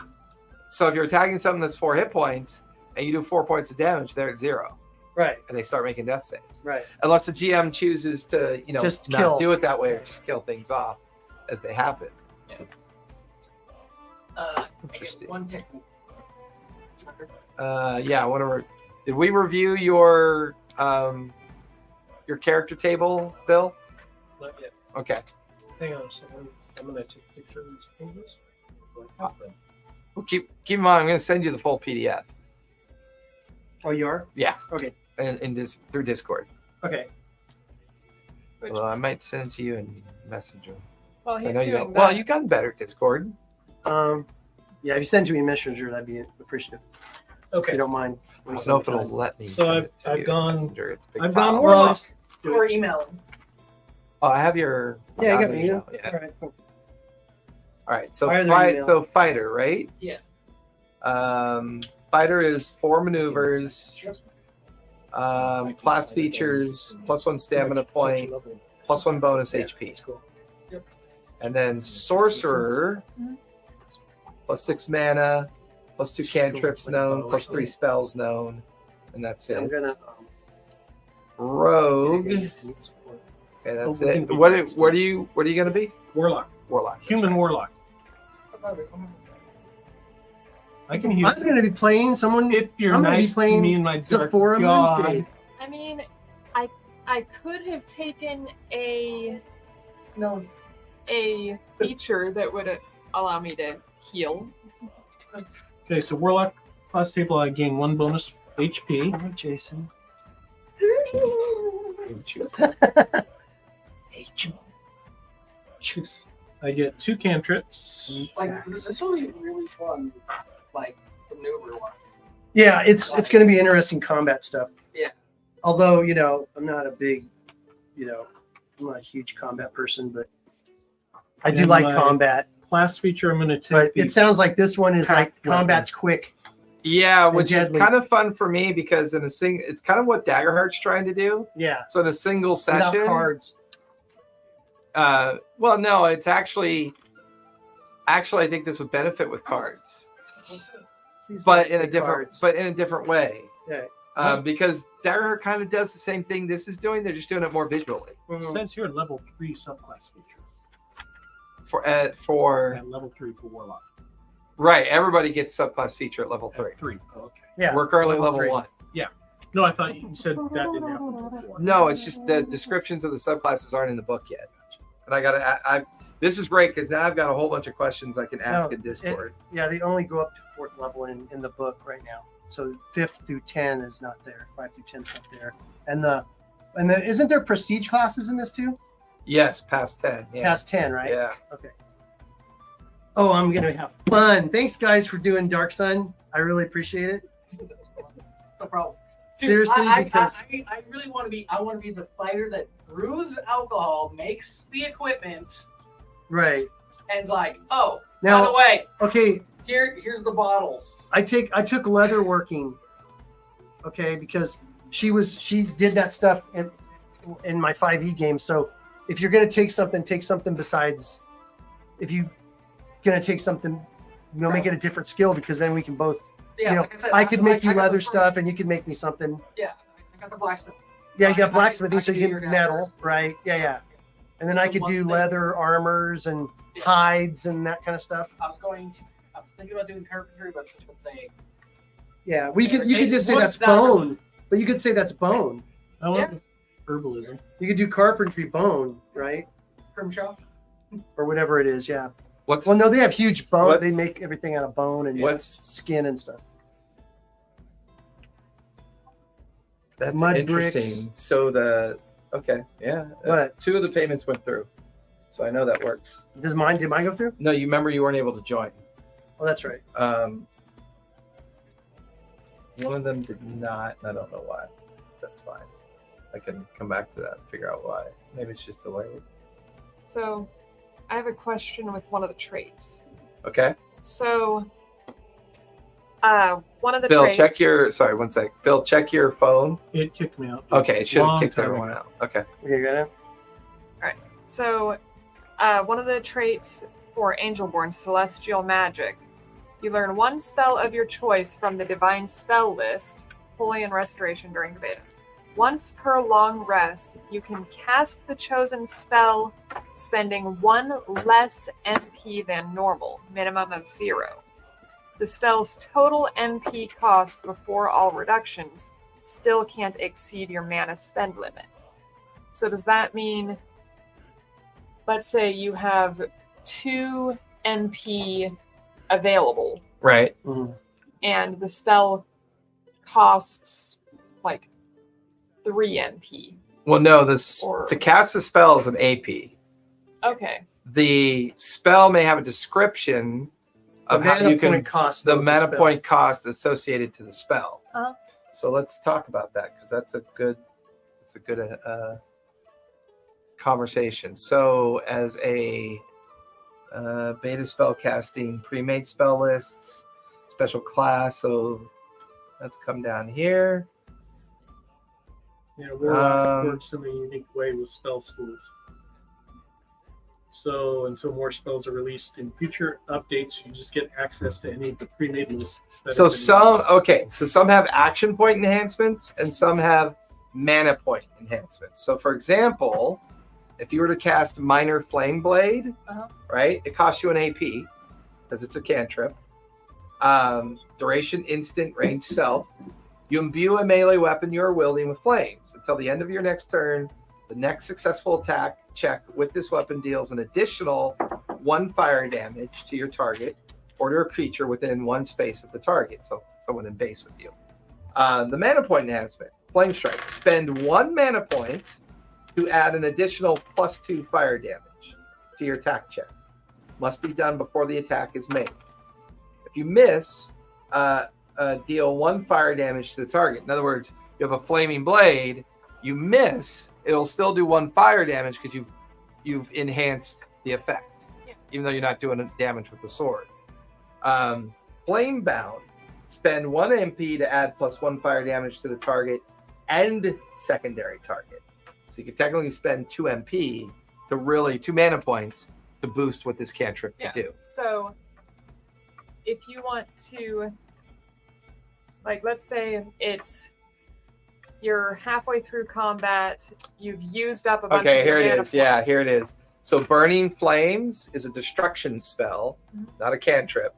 So if you're attacking something that's 4 hit points and you do 4 points of damage, they're at 0 Right. and they start making death saves. Right. Unless the GM chooses to, Just not kill. do it that way or just kill things off as they happen. Interesting. One technique. Yeah, whatever. Did we review your character table, Bill? Not yet. Okay. Hang on a second. I'm going to take a picture of these pages. Well, keep in mind, I'm going to send you the full PDF. Oh, you are? Yeah. Okay. In this through Discord. Okay. Which, Well, I might send it to you in Messenger. well, I he's know you doing don't. that. Well, you've gotten better at Discord. Yeah, if you send to me in Messenger, that'd be appreciative. If Okay. you don't mind. I don't know if it'll let me. So send I've- it to I've you in gone- Messenger. It's a big I've file. gone Well, warlock. Or email. Oh, I have your. Yeah, I got your me. email, Yeah. Yeah. All right. Cool. All right. So Fire their email. so fighter, right? Yeah. Fighter is 4 maneuvers. Yep. Class features +1 stamina point, +1 bonus HP. That's cool. And then sorcerer +6 mana, +2 cantrips known, +3 spells known, and that's I'm it. gonna. Rogue. Okay, that's Oh, we it. can do What that are you gonna be? Warlock. Warlock. Human warlock. I can heal. I'm gonna be playing someone. If you're I'm gonna be nice to playing me and my dark Zephora god. Moonshade. I mean, I could have taken a feature that would allow me to heal. Okay, so warlock class table, I gain 1 bonus HP. Oh, Jason. I get 2 cantrips. Like this will be really fun. Like maneuver wise. Yeah, it's going to be interesting combat stuff. Yeah. Although I'm not a big, I'm not a huge combat person, but I do And like my combat. Class feature, I'm going to But take the it sounds like this one is like pack weapon. combat's quick. Yeah, which is deadly. kind of fun for me because it's kind of what Daggerheart's trying to do. Yeah. So in a single Without session, cards. well, no, it's actually I think this would benefit with cards, These but like in a big different cards. but in a different way. Yeah. Because Daggerheart kind of does the same thing this is doing. They're just doing it more visually. It Mhm. says here level 3 subclass feature. For At level 3 for warlock. right, everybody gets subclass feature at level 3. At 3. Oh, okay. Yeah. We're currently level level three. 1. No, I thought you said that didn't happen before. No, it's just the descriptions of the subclasses aren't in the book yet. And I gotta. This is great because now I've got a whole bunch of questions I can ask No, in Discord. Yeah, they only go up to 4th level in the book right now. So 5th through 10 is not there. 5 through 10 is not there. And then isn't there prestige classes in this too? Yes, past 10. Yeah. Past 10, right? Yeah. Okay. Oh, I'm gonna have fun. Thanks guys for doing Dark Sun. I really appreciate it. No problem. Dude, Seriously, because I really want to be. I want to be the fighter that brews alcohol, makes the equipment, right. and is like, oh, by Now the way, okay, here's the bottles. I took leather working, okay, because she did that stuff in my 5e game. So if you're gonna take something besides, if you gonna take something, make it a different skill because then we can both. Yeah, like I said, I could make you I got leather the- stuff, and you could make me something. Yeah, I got the blacksmith. Yeah, you I got can- blacksmithing, I so can you do can your metal, nether. right? Yeah. And then I The could one do thing- leather armors and Yeah. hides and that kind of stuff. I was thinking about doing carpentry, but since it's a Yeah, you could It just say would that's not bone, but you could say that's bone. I went Yeah. with herbalism. You could do carpentry bone, right? crim shop. Or whatever it is. Yeah. What's Well, no, they have huge bone. What- They make everything out of bone and What's- skin and stuff. that's mud interesting. bricks. So What? 2 of the payments went through, so I know that works. Did mine go through? No, you remember you weren't able to join. Oh, that's right. One of them did not. And I don't know why. That's fine. I can come back to that and figure out why. Maybe it's just delayed. So, I have a question with one of the traits. Okay. So, one of the Bill, traits. check your. Sorry, one sec. Bill, check your phone. It kicked me out. Okay, it should have Long kicked time everyone ago. out. Okay. Okay, got it. So, one of the traits for Angelborn, Celestial Magic, you learn 1 spell of your choice from the Divine Spell list, Holy and Restoration during the beta. Once per long rest, you can cast the chosen spell, spending 1 less MP than normal, minimum of 0. The spell's total MP cost before all reductions still can't exceed your mana spend limit. So does that mean, let's say you have 2 MP available, Right. and the spell costs like 3 MP. Well, no, this Or- to cast the spell is an AP. Okay. The spell may have a description of how you can cost the of mana spell. point cost associated to the spell. Uh-huh. So let's talk about that because that's a good conversation. So as a beta spell casting, pre-made spell lists, special class. So let's come down here. Warlock works in a unique way with spell schools. So until more spells are released in future updates, you just get access to any of the pre-made lists. That So have been some released. okay, so some have action point enhancements and some have mana point enhancements. So for example, if you were to cast Minor Flame Blade, right, it costs you an AP because it's a cantrip. Duration, instant, range, self. You imbue a melee weapon you are wielding with flames until the end of your next turn. The next successful attack check with this weapon deals an additional 1 fire damage to your target or to a creature within 1 space of the target. So someone in base with you. The mana point enhancement, Flame Strike. Spend 1 mana point to add an additional +2 fire damage to your attack check. Must be done before the attack is made. If you miss, deal 1 fire damage to the target. In other words, you have a flaming blade, you miss, it'll still do 1 fire damage because you've enhanced the effect, even though you're not doing damage with the sword. Flame Bound, spend 1 MP to add +1 fire damage to the target and secondary target. So you can technically spend 2 MP to really 2 mana points to boost what this cantrip can do. So if you want to, like, let's say you're halfway through combat, you've used up a bunch Okay, of your here it mana is. Yeah, points. here it is. So Burning Flames is a destruction spell, not a cantrip.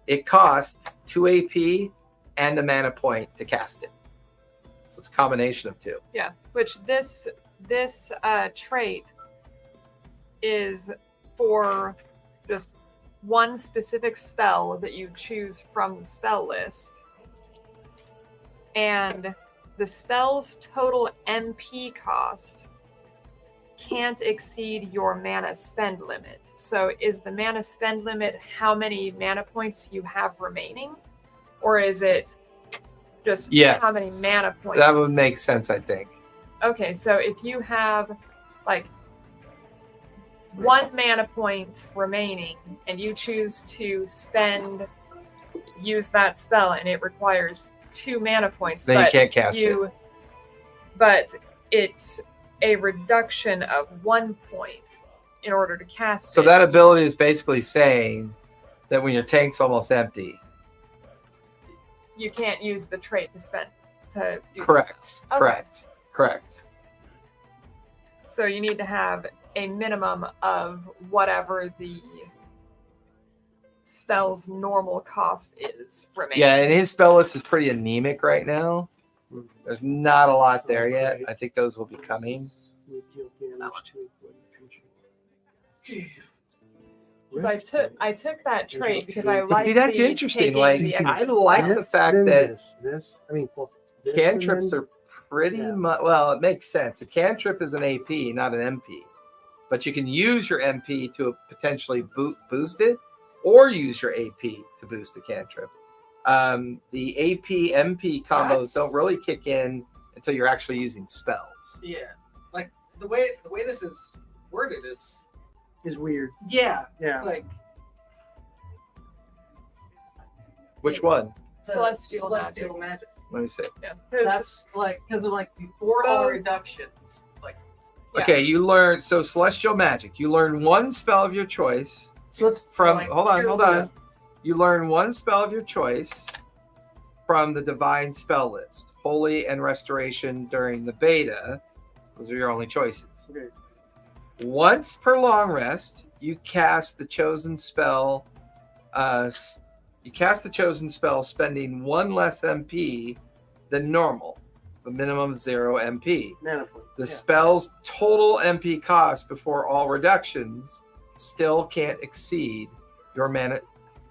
It costs 2 AP and a mana point to cast it. So it's a combination of 2. Yeah, which this trait is for just one specific spell that you choose from the spell list. And the spell's total MP cost can't exceed your mana spend limit. So is the mana spend limit how many mana points you have remaining? Or is it just how many mana points? That would make sense, I think. Okay, so if you have like 1 mana point remaining and you choose to use that spell and it requires 2 mana points, Then you can't cast it. But it's a reduction of 1 point in order to cast So it. that ability is basically saying that when your tank's almost empty. You can't use the trait to do Correct. Okay. Correct. So you need to have a minimum of whatever the spell's normal cost is remaining. Yeah, and his spell list is pretty anemic right now. There's not a lot there yet. I think those will be coming. I took that trait because I like. See, that's interesting. Like, I like the fact that this. I mean, well, this cantrips and then- are pretty much, well, it makes sense. A cantrip is an AP, not an MP. But you can use your MP to potentially boost it, or use your AP to boost a cantrip. The AP MP combos don't really kick in until you're actually using spells. Yeah, like the way this is worded is weird. yeah, Yeah. like Which one? the Celestial magic. Let me see. Yeah. That's like because of like before all reductions, like Yeah. Okay, you learn, so Celestial Magic. You learn 1 spell of your choice So let's from, like, hold on. purely- You learn 1 spell of your choice from the Divine Spell list. Holy and Restoration during the beta. Those are your only choices. Okay. Once per long rest, you cast the chosen spell. Spending 1 less MP than normal. The minimum 0 MP. mana point. The spell's total MP cost before all reductions still can't exceed your mana.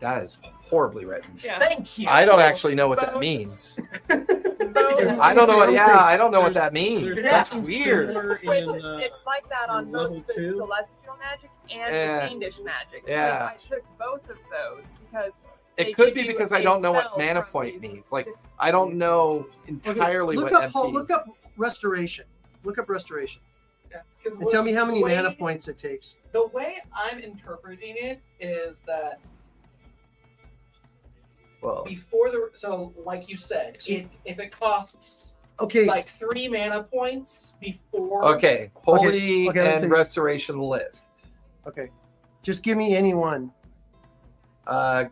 That is horribly written. Yeah. Thank you. I don't actually know what that Both- means. Both- I don't know what. Yeah, I don't know what that There's means. something That's weird. similar Which, in, it's like that on level both the 2. celestial magic and Yeah. the fiendish magic. Yeah. Because I took both of those because they It could give be you because a I don't know what spell mana from point these means. Like I don't know entirely look what up MP. look up restoration. Look up restoration Yeah, 'cause and tell me how many the way- mana points it takes. The way I'm interpreting it is that Well, before like you said, if it costs Okay, like 3 mana points before. okay. Holy okay, let's and think. restoration list. okay. Just give me any one.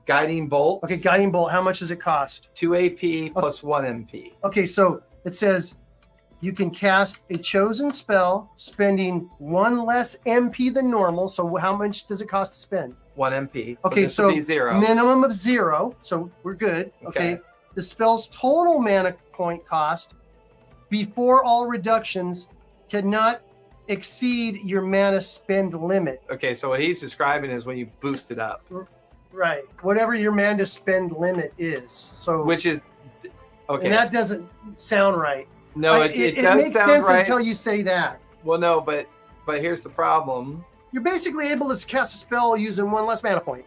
Guiding bolt. Okay, guiding bolt. How much does it cost? 2 AP plus 1 MP. Okay, so it says you can cast a chosen spell spending 1 less MP than normal. So how much does it cost to spend? 1 MP. Okay, this so would be 0. minimum of 0. So we're good. Okay. Okay. The spell's total mana point cost before all reductions cannot exceed your mana spend limit. Okay, so what he's describing is when you boost it up, Right. Whatever your mana spend limit is. So which is okay. and that doesn't sound right. No, Like, it it does makes sound sense right. until you say that. Well, no, but here's the problem. You're basically able to cast a spell using 1 less mana point.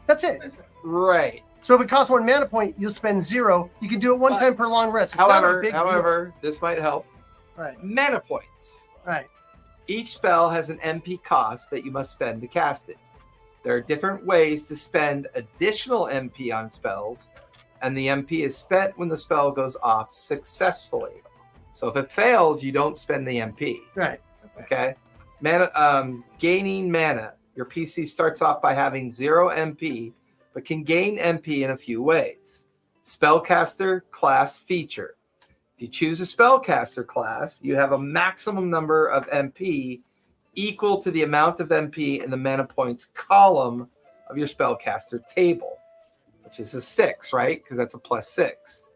That's it. Right. So if it costs 1 mana point, you'll spend 0. You can do it one But- time per long rest. It's not a However, big deal. this might help. Right. Mana points. Right. Each spell has an MP cost that you must spend to cast it. There are different ways to spend additional MP on spells, and the MP is spent when the spell goes off successfully. So if it fails, you don't spend the MP. Right. Okay. Mana, gaining mana. Your PC starts off by having 0 MP, but can gain MP in a few ways. Spellcaster class feature. If you choose a spellcaster class, you have a maximum number of MP equal to the amount of MP in the mana points column of your spellcaster table, which is a 6, right? Because that's a +6.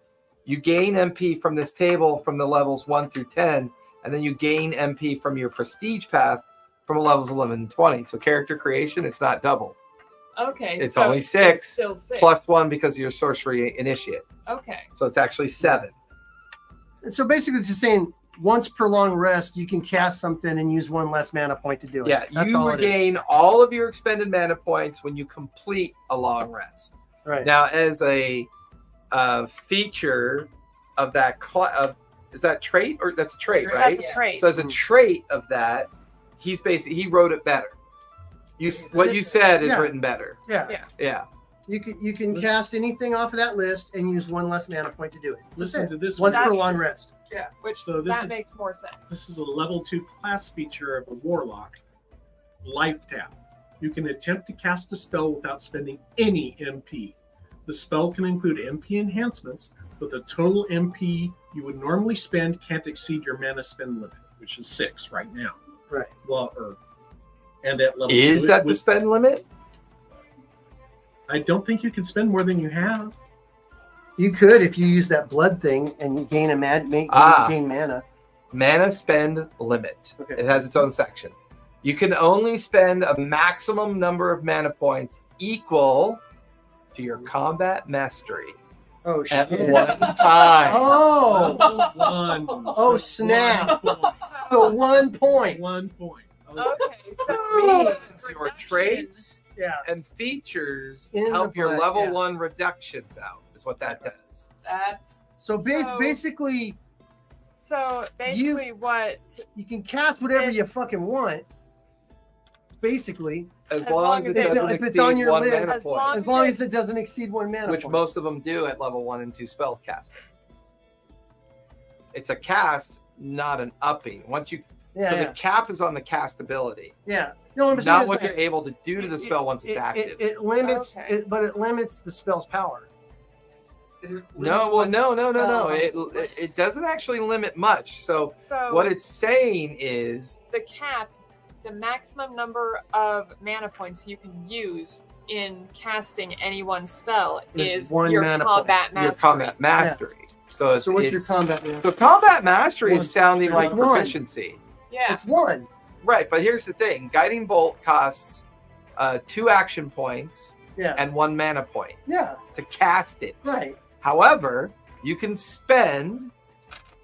You gain MP from this table from the levels 1 through 10, and then you gain MP from your prestige path from levels 11 and 20. So character creation, it's not double. Okay. It's so only 6 It's still 6. plus 1 because you're sorcery initiate. Okay. So it's actually 7. And so basically it's just saying once per long rest, you can cast something and use 1 less mana point to do it. Yeah, That's you all it is. regain all of your expended mana points when you complete a long rest. Right. Now, as a feature of that, is that trait or that's a trait, right? That's a trait. So as a trait of that, he wrote it better. What you said is Yeah. written better. Yeah. Yeah. Yeah. You can cast anything off of that list and use 1 less mana point to do it. That's listen it. to this Once one. per long rest. Which So this that is- makes more sense. This is a level 2 class feature of a warlock. Life tap. You can attempt to cast a spell without spending any MP. The spell can include MP enhancements, but the total MP you would normally spend can't exceed your mana spend limit, which is 6 right now. Right. Well, and at level Is 2, that the spend limit? I don't think you can spend more than you have. You could if you use that blood thing and you gain gain mana. Mana spend limit. Okay. It has its own section. You can only spend a maximum number of mana points equal to your combat mastery Oh at shit. one time. Oh. One. Oh, snap. So 1 point. 1 point. Okay, so Oh. So your traits Yeah. and features In the help your blood, level yeah. 1 reductions out, is what that does. That's So So- basically So basically, what you can cast whatever you fucking want. Basically, As As long long as as it it- doesn't if it's exceed on your 1 list, mana as point, long as long as it doesn't exceed 1 mana which point. most of them do at level 1 and 2 spell casting. It's a cast, not an upping. Once you Yeah, so yeah. the cap is on the cast ability, Yeah. No, what I'm saying not is what that you're able to do to the spell once it's active. It limits, Okay. but it limits the spell's power. No. It doesn't actually limit much. So so what it's saying is the cap, the maximum number of mana points you can use in casting any one spell Is is 1 your mana point. combat mastery. your combat mastery. So it's, So what's your it's combat mastery? so combat mastery One. is sounding like It's one. proficiency. Yeah. It's 1. Right, but here's the thing: guiding bolt costs 2 action points Yeah. and 1 mana point Yeah. to cast it. Right. However, you can spend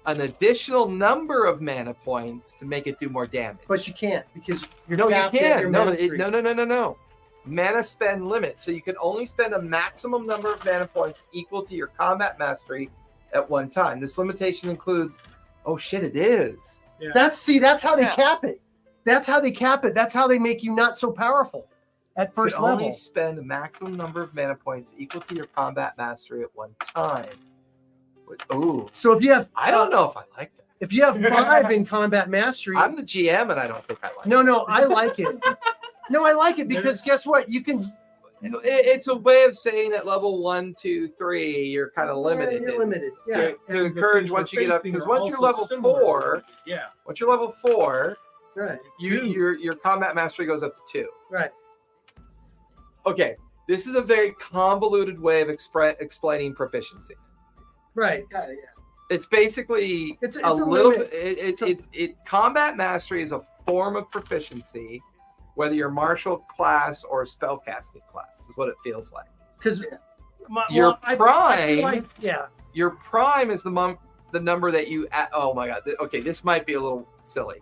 an additional number of mana points to make it do more damage. But you can't because you're No, you capped at can. your No, mastery. no. Mana spend limit. So you can only spend a maximum number of mana points equal to your combat mastery at one time. This limitation includes. Oh shit! It is. Yeah. That's how they Yeah. cap it. That's how they cap it. That's how they make you not so powerful at You first can level. only spend a maximum number of mana points equal to your combat mastery at one time. Ooh, So if you have, I don't know if I like that. if you have 5 in combat mastery, I'm the GM and I don't think I like no, I like it. No, I like it because guess what? You can It's a way of saying at level 1, 2, 3, you're kind of limited. You're limited. Yeah. To And the encourage things once we're you get up, facing because are once you're also level similar. 4, Yeah. once you're level 4, Right. your combat mastery goes up to 2. Right. Okay, this is a very convoluted way of explaining proficiency. Right. Got it, yeah. It's basically It's a a little limit. bit. Combat mastery is a form of proficiency, whether you're martial class or spellcasting class, is what it feels like. Because Your prime- yeah. Your prime is the number that you add. Oh my god. Okay, this might be a little silly.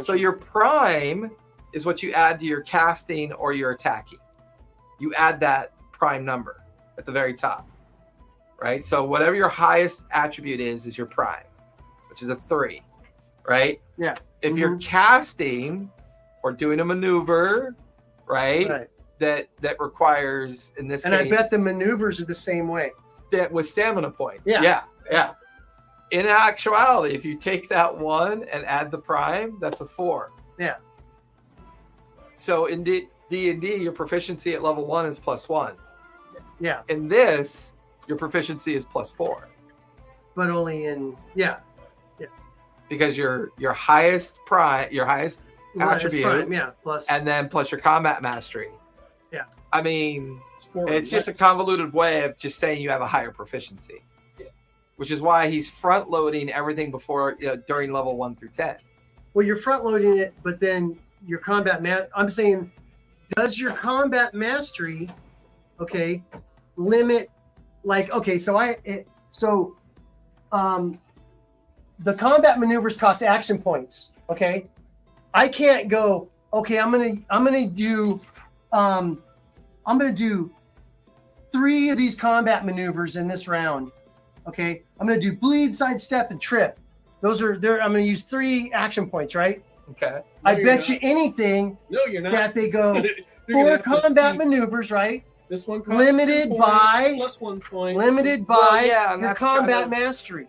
So your prime is what you add to your casting or your attacking. You add that prime number at the very top, right? So whatever your highest attribute is your prime, which is a 3, right? Yeah. If you're casting or doing a maneuver, right, that requires, in this And case, I bet the maneuvers are the same way. that with stamina points. Yeah. Yeah. In actuality, if you take that 1 and add the prime, that's a 4. Yeah. So in D&D, your proficiency at level 1 is +1. Yeah. In this, your proficiency is +4 But only in because your highest attribute, prime, yeah. Plus and then plus your combat mastery. Yeah. I mean, It's 4 it's just a less. convoluted way of just saying you have a higher proficiency. Yeah. Which is why he's front loading everything before during level 1 through 10. well, you're front loading it, but then your combat I'm saying, does your combat mastery, okay, limit like the combat maneuvers cost action points. Okay, I can't go. Okay, I'm gonna do 3 of these combat maneuvers in this round. Okay, I'm gonna do bleed, sidestep, and trip. Those are there. I'm gonna use 3 action points, right? Okay. No, I you're bet not. you anything No, you're not. that they go You're 4 gonna have to combat see- maneuvers, right? This one costs limited 2 points, by- plus 1 point. Limited by Well, yeah, and your that's combat kind of- mastery.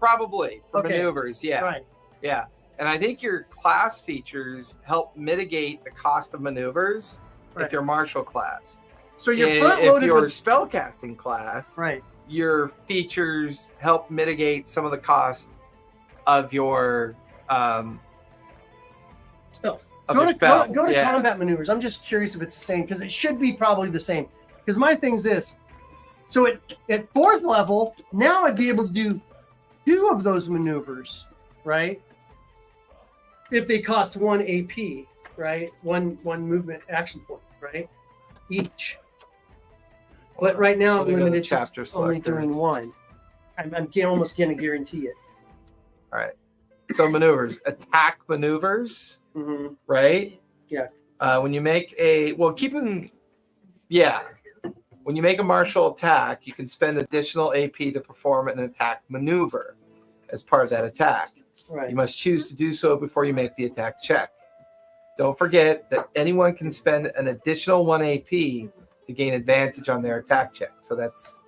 Probably for Okay. maneuvers, yeah. Right. Yeah. And I think your class features help mitigate the cost of maneuvers Right. if you're martial class. So you're if front loaded you're with spellcasting class, right. your features help mitigate some of the cost of your Spells. Go to yeah. combat maneuvers. I'm just curious if it's the same because it should be probably the same. Because my thing's this. So at 4th level, now I'd be able to do 2 of those maneuvers, right? If they cost 1 AP, right? One movement action point, right? Each. But right now I'm Let me go to the limited to chapter only selector. doing 1. I'm almost going to guarantee it. All right. So maneuvers, attack maneuvers, Mm-hmm. right? Yeah. When you make when you make a martial attack, you can spend additional AP to perform an attack maneuver as part of that attack. Right. You must choose to do so before you make the attack check. Don't forget that anyone can spend an additional 1 AP to gain advantage on their attack check. So that's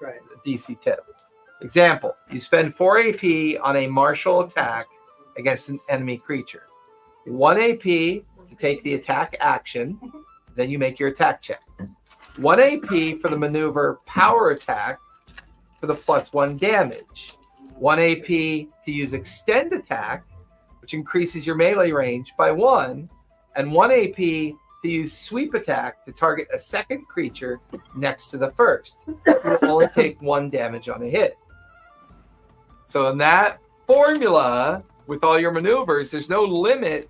Right. a DC tip. Example, you spend 4 AP on a martial attack against an enemy creature. 1 AP to take the attack action, then you make your attack check. 1 AP for the maneuver power attack for the +1 damage. 1 AP to use extend attack, which increases your melee range by 1, and 1 AP to use sweep attack to target a second creature next to the first. You will only take 1 damage on a hit. So in that formula, with all your maneuvers, there's no limit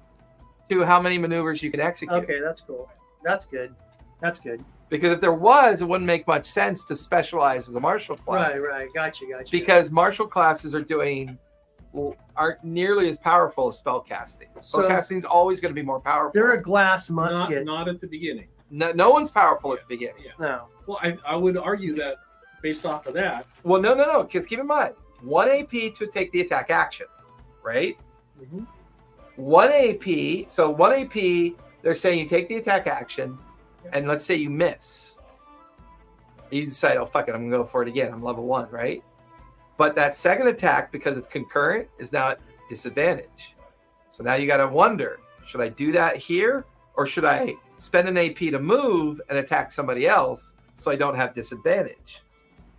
to how many maneuvers you can execute. Okay, that's cool. That's good. That's good. Because if there was, it wouldn't make much sense to specialize as a martial class. Right. Gotcha. Because martial classes aren't nearly as powerful as spellcasting. So- Spellcasting is always going to be more powerful. they're a glass musket. Not at the beginning. No one's powerful at the beginning. Yeah. No. Well, I would argue that based off of that, Well, no. Because keep in mind, 1 AP to take the attack action, right? Mhm. 1 AP. So 1 AP, they're saying you take the attack action, and let's say you miss. You decide, oh, fuck it, I'm going to go for it again. I'm level 1, right? But that second attack, because it's concurrent, is now at disadvantage. So now you got to wonder, should I do that here? Or should I spend an AP to move and attack somebody else so I don't have disadvantage?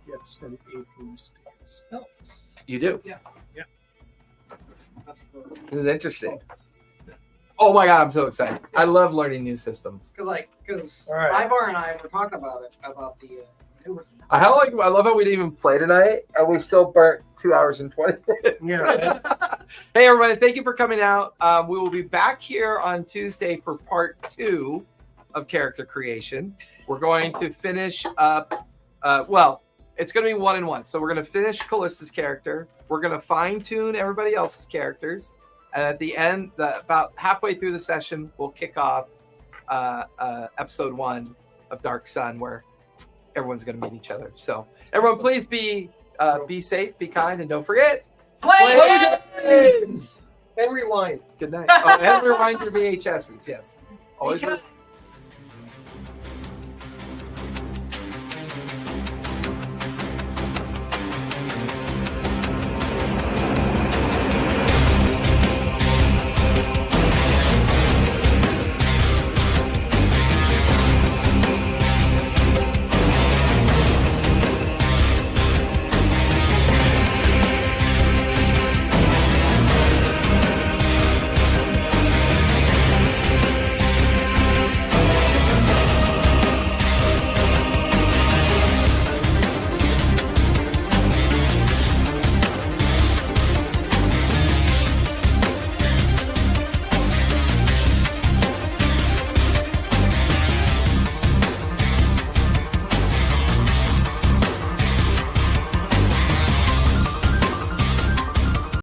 you have to spend APs to get spells. You do. That's cool. This is interesting. Oh my god, I'm so excited. I love learning new systems. Because All right. Ivar and I were talking about it, about the newer. I love how we didn't even play tonight and we still burnt 2 hours and 20 minutes. Yeah. Hey everybody, thank you for coming out. We will be back here on Tuesday for part 2 of character creation. We're going to finish up it's going to be 1 and 1. So we're going to finish Callista's character. We're going to fine tune everybody else's characters. And at the end, about halfway through the session, we'll kick off episode 1 of Dark Sun, where everyone's going to meet each other. So everyone, please be safe, be kind, and don't forget. Play And rewind. Good night. Oh, and rewind your VHSs. Yes. Always. Because